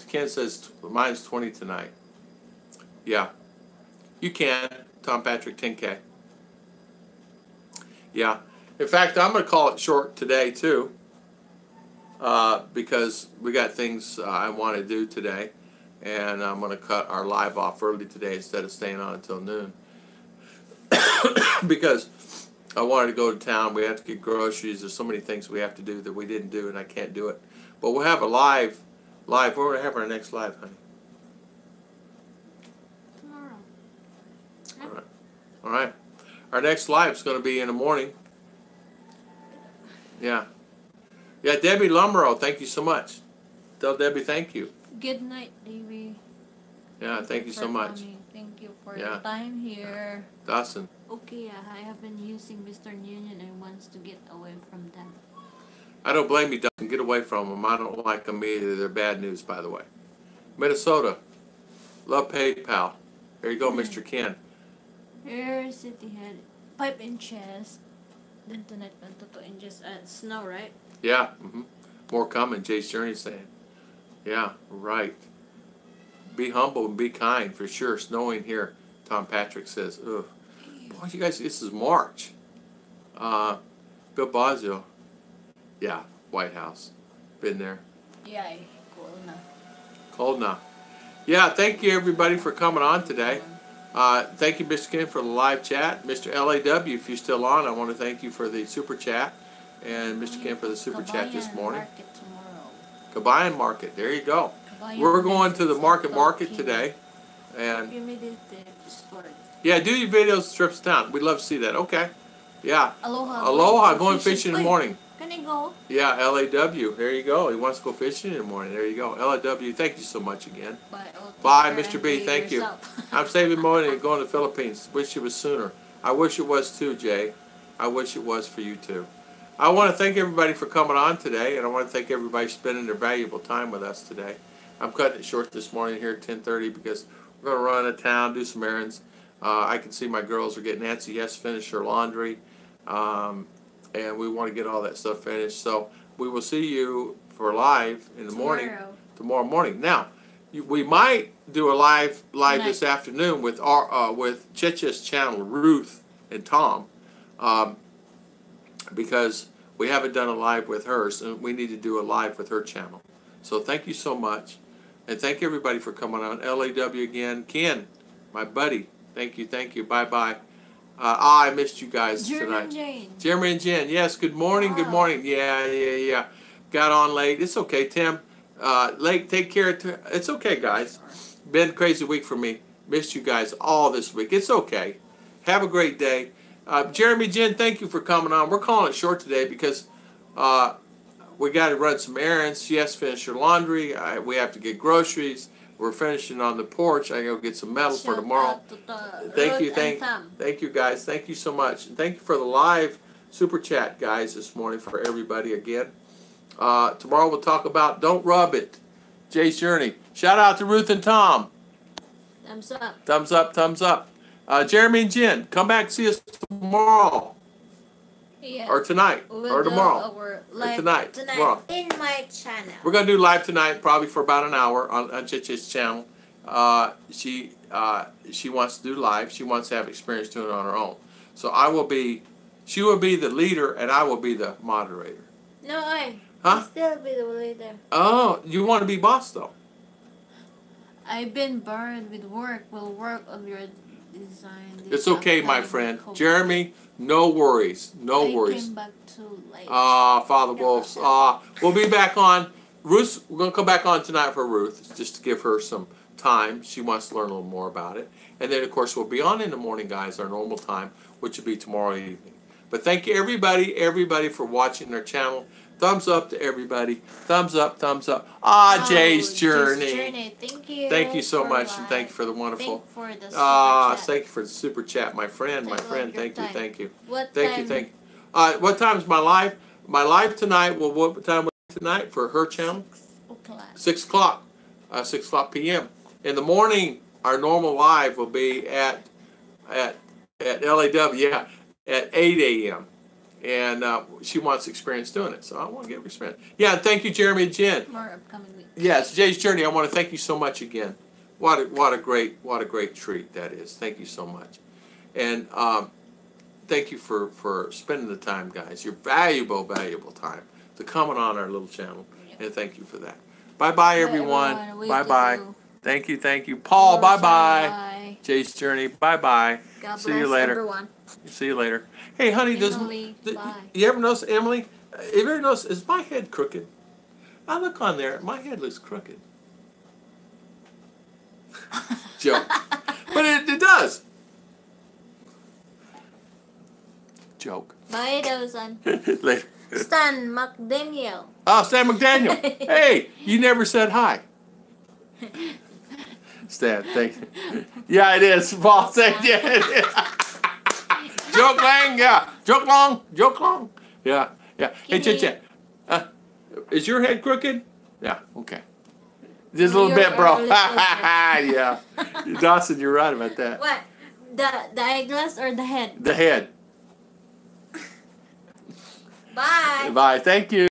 Ken says mine's 20 tonight. Yeah. You can, Tom Patrick 10K. Yeah. In fact, I'm going to call it short today too, because we got things I want to do today, and I'm going to cut our live off early today instead of staying on until noon. Because I wanted to go to town. We have to get groceries. There's so many things we have to do that we didn't do, and I can't do it. But we'll have a live. We're going to have our next live, honey. Tomorrow. All right. All right. Our next live is going to be in the morning. Yeah. Yeah, Debbie Lumero, thank you so much. Tell Debbie thank you. Good night, Davey. Yeah, thank you so much. Coming. Thank you for your time here. Dawson. Okay, I have been using Western Union and wants to get away from them. I don't blame you, Dawson. Get away from them. I don't like them either. They're bad news, by the way. Minnesota. Love PayPal. There you go, Mr. Ken. Here, City had 5 inches. Then tonight, 2 inches. Snow, right? Yeah. More coming, Jay's Journey saying. Yeah, right. Be humble and be kind, for sure. Snowing here, Tom Patrick says. Ugh. Boy, you guys, this is March. Bill Bosio. Yeah, White House. Been there. Yeah, cold na. Cold now. Yeah, thank you everybody for coming on today. Thank you, Mr. Ken, for the live chat. Mr. LAW, if you're still on, I want to thank you for the super chat. And Mr. Ken for the super chat this morning. Market tomorrow. Kabayan Market, there you go. Kabayan We're going to the Market market today. And give me the story. yeah, do your videos, trips down. We'd love to see that. Okay. Yeah. Aloha. Aloha, going fishing in the morning. Can I go? Yeah, LAW. There you go. He wants to go fishing in the morning. There you go. LAW, thank you so much again. Bye, Mr. B. Thank you. I'm saving money and going to the Philippines. Wish it was sooner. I wish it was too, Jay. I wish it was for you too. I want to thank everybody for coming on today, and I want to thank everybody spending their valuable time with us today. I'm cutting it short this morning here at 10:30 because we're going to run out of town, do some errands. I can see my girls are getting Nancy Hess finished her laundry. And we want to get all that stuff finished. So we will see you for live in the morning, tomorrow morning. Now, we might do a live this afternoon with with Checha's channel, Ruth and Tom, because we haven't done a live with hers, and we need to do a live with her channel. So thank you so much, and thank everybody for coming on. LAW again, Ken, my buddy. Thank you. Bye bye. I missed you guys tonight. Jeremy and Jen. Yes, good morning, good morning. Yeah. Got on late. It's okay, Tim. Late, take care. It's okay, guys. Been a crazy week for me. Missed you guys all this week. It's okay. Have a great day. Jeremy, Jen, thank you for coming on. We're calling it short today because we got to run some errands. She has to finish her laundry. We have to get groceries. We're finishing on the porch. I go get some metal for tomorrow. Thank you guys. Thank you so much. And thank you for the live super chat, guys, this morning for everybody again. Tomorrow we'll talk about Don't Rub It. Jay's Journey. Shout out to Ruth and Tom. Thumbs up. Thumbs up, thumbs up. Jeremy and Jen, come back and see us tomorrow. Yeah. Or tonight. Or tomorrow. Or tonight. Tomorrow. In my channel. We're going to do live tonight, probably for about an hour on Chichi's channel. She wants to do live. She wants to have experience doing it on her own. So she will be the leader, and I will be the moderator. No, Huh? I'll still be the leader. Oh, you want to be boss, though? I've been burned with work. We'll work on your design. It's okay, my friend. Jeremy, no worries. No worries. I came back too late. Father Wolves. We'll be back on. Ruth, we're going to come back on tonight for Ruth, just to give her some time. She wants to learn a little more about it. And then, of course, we'll be on in the morning, guys, our normal time, which will be tomorrow evening. But thank you, everybody for watching our channel. Thumbs up to everybody. Thumbs up, thumbs up. Jay's Journey. Thank you. Thank you so much, and thank you for the wonderful. Thank you for the super chat, my friend. Thank you. What time? What time is my live? My live tonight. Well, what time tonight for her channel? 6 o'clock. 6 o'clock p.m. In the morning, our normal live will be at LAW. Yeah, at 8 a.m. And she wants experience doing it, so I want to give her experience. Yeah, thank you, Jeremy and Jen. More upcoming week. Yes, Jay's Journey. I want to thank you so much again what a great treat that is. Thank you so much, and thank you for spending the time, guys. Your valuable time to comment on our little channel, and thank you for that. Bye bye everyone. everyone. Bye bye. Thank you. Paul. Bye bye. Bye. Jay's Journey. Bye bye. God See you bless later. everyone. See you later. Hey, honey, Emily, bye. you ever notice, Emily? You ever notice, is my head crooked? I look on there, my head looks crooked. Joke. But it does. Joke. Bye, Dawson. Later. Stan McDaniel. Oh, Stan McDaniel. Hey, you never said hi. Stan, thank you. Yeah, it is. Paul said, yeah, it is. Joke Lang, yeah. Joke long. Yeah. Hey, Chit. Is your head crooked? Yeah, okay. Just a little bit, bro. Yeah. Dawson, you're right about that. What? The eyeglass or the head? The head. Bye. Bye. Thank you.